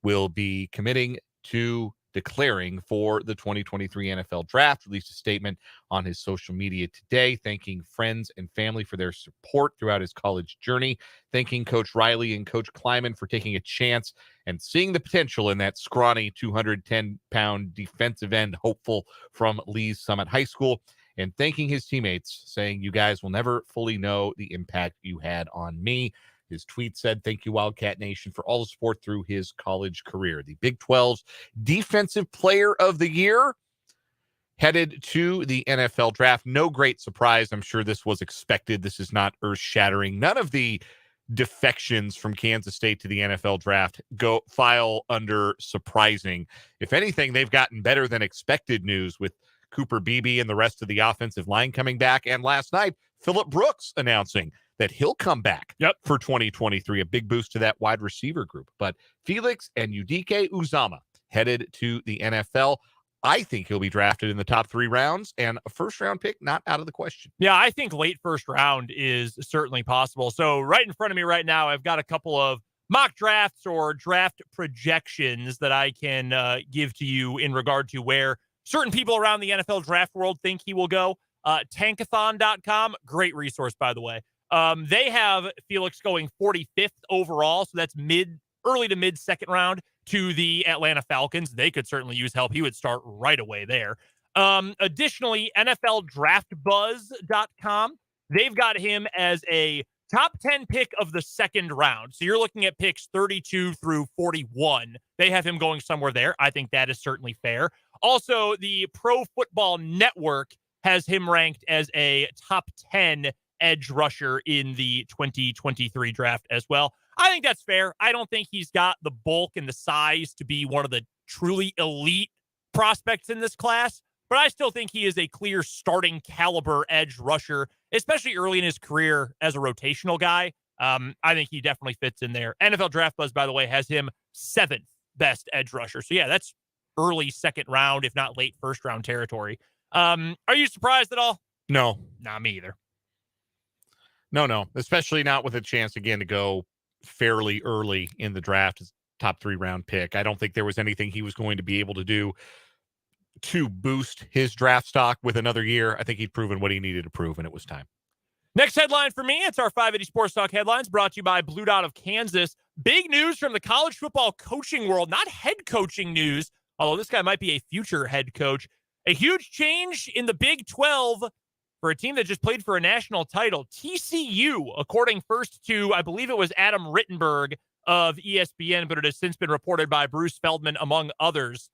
will be committing to declaring for the 2023 NFL draft. Released a statement on his social media today, thanking friends and family for their support throughout his college journey, thanking Coach Riley and Coach Kleiman for taking a chance and seeing the potential in that scrawny 210-pound defensive end hopeful from Lee's Summit High School, and thanking his teammates, saying, "You guys will never fully know the impact you had on me." His tweet said, "Thank you, Wildcat Nation, for all the support through his college career." The Big 12's Defensive Player of the Year headed to the NFL draft. No great surprise. I'm sure this was expected. This is not earth-shattering. None of the defections from Kansas State to the NFL draft file under surprising. If anything, they've gotten better than expected news with Cooper Beebe and the rest of the offensive line coming back. And last night, Phillip Brooks announcing that he'll come back for 2023, a big boost to that wide receiver group. But Felix and Udike Uzama headed to the NFL. I think he'll be drafted in the top 3 rounds, and a first-round pick not out of the question. Yeah, I think late first round is certainly possible. So right in front of me right now, I've got a couple of mock drafts or draft projections that I can give to you in regard to where certain people around the NFL draft world think he will go. Tankathon.com, great resource, by the way. They have Felix going 45th overall, so that's early to mid second round to the Atlanta Falcons. They could certainly use help. He would start right away there. Additionally, NFLDraftBuzz.com, they've got him as a top 10 pick of the second round. So you're looking at picks 32 through 41. They have him going somewhere there. I think that is certainly fair. Also, the Pro Football Network has him ranked as a top 10 edge rusher in the 2023 draft as well. I think that's fair. I don't think he's got the bulk and the size to be one of the truly elite prospects in this class, but I still think he is a clear starting caliber edge rusher, especially early in his career as a rotational guy. I think he definitely fits in there. NFL Draft Buzz, by the way, has him 7th best edge rusher. So yeah, that's early second round, if not late first round territory. Are you surprised at all? No. Not me either. No, especially not with a chance again to go fairly early in the draft as top 3-round pick. I don't think there was anything he was going to be able to do to boost his draft stock with another year. I think he'd proven what he needed to prove, and it was time. Next headline for me, it's our 580 Sports Talk headlines brought to you by Blue Dot of Kansas. Big news from the college football coaching world, not head coaching news, although this guy might be a future head coach. A huge change in the Big 12 for a team that just played for a national title. TCU, according first to, I believe it was Adam Rittenberg of ESPN, but it has since been reported by Bruce Feldman, among others.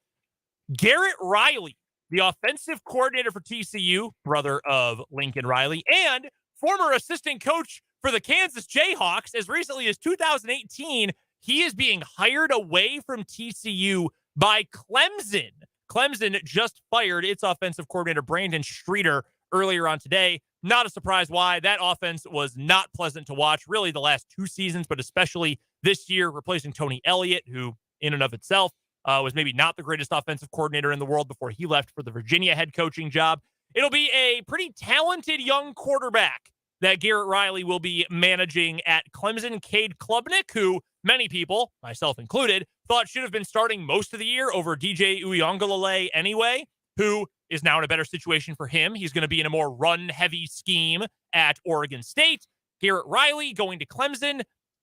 Garrett Riley, the offensive coordinator for TCU, brother of Lincoln Riley, and former assistant coach for the Kansas Jayhawks as recently as 2018, he is being hired away from TCU by Clemson. Clemson just fired its offensive coordinator, Brandon Streeter, earlier on today. Not a surprise why. That offense was not pleasant to watch, really the last 2 seasons, but especially this year, replacing Tony Elliott, who in and of itself was maybe not the greatest offensive coordinator in the world before he left for the Virginia head coaching job. It'll be a pretty talented young quarterback that Garrett Riley will be managing at Clemson. Cade Klubnik, who many people, myself included, thought should have been starting most of the year over DJ Uiagalelei anyway, who is now in a better situation for him. He's going to be in a more run-heavy scheme at Oregon State. Garrett Riley going to Clemson.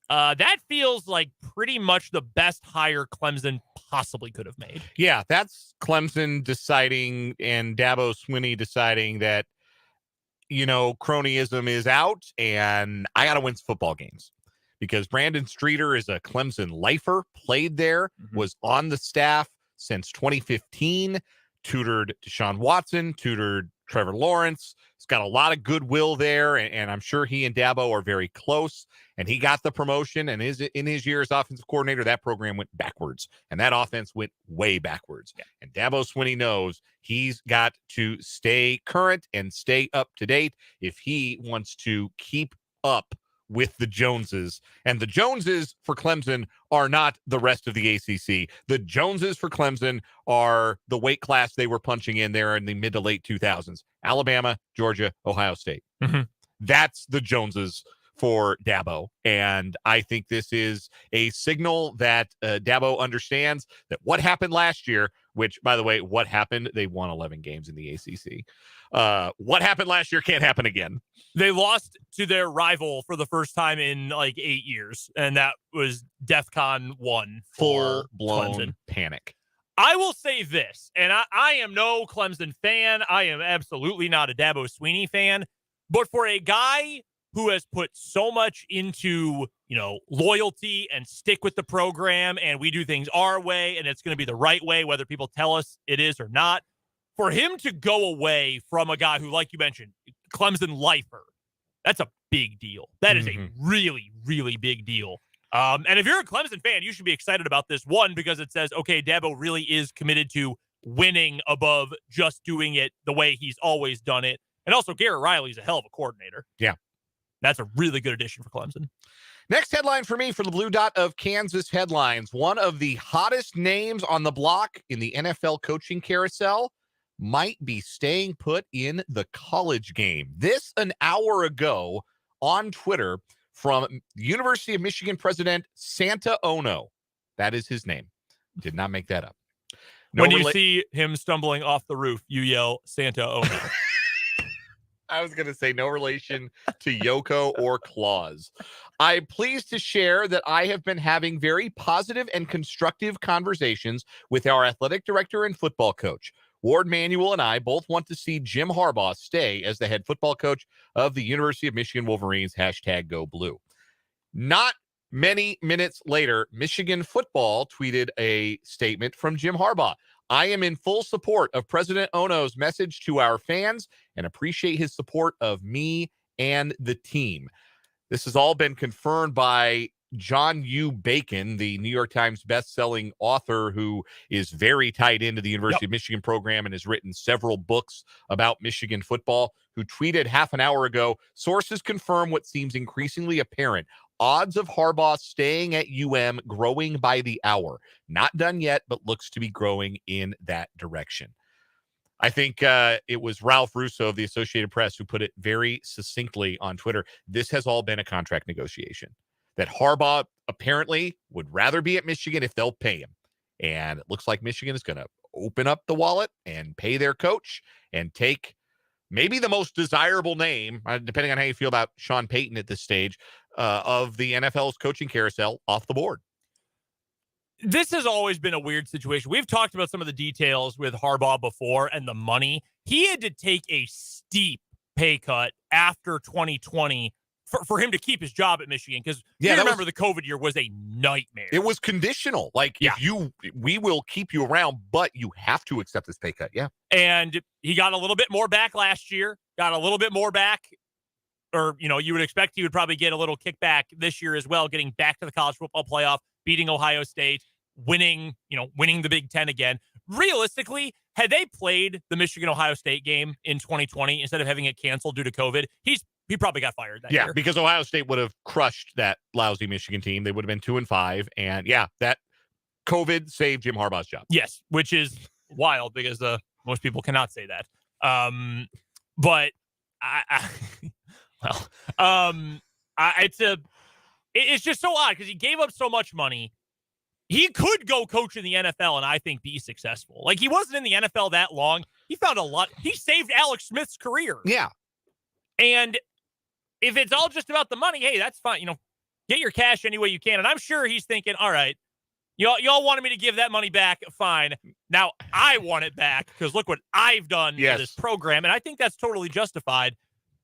That feels like pretty much the best hire Clemson possibly could have made. Yeah, that's Clemson deciding and Dabo Swinney deciding that, cronyism is out and I got to win football games. Because Brandon Streeter is a Clemson lifer, played there, was on the staff since 2015, tutored Deshaun Watson, tutored Trevor Lawrence. He's got a lot of goodwill there, and I'm sure he and Dabo are very close. And he got the promotion, and in his year as offensive coordinator, that program went backwards, and that offense went way backwards. Yeah. And Dabo Swinney knows he's got to stay current and stay up to date if he wants to keep up with the Joneses. And the Joneses for Clemson are not the rest of the ACC. The Joneses for Clemson are the weight class they were punching in there in the mid to late 2000s. Alabama, Georgia, Ohio State. That's the Joneses for Dabo. And I think this is a signal that Dabo understands that what happened last year, which, by the way, what happened? They won 11 games in the ACC. What happened last year can't happen again. They lost to their rival for the first time in like 8 years, and that was DEFCON 1. Full-blown panic. I will say this, and I am no Clemson fan. I am absolutely not a Dabo Swinney fan. But for a guy who has put so much into, loyalty and stick with the program, and we do things our way, and it's going to be the right way, whether people tell us it is or not, for him to go away from a guy who, like you mentioned, Clemson lifer, that's a big deal. That is a really, really big deal. And if you're a Clemson fan, you should be excited about this. One, because it says, okay, Dabo really is committed to winning above just doing it the way he's always done it. And also, Garrett Riley's a hell of a coordinator. Yeah. That's a really good addition for Clemson. Next headline for me for the Blue Dot of Kansas headlines. One of the hottest names on the block in the NFL coaching carousel might be staying put in the college game. This an hour ago on Twitter from University of Michigan president Santa Ono. That is his name. Did not make that up. When you see him stumbling off the roof, you yell Santa Ono. I was going to say no relation to Yoko or Claus. I'm pleased to share that I have been having very positive and constructive conversations with our athletic director and football coach. Ward Manuel and I both want to see Jim Harbaugh stay as the head football coach of the University of Michigan Wolverines, #GoBlue. Not many minutes later, Michigan football tweeted a statement from Jim Harbaugh. I am in full support of President Ono's message to our fans and appreciate his support of me and the team. This has all been confirmed by John U. Bacon, the New York Times best-selling author who is very tied into the University of Michigan program and has written several books about Michigan football, who tweeted half an hour ago, sources confirm what seems increasingly apparent. Odds of Harbaugh staying at UM growing by the hour. Not done yet, but looks to be growing in that direction. I think it was Ralph Russo of the Associated Press who put it very succinctly on Twitter. This has all been a contract negotiation. That Harbaugh apparently would rather be at Michigan if they'll pay him. And it looks like Michigan is going to open up the wallet and pay their coach and take maybe the most desirable name, depending on how you feel about Sean Payton at this stage, of the NFL's coaching carousel off the board. This has always been a weird situation. We've talked about some of the details with Harbaugh before and the money. He had to take a steep pay cut after 2020 for him to keep his job at Michigan, because you remember the COVID year was a nightmare. It was conditional. Like, we will keep you around, but you have to accept this pay cut. Yeah. And he got a little bit more back last year, got a little bit more back, or, you would expect he would probably get a little kickback this year as well, getting back to the college football playoff, beating Ohio State, winning the Big Ten again. Realistically, had they played the Michigan-Ohio State game in 2020 instead of having it canceled due to COVID, he probably got fired that year. Yeah, because Ohio State would have crushed that lousy Michigan team. They would have been 2-5. And that COVID saved Jim Harbaugh's job. Yes, which is wild because most people cannot say that. But it's just so odd because he gave up so much money. He could go coach in the NFL and I think be successful. Like, he wasn't in the NFL that long. He found a lot. He saved Alex Smith's career. Yeah. And if it's all just about the money, hey, that's fine. Get your cash any way you can. And I'm sure he's thinking, all right, y'all wanted me to give that money back. Fine. Now I want it back because look what I've done for this program. And I think that's totally justified.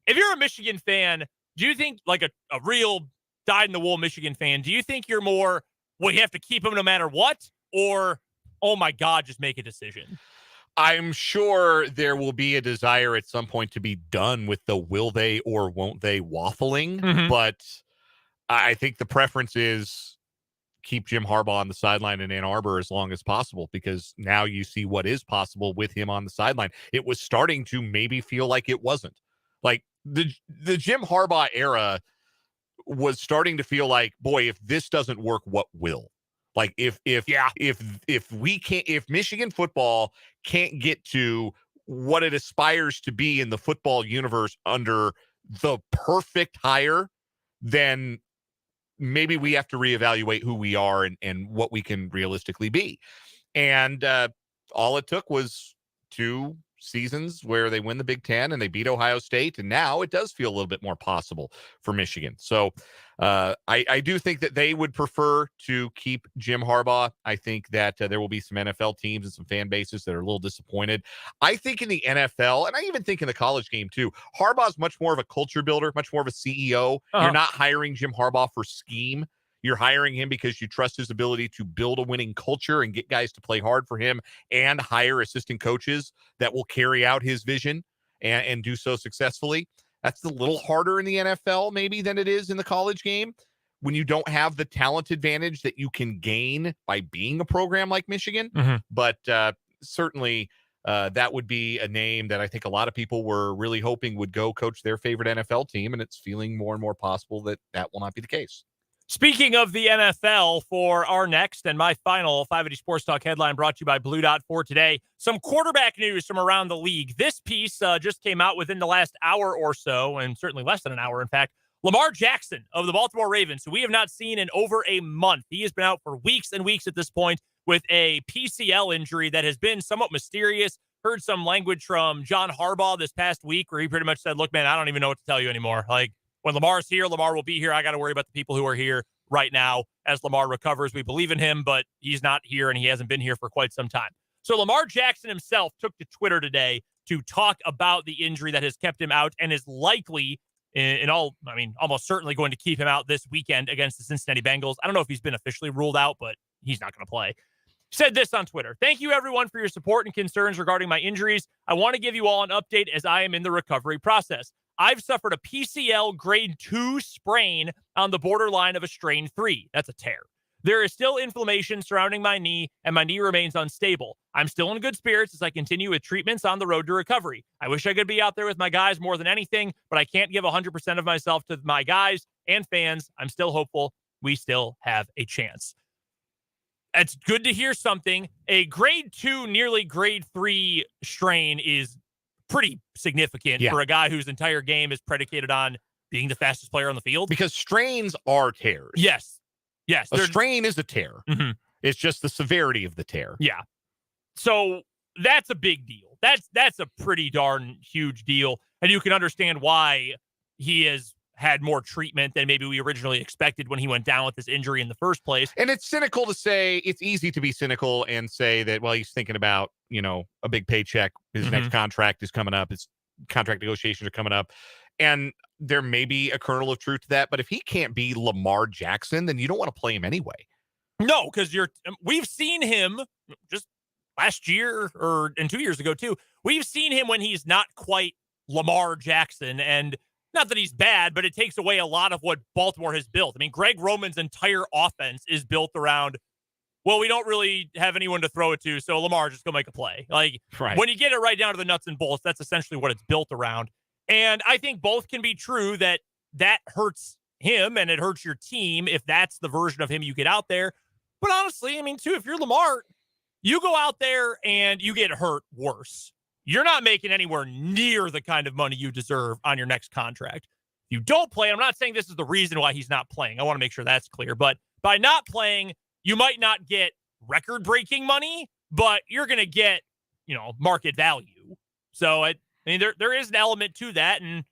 If you're a Michigan fan, do you think, like a real dyed-in-the-wool Michigan fan, do you think you're more, well, you have to keep him no matter what? Or, oh my God, just make a decision? I'm sure there will be a desire at some point to be done with the will they or won't they waffling. Mm-hmm. But I think the preference is keep Jim Harbaugh on the sideline in Ann Arbor as long as possible, because now you see what is possible with him on the sideline. It was starting to maybe feel like it wasn't. Like the Jim Harbaugh era was starting to feel like, boy, if this doesn't work, what will? Like if Michigan football can't get to what it aspires to be in the football universe under the perfect hire, then maybe we have to reevaluate who we are and what we can realistically be. And all it took was 2 seasons where they win the Big Ten and they beat Ohio State, and now it does feel a little bit more possible for Michigan. So I do think that they would prefer to keep Jim Harbaugh. I think that there will be some NFL teams and some fan bases that are a little disappointed. I think in the NFL, and I even think in the college game too, Harbaugh's much more of a culture builder, much more of a CEO. You're not hiring Jim Harbaugh for scheme. You're hiring him because you trust his ability to build a winning culture and get guys to play hard for him and hire assistant coaches that will carry out his vision and do so successfully. That's a little harder in the NFL maybe than it is in the college game when you don't have the talent advantage that you can gain by being a program like Michigan. Mm-hmm. But certainly that would be a name that I think a lot of people were really hoping would go coach their favorite NFL team, and it's feeling more and more possible that that will not be the case. Speaking of the NFL, for our next and my final 580 Sports Talk headline brought to you by Blue Dot for today, some quarterback news from around the league. This piece just came out within the last hour or so, and certainly less than an hour, in fact. Lamar Jackson of the Baltimore Ravens, who we have not seen in over a month. He has been out for weeks and weeks at this point with a PCL injury that has been somewhat mysterious. Heard some language from John Harbaugh this past week where he pretty much said, look, man, I don't even know what to tell you anymore. Like, when Lamar's here, Lamar will be here. I got to worry about the people who are here right now as Lamar recovers. We believe in him, but he's not here and he hasn't been here for quite some time. So Lamar Jackson himself took to Twitter today to talk about the injury that has kept him out and is likely almost certainly going to keep him out this weekend against the Cincinnati Bengals. I don't know if he's been officially ruled out, but he's not going to play. He said this on Twitter: "Thank you everyone for your support and concerns regarding my injuries. I want to give you all an update as I am in the recovery process. I've suffered a PCL grade 2 sprain on the borderline of a strain 3. That's a tear. There is still inflammation surrounding my knee, and my knee remains unstable. I'm still in good spirits as I continue with treatments on the road to recovery. I wish I could be out there with my guys more than anything, but I can't give 100% of myself to my guys and fans. I'm still hopeful. We still have a chance." It's good to hear something. A grade 2, nearly grade 3 strain is pretty significant for a guy whose entire game is predicated on being the fastest player on the field. Because strains are tears. Yes. A strain is a tear. Mm-hmm. It's just the severity of the tear. Yeah. So that's a big deal. That's a pretty darn huge deal. And you can understand why he has had more treatment than maybe we originally expected when he went down with this injury in the first place. And it's cynical to say, it's easy to be cynical and say that, well, he's thinking about, a big paycheck. His next contract is coming up. His contract negotiations are coming up. And there may be a kernel of truth to that. But if he can't be Lamar Jackson, then you don't want to play him anyway. No, because we've seen him just last year and 2 years ago too. We've seen him when he's not quite Lamar Jackson, and not that he's bad, but it takes away a lot of what Baltimore has built. I mean, Greg Roman's entire offense is built around, well, we don't really have anyone to throw it to, so Lamar just go make a play. Like, when you get it right down to the nuts and bolts, that's essentially what it's built around. And I think both can be true, that hurts him and it hurts your team if that's the version of him you get out there. But honestly, I mean, too, if you're Lamar, you go out there and you get hurt worse. You're not making anywhere near the kind of money you deserve on your next contract. If you don't play, I'm not saying this is the reason why he's not playing. I want to make sure that's clear. But by not playing, you might not get record-breaking money, but you're going to get, market value. So, there is an element to that. And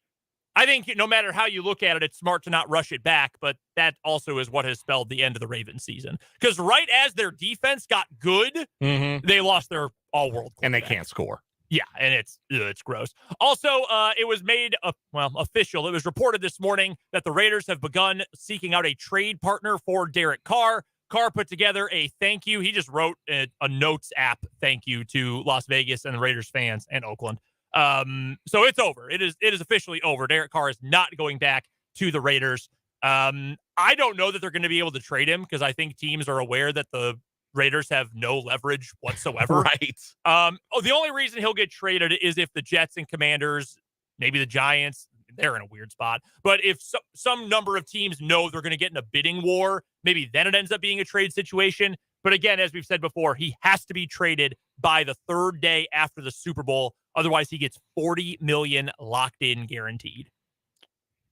I think no matter how you look at it, it's smart to not rush it back. But that also is what has spelled the end of the Ravens season. Because right as their defense got good, they lost their all-world quarterback. And they can't score. Yeah, and it's gross. Also, it was made official. It was reported this morning that the Raiders have begun seeking out a trade partner for Derek Carr. Carr put together a thank you. He just wrote a notes app thank you to Las Vegas and the Raiders fans and Oakland. So it's over. It is officially over. Derek Carr is not going back to the Raiders. I don't know that they're going to be able to trade him because I think teams are aware that the Raiders have no leverage whatsoever. Right. The only reason he'll get traded is if the Jets and Commanders, maybe the Giants, they're in a weird spot. But if some number of teams know they're going to get in a bidding war, maybe then it ends up being a trade situation. But again, as we've said before, he has to be traded by the third day after the Super Bowl. Otherwise, he gets $40 million locked in guaranteed.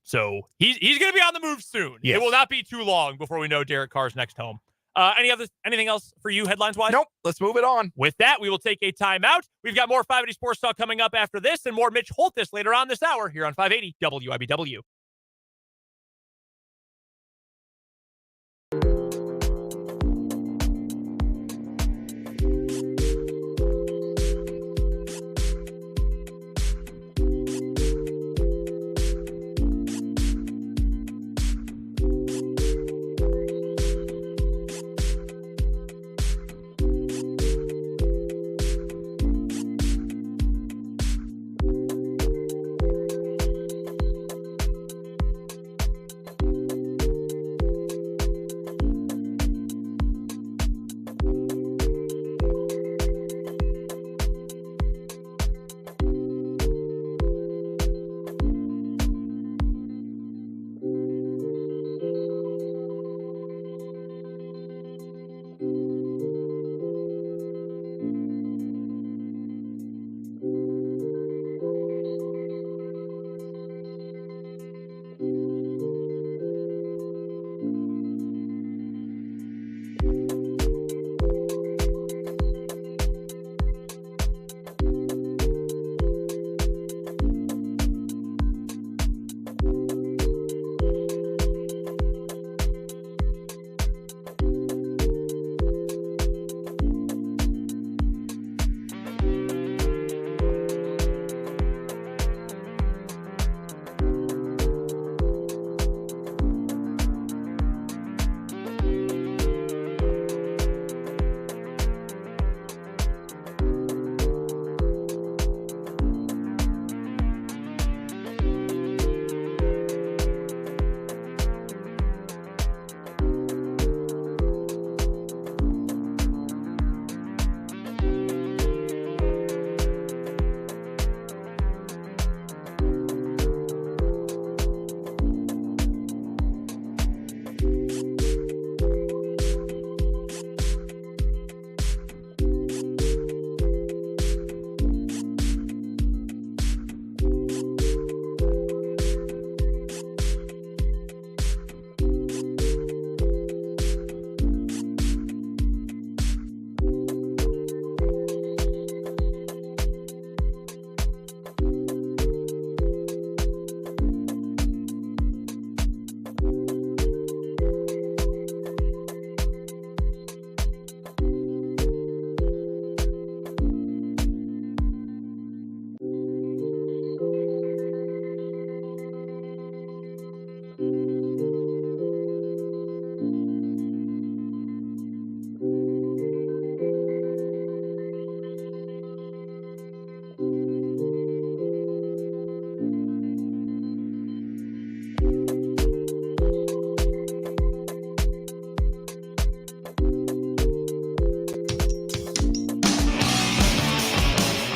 So he's going to be on the move soon. Yes. It will not be too long before we know Derek Carr's next home. Anything else for you headlines-wise? Nope. Let's move it on. With that, we will take a timeout. We've got more 580 Sports Talk coming up after this and more Mitch Holthus later on this hour here on 580 WIBW.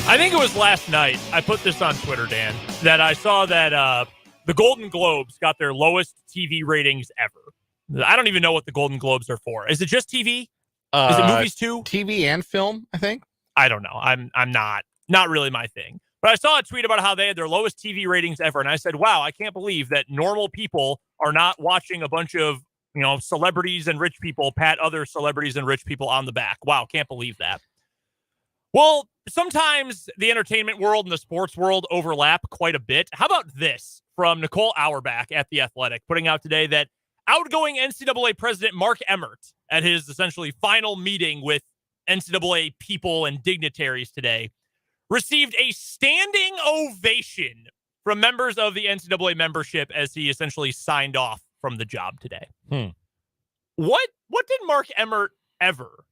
I think it was last night. I put this on Twitter, Dan, that I saw that the Golden Globes got their lowest TV ratings ever. I don't even know what the Golden Globes are for. Is it just TV? Is it movies too? TV and film, I think. I don't know. I'm not really my thing. But I saw a tweet about how they had their lowest TV ratings ever, and I said, "Wow, I can't believe that normal people are not watching a bunch of celebrities and rich people pat other celebrities and rich people on the back. Wow, can't believe that." Well, sometimes the entertainment world and the sports world overlap quite a bit. How about this from Nicole Auerbach at The Athletic, putting out today that outgoing NCAA president Mark Emmert, at his essentially final meeting with NCAA people and dignitaries today, received a standing ovation from members of the NCAA membership as he essentially signed off from the job today. What did Mark Emmert ever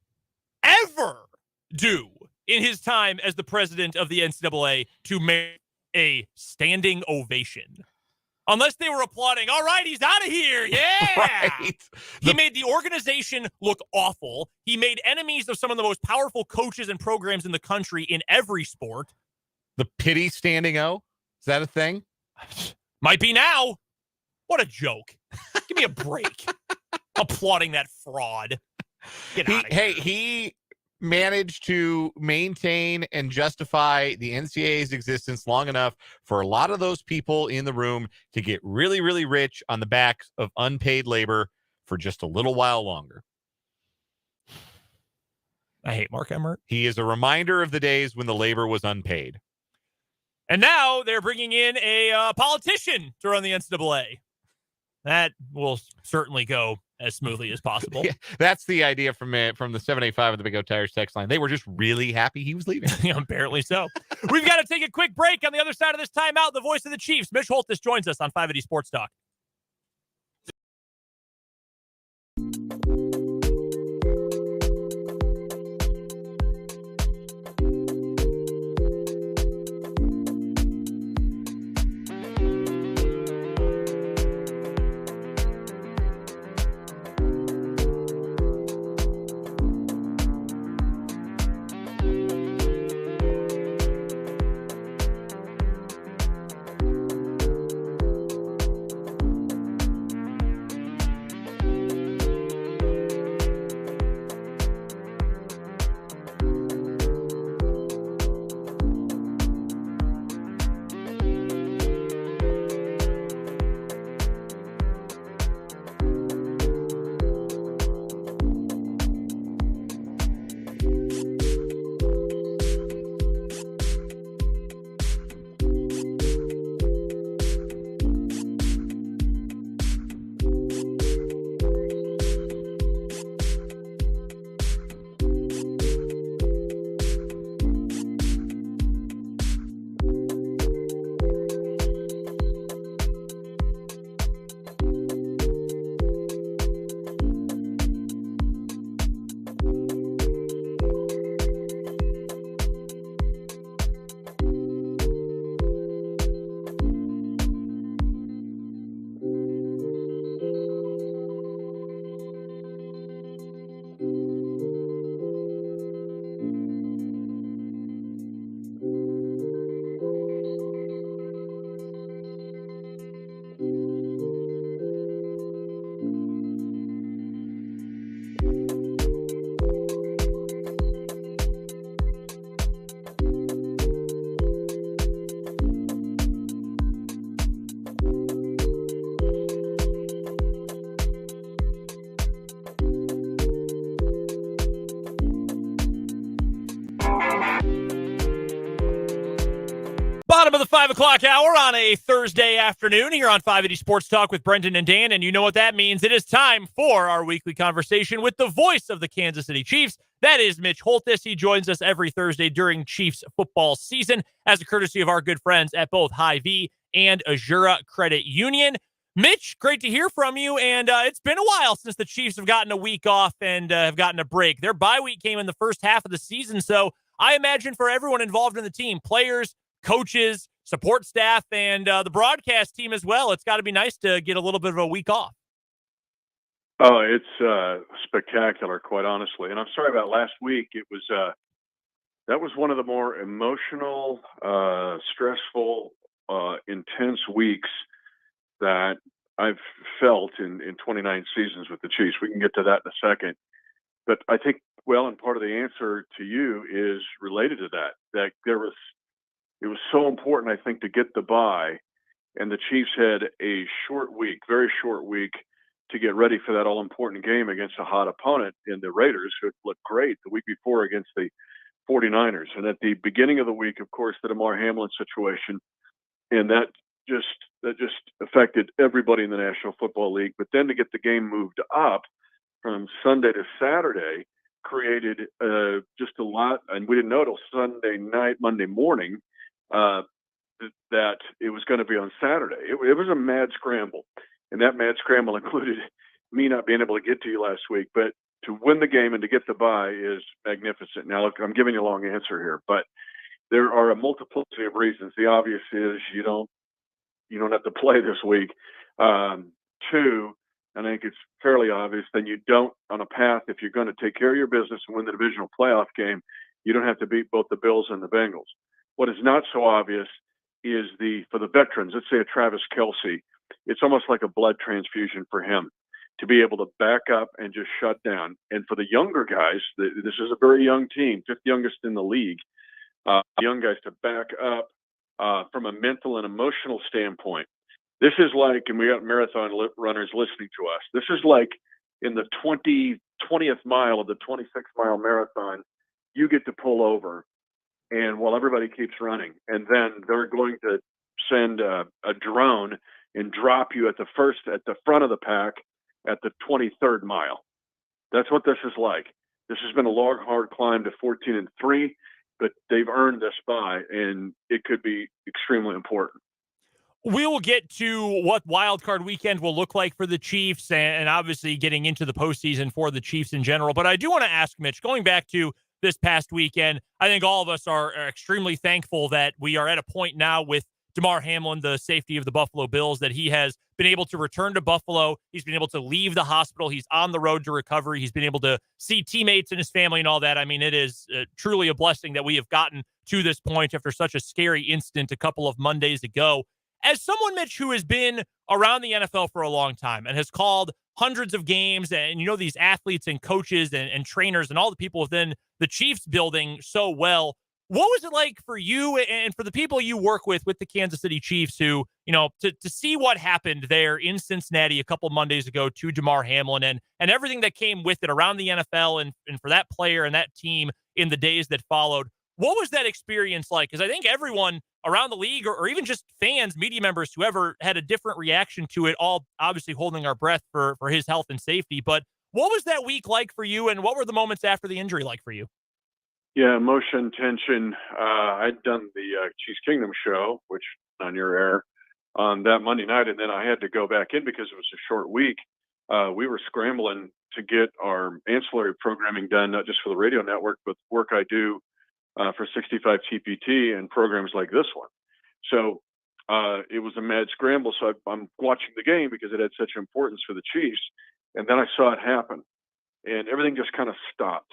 do in his time as the president of the NCAA to make a standing ovation? Unless they were applauding, all right, he's out of here. Yeah. Right. He made the organization look awful. He made enemies of some of the most powerful coaches and programs in the country in every sport. The pity standing O? Is that a thing? Might be now. What a joke. Give me a break. Applauding that fraud. Get out of here. He managed to maintain and justify the NCAA's existence long enough for a lot of those people in the room to get really, really rich on the backs of unpaid labor for just a little while longer. I hate Mark Emmert. He is a reminder of the days when the labor was unpaid. And now they're bringing in a politician to run the NCAA. That will certainly go as smoothly as possible. Yeah, that's the idea from the 785 of the Big O Tires text line. They were just really happy he was leaving. Apparently so. We've got to take a quick break. On the other side of this timeout, the voice of the Chiefs, Mitch Holthus, joins us on 580 Sports Talk. Bottom of the 5 o'clock hour on a Thursday afternoon here on 580 Sports Talk with Brendan and Dan. And you know what that means. It is time for our weekly conversation with the voice of the Kansas City Chiefs. That is Mitch Holthus. He joins us every Thursday during Chiefs football season as a courtesy of our good friends at both Hy-Vee and Azura Credit Union. Mitch, great to hear from you. And it's been a while since the Chiefs have gotten a week off and have gotten a break. Their bye week came in the first half of the season. So I imagine for everyone involved in the team, players, coaches, support staff, and the broadcast team as well, it's got to be nice to get a little bit of a week off. Oh, it's spectacular, quite honestly. And I'm sorry about last week. It was that was one of the more emotional, stressful, intense weeks that I've felt in 29 seasons with the Chiefs. We can get to that in a second. But I think, well, and part of the answer to you is related to that it was so important, I think, to get the bye. And the Chiefs had a short week, very short week, to get ready for that all-important game against a hot opponent in the Raiders, who had looked great the week before against the 49ers. And at the beginning of the week, of course, the Damar Hamlin situation, and that just affected everybody in the National Football League. But then to get the game moved up from Sunday to Saturday created just a lot, and we didn't know till Sunday night, Monday morning, that it was going to be on Saturday. It was a mad scramble, and that mad scramble included me not being able to get to you last week. But to win the game and to get the bye is magnificent. Now, look, I'm giving you a long answer here, but there are a multiplicity of reasons. The obvious is you don't have to play this week. Two, I think it's fairly obvious, then you don't, on a path, if you're going to take care of your business and win the divisional playoff game, you don't have to beat both the Bills and the Bengals. What is not so obvious is for the veterans, let's say a Travis Kelce, it's almost like a blood transfusion for him to be able to back up and just shut down. And for the younger guys, this is a very young team, fifth youngest in the league, young guys to back up from a mental and emotional standpoint. This is like, and we got marathon runners listening to us, this is like in the 20th mile of the 26-mile marathon, you get to pull over, and while everybody keeps running, and then they're going to send a drone and drop you at the front of the pack at the 23rd mile. That's what this is like. This has been a long, hard climb to 14-3, but they've earned this bye, and it could be extremely important. We will get to what Wildcard Weekend will look like for the Chiefs and obviously getting into the postseason for the Chiefs in general. But I do want to ask, Mitch, going back to this past weekend, I think all of us are extremely thankful that we are at a point now with Damar Hamlin, the safety of the Buffalo Bills, that he has been able to return to Buffalo. He's been able to leave the hospital. He's on the road to recovery. He's been able to see teammates and his family and all that. I mean, it is truly a blessing that we have gotten to this point after such a scary incident a couple of Mondays ago. As someone, Mitch, who has been around the NFL for a long time and has called hundreds of games, and you know these athletes and coaches and trainers and all the people within the Chiefs building so well, what was it like for you and for the people you work with the Kansas City Chiefs who, you know, to see what happened there in Cincinnati a couple Mondays ago to Damar Hamlin and everything that came with it around the NFL and for that player and that team in the days that followed? What was that experience like? Because I think everyone around the league or even just fans, media members, whoever had a different reaction to it, all obviously holding our breath for his health and safety. But what was that week like for you, and what were the moments after the injury like for you? Yeah, emotion, tension. I'd done the Chiefs Kingdom show, which on your air, on that Monday night, and then I had to go back in because it was a short week. We were scrambling to get our ancillary programming done, not just for the radio network, but work I do for 65 TPT and programs like this one. So it was a mad scramble. So I'm watching the game because it had such importance for the Chiefs. And then I saw it happen, and everything just kind of stopped.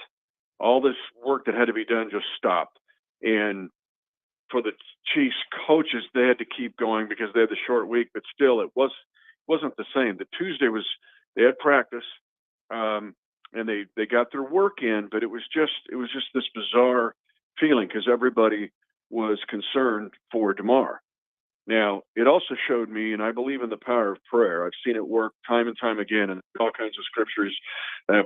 All this work that had to be done just stopped. And for the Chiefs coaches, they had to keep going because they had the short week, but still it wasn't the same. The Tuesday they had practice, and they got their work in, but it was just this bizarre feeling because everybody was concerned for Damar. Now, it also showed me, and I believe in the power of prayer. I've seen it work time and time again, and all kinds of scriptures,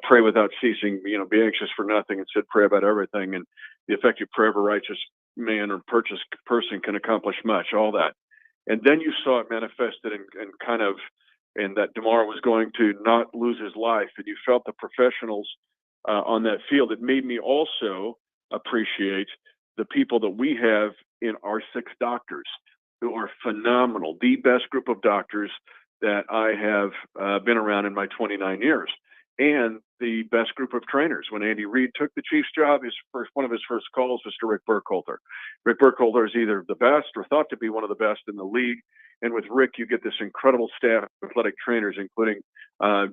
pray without ceasing, be anxious for nothing, and said pray about everything, and the effective prayer of a righteous man or person can accomplish much, all that. And then you saw it manifested and that Damar was going to not lose his life, and you felt the professionals on that field. It made me also appreciate the people that we have in our 6 doctors who are phenomenal, the best group of doctors that I have been around in my 29 years, and the best group of trainers. When Andy Reid took the Chiefs job, one of his first calls was to Rick Burkholder. Rick Burkholder is either the best or thought to be one of the best in the league. And with Rick, you get this incredible staff of athletic trainers, including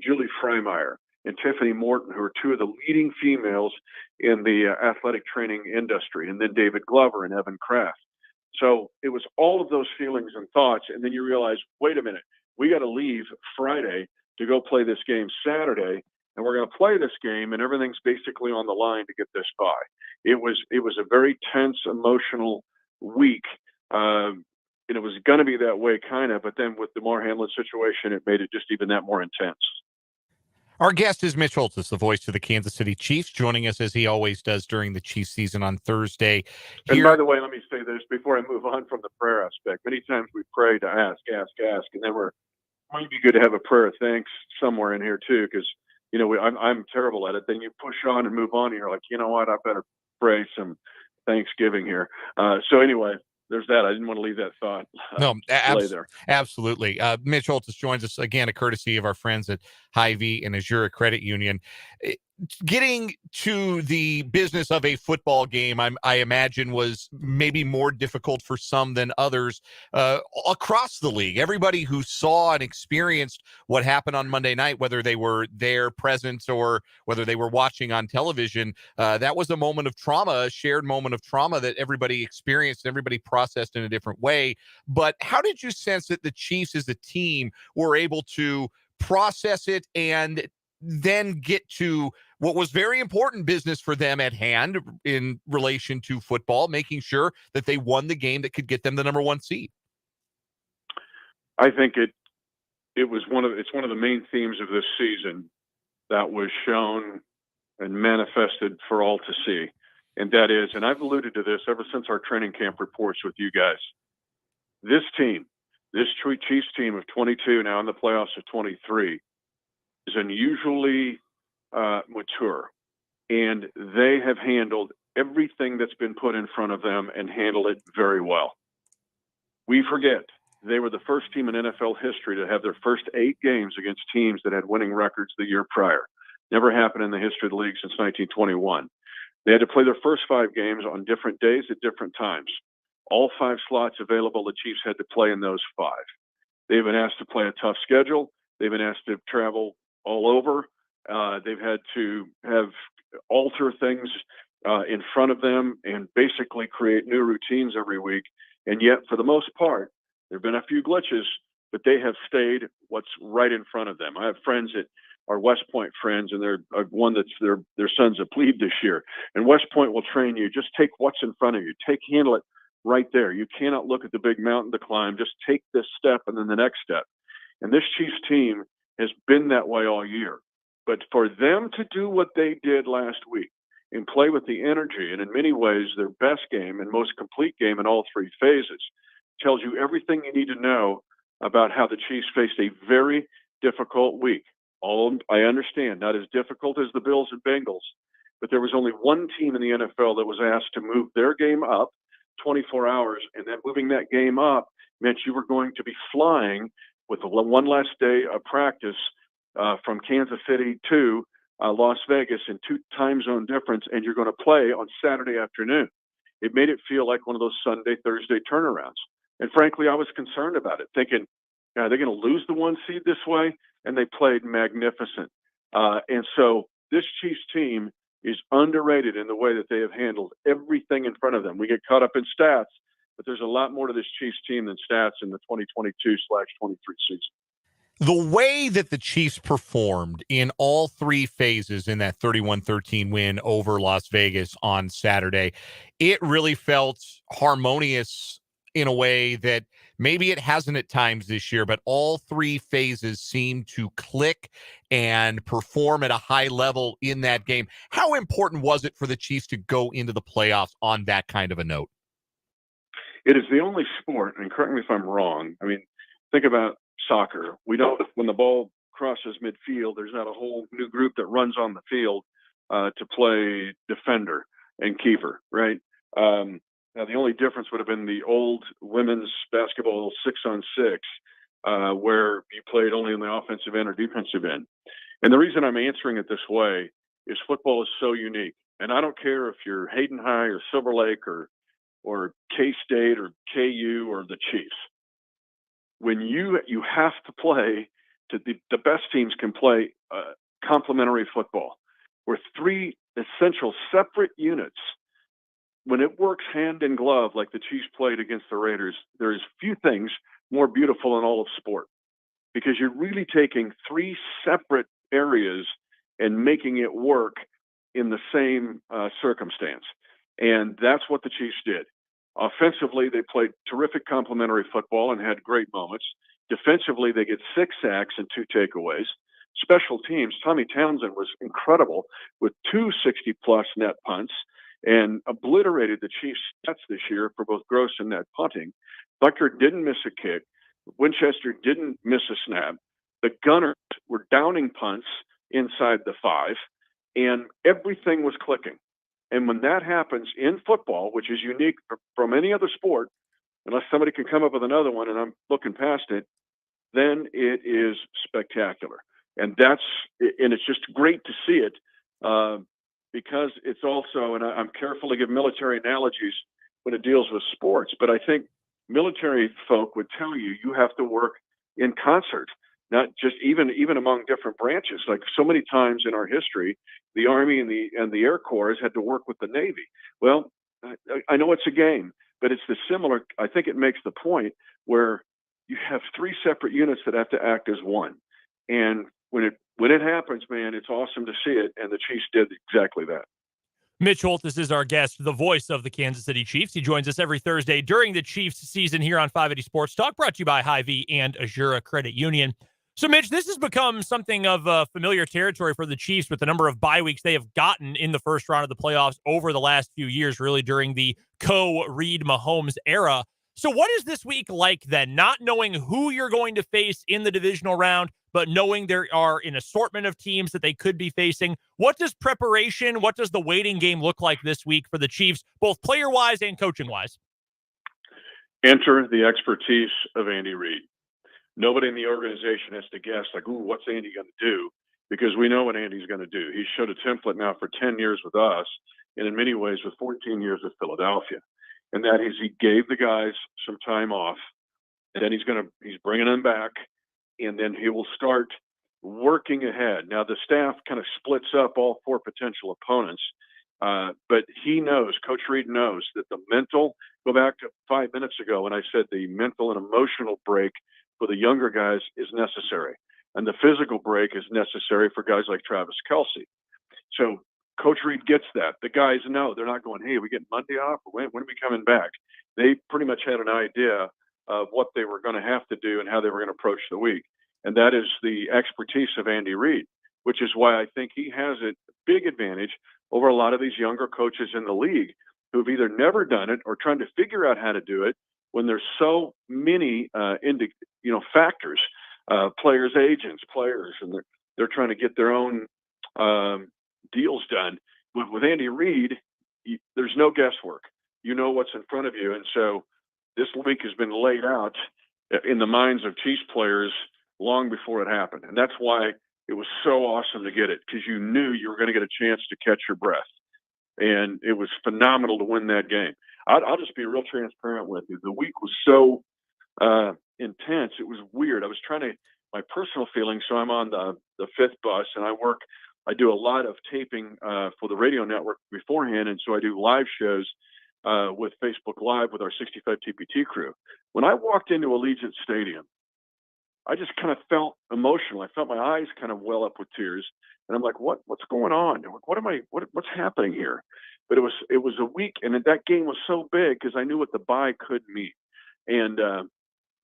Julie Freimeyer and Tiffany Morton, who are two of the leading females in the athletic training industry, and then David Glover and Evan Kraft. So it was all of those feelings and thoughts, and then you realize, wait a minute, we got to leave Friday to go play this game Saturday, and we're going to play this game, and everything's basically on the line to get this by. It was a very tense, emotional week, and it was going to be that way, kind of. But then with the Damar Hamlin situation, it made it just even that more intense. Our guest is Mitch Holthus, the voice of the Kansas City Chiefs, joining us as he always does during the Chiefs season on Thursday. And by the way, let me say this before I move on from the prayer aspect. Many times we pray to ask, and then it might be good to have a prayer of thanks somewhere in here too, because I'm terrible at it. Then you push on and move on, and you're like, you know what, I better pray some Thanksgiving here. So anyway, there's that. I didn't want to leave that thought. Absolutely. Mitch Holthus joins us again, a courtesy of our friends at Hy-Vee and Azure Credit Union. Getting to the business of a football game, I imagine, was maybe more difficult for some than others across the league. Everybody who saw and experienced what happened on Monday night, whether they were there present or whether they were watching on television, that was a moment of trauma, a shared moment of trauma that everybody experienced and everybody processed in a different way. But how did you sense that the Chiefs as a team were able to process it and then get to what was very important business for them at hand in relation to football, making sure that they won the game that could get them the number one seed? I think it's one of the main themes of this season that was shown and manifested for all to see. And that is, and I've alluded to this ever since our training camp reports with you guys, this team, this Chiefs team of 22, now in the playoffs of 23, is unusually mature, and they have handled everything that's been put in front of them and handled it very well. We forget they were the first team in NFL history to have their first 8 games against teams that had winning records the year prior. Never happened in the history of the league since 1921. They had to play their first 5 games on different days at different times. All 5 slots available, the Chiefs had to play in those 5. They've been asked to play a tough schedule. They've been asked to travel all over. They've had to alter things in front of them and basically create new routines every week. And yet, for the most part, there have been a few glitches, but they have stayed what's right in front of them. I have friends that are West Point friends, and they're one that's their son's a plebe this year. And West Point will train you. Just take what's in front of you. Handle it right there. You cannot look at the big mountain to climb. Just take this step and then the next step. And this Chiefs team has been that way all year. But for them to do what they did last week and play with the energy, and in many ways their best game and most complete game in all 3 phases, tells you everything you need to know about how the Chiefs faced a very difficult week. I understand, not as difficult as the Bills and Bengals, but there was only one team in the NFL that was asked to move their game up 24 hours, and then moving that game up meant you were going to be flying with one last day of practice from Kansas City to Las Vegas in 2 time zone difference, and you're going to play on Saturday afternoon. It made it feel like one of those Sunday, Thursday turnarounds. And frankly, I was concerned about it, thinking, are they going to lose the 1 seed this way? And they played magnificent. And so this Chiefs team is underrated in the way that they have handled everything in front of them. We get caught up in stats, but there's a lot more to this Chiefs team than stats in the 2022/23 season. The way that the Chiefs performed in all 3 phases in that 31-13 win over Las Vegas on Saturday, it really felt harmonious in a way that maybe it hasn't at times this year, but all 3 phases seem to click and perform at a high level in that game. How important was it for the Chiefs to go into the playoffs on that kind of a note? It is the only sport, and correct me if I'm wrong, I mean, think about soccer. We don't, when the ball crosses midfield, there's not a whole new group that runs on the field to play defender and keeper, right? Now, the only difference would have been the old women's basketball 6-on-6, where you played only on the offensive end or defensive end. And the reason I'm answering it this way is football is so unique. And I don't care if you're Hayden High or Silver Lake or K-State or KU or the Chiefs. When you have to play, the best teams can play complementary football, where three essential separate units, when it works hand in glove like the Chiefs played against the Raiders, there is few things more beautiful in all of sport, because you're really taking three separate areas and making it work in the same circumstance. And that's what the Chiefs did. Offensively, they played terrific complementary football and had great moments. Defensively, they get 6 sacks and 2 takeaways. Special teams, Tommy Townsend was incredible with 2 60-plus net punts and obliterated the Chiefs' stats this year for both gross and net punting. Bucker didn't miss a kick. Winchester didn't miss a snap. The Gunners were downing punts inside the 5, and everything was clicking. And when that happens in football, which is unique from any other sport, unless somebody can come up with another one, and I'm looking past it, then it is spectacular. And it's just great to see it because it's also, and I'm careful to give military analogies when it deals with sports, but I think military folk would tell you have to work in concert, not just even among different branches. Like so many times in our history, the Army and the Air Corps has had to work with the Navy. Well, I know it's a game, but it's the similar. I think it makes the point where you have 3 separate units that have to act as one. And when it happens, man, it's awesome to see it. And the Chiefs did exactly that. Mitch Holthus is our guest, the voice of the Kansas City Chiefs. He joins us every Thursday during the Chiefs season here on 580 Sports Talk, brought to you by Hy-Vee and Azura Credit Union. So, Mitch, this has become something of familiar territory for the Chiefs with the number of bye weeks they have gotten in the first round of the playoffs over the last few years, really during the Reid-Mahomes era. So what is this week like then? Not knowing who you're going to face in the divisional round, but knowing there are an assortment of teams that they could be facing. What does preparation, what does the waiting game look like this week for the Chiefs, both player-wise and coaching-wise? Enter the expertise of Andy Reid. Nobody in the organization has to guess, like, ooh, what's Andy going to do? Because we know what Andy's going to do. He's showed a template now for 10 years with us, and in many ways with 14 years with Philadelphia. And that is, he gave the guys some time off, and then he's bringing them back, and then he will start working ahead. Now, the staff kind of splits up all 4 potential opponents, but he knows, Coach Reid knows that the mental, go back to 5 minutes ago when I said the mental and emotional break for the younger guys is necessary, and the physical break is necessary for guys like Travis Kelce. So Coach Reid gets that. The guys know. They're not going, hey, we get Monday off? When are we coming back? They pretty much had an idea of what they were going to have to do and how they were going to approach the week. And that is the expertise of Andy Reid, which is why I think he has a big advantage over a lot of these younger coaches in the league who have either never done it or trying to figure out how to do it when there's so many factors, players, agents, players, and they're trying to get their own deals done. With Andy Reid, there's no guesswork. You know what's in front of you. And so this week has been laid out in the minds of Chiefs players long before it happened. And that's why it was so awesome to get it, because you knew you were going to get a chance to catch your breath. And it was phenomenal to win that game. I'll just be real transparent with you. The week was so intense. It was weird. I was my personal feelings. So I'm on the 5th bus, and I do a lot of taping for the radio network beforehand. And so I do live shows with Facebook Live with our 65 TPT crew. When I walked into Allegiant Stadium, I just kind of felt emotional. I felt my eyes kind of well up with tears. And I'm like, what's going on? What's happening here? But it was a week, and that game was so big because I knew what the bye could mean. And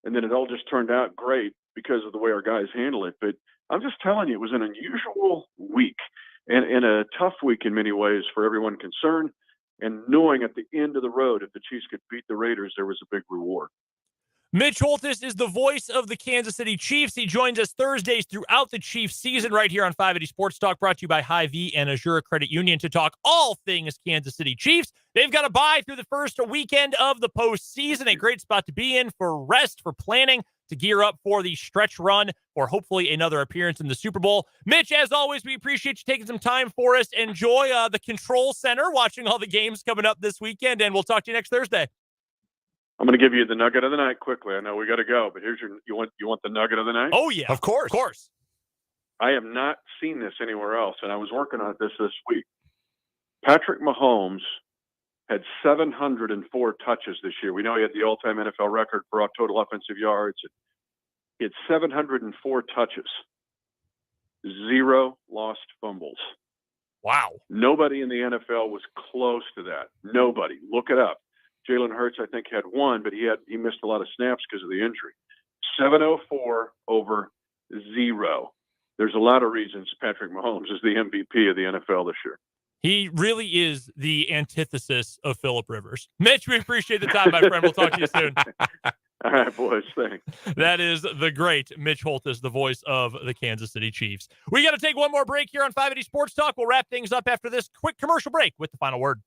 then it all just turned out great because of the way our guys handle it. But I'm just telling you, it was an unusual week and a tough week in many ways for everyone concerned. And knowing at the end of the road, if the Chiefs could beat the Raiders, there was a big reward. Mitch Holthus is the voice of the Kansas City Chiefs. He joins us Thursdays throughout the Chiefs season right here on 580 Sports Talk, brought to you by Hy-Vee and Azura Credit Union to talk all things Kansas City Chiefs. They've got a bye through the first weekend of the postseason, a great spot to be in for rest, for planning, to gear up for the stretch run or hopefully another appearance in the Super Bowl. Mitch, as always, we appreciate you taking some time for us. Enjoy the control center, watching all the games coming up this weekend, and we'll talk to you next Thursday. I'm going to give you the nugget of the night quickly. I know we got to go, but here's you want the nugget of the night? Oh, yeah. Of course. Of course. I have not seen this anywhere else, and I was working on this week. Patrick Mahomes had 704 touches this year. We know he had the all-time NFL record for total offensive yards. He had 704 touches, 0 lost fumbles. Wow. Nobody in the NFL was close to that. Nobody. Look it up. Jalen Hurts, I think, had 1, but he missed a lot of snaps because of the injury. 704 over 0. There's a lot of reasons Patrick Mahomes is the MVP of the NFL this year. He really is the antithesis of Phillip Rivers. Mitch, we appreciate the time, my friend. We'll talk to you soon. All right, boys. Thanks. That is the great Mitch Holthus, the voice of the Kansas City Chiefs. We got to take one more break here on 580 Sports Talk. We'll wrap things up after this quick commercial break with the final word.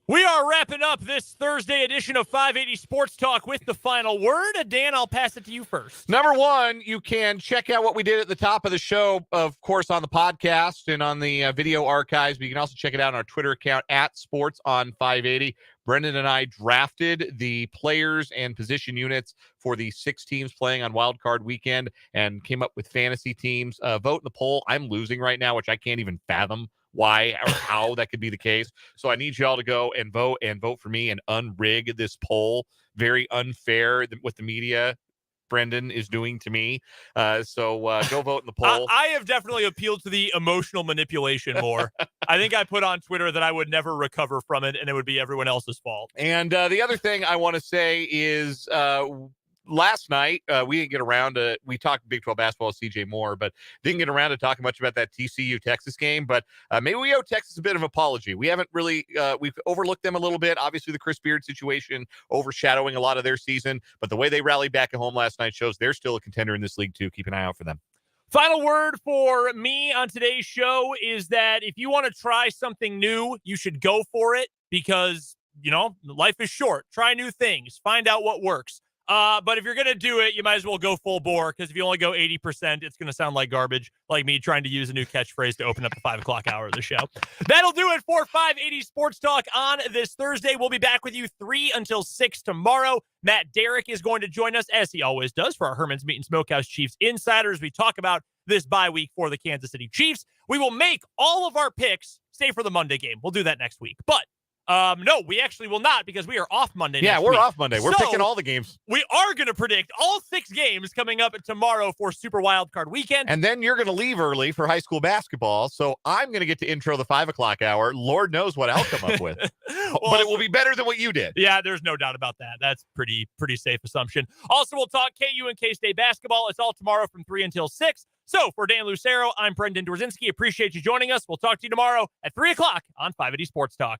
We are wrapping up this Thursday edition of 580 Sports Talk with the final word. Dan, I'll pass it to you first. Number one, you can check out what we did at the top of the show, of course, on the podcast and on the video archives, but you can also check it out on our Twitter account at Sports on 580. Brendan and I drafted the players and position units for the 6 teams playing on Wildcard Weekend and came up with fantasy teams. Vote in the poll. I'm losing right now, which I can't even fathom why or how that could be the case. So I need y'all to go and vote for me and unrig this poll. Very unfair what the media, Brendan, is doing to me. So go vote in the poll. I have definitely appealed to the emotional manipulation more. I think I put on Twitter that I would never recover from it and it would be everyone else's fault. And the other thing I want to say is last night, we didn't get around to, we talked Big 12 basketball with CJ Moore, but didn't get around to talking much about that TCU-Texas game. But maybe we owe Texas a bit of an apology. We haven't really, we've overlooked them a little bit. Obviously, the Chris Beard situation overshadowing a lot of their season. But the way they rallied back at home last night shows they're still a contender in this league, too. Keep an eye out for them. Final word for me on today's show is that if you want to try something new, you should go for it because, you know, life is short. Try new things. Find out what works. But if you're going to do it, you might as well go full bore, because if you only go 80%, it's going to sound like garbage, like me trying to use a new catchphrase to open up the 5 o'clock hour of the show. That'll do it for 580 Sports Talk on this Thursday. We'll be back with you 3 until 6 tomorrow. Matt Derrick is going to join us, as he always does, for our Herman's Meat and Smokehouse Chiefs Insiders. We talk about this bye week for the Kansas City Chiefs. We will make all of our picks, save for the Monday game. We'll do that next week. But no, we actually will not, because we are off Monday. Yeah, next we're week. off Monday. We're picking all the games. We are going to predict all 6 games coming up tomorrow for Super Wildcard Weekend. And then you're going to leave early for high school basketball. So I'm going to get to intro the 5 o'clock hour. Lord knows what I'll come up with. But it will be better than what you did. Yeah, there's no doubt about that. That's pretty safe assumption. Also, we'll talk KU and K-State basketball. It's all tomorrow from 3 until 6. So for Dan Lucero, I'm Brendan Dworzinski. Appreciate you joining us. We'll talk to you tomorrow at 3 o'clock on 580 Sports Talk.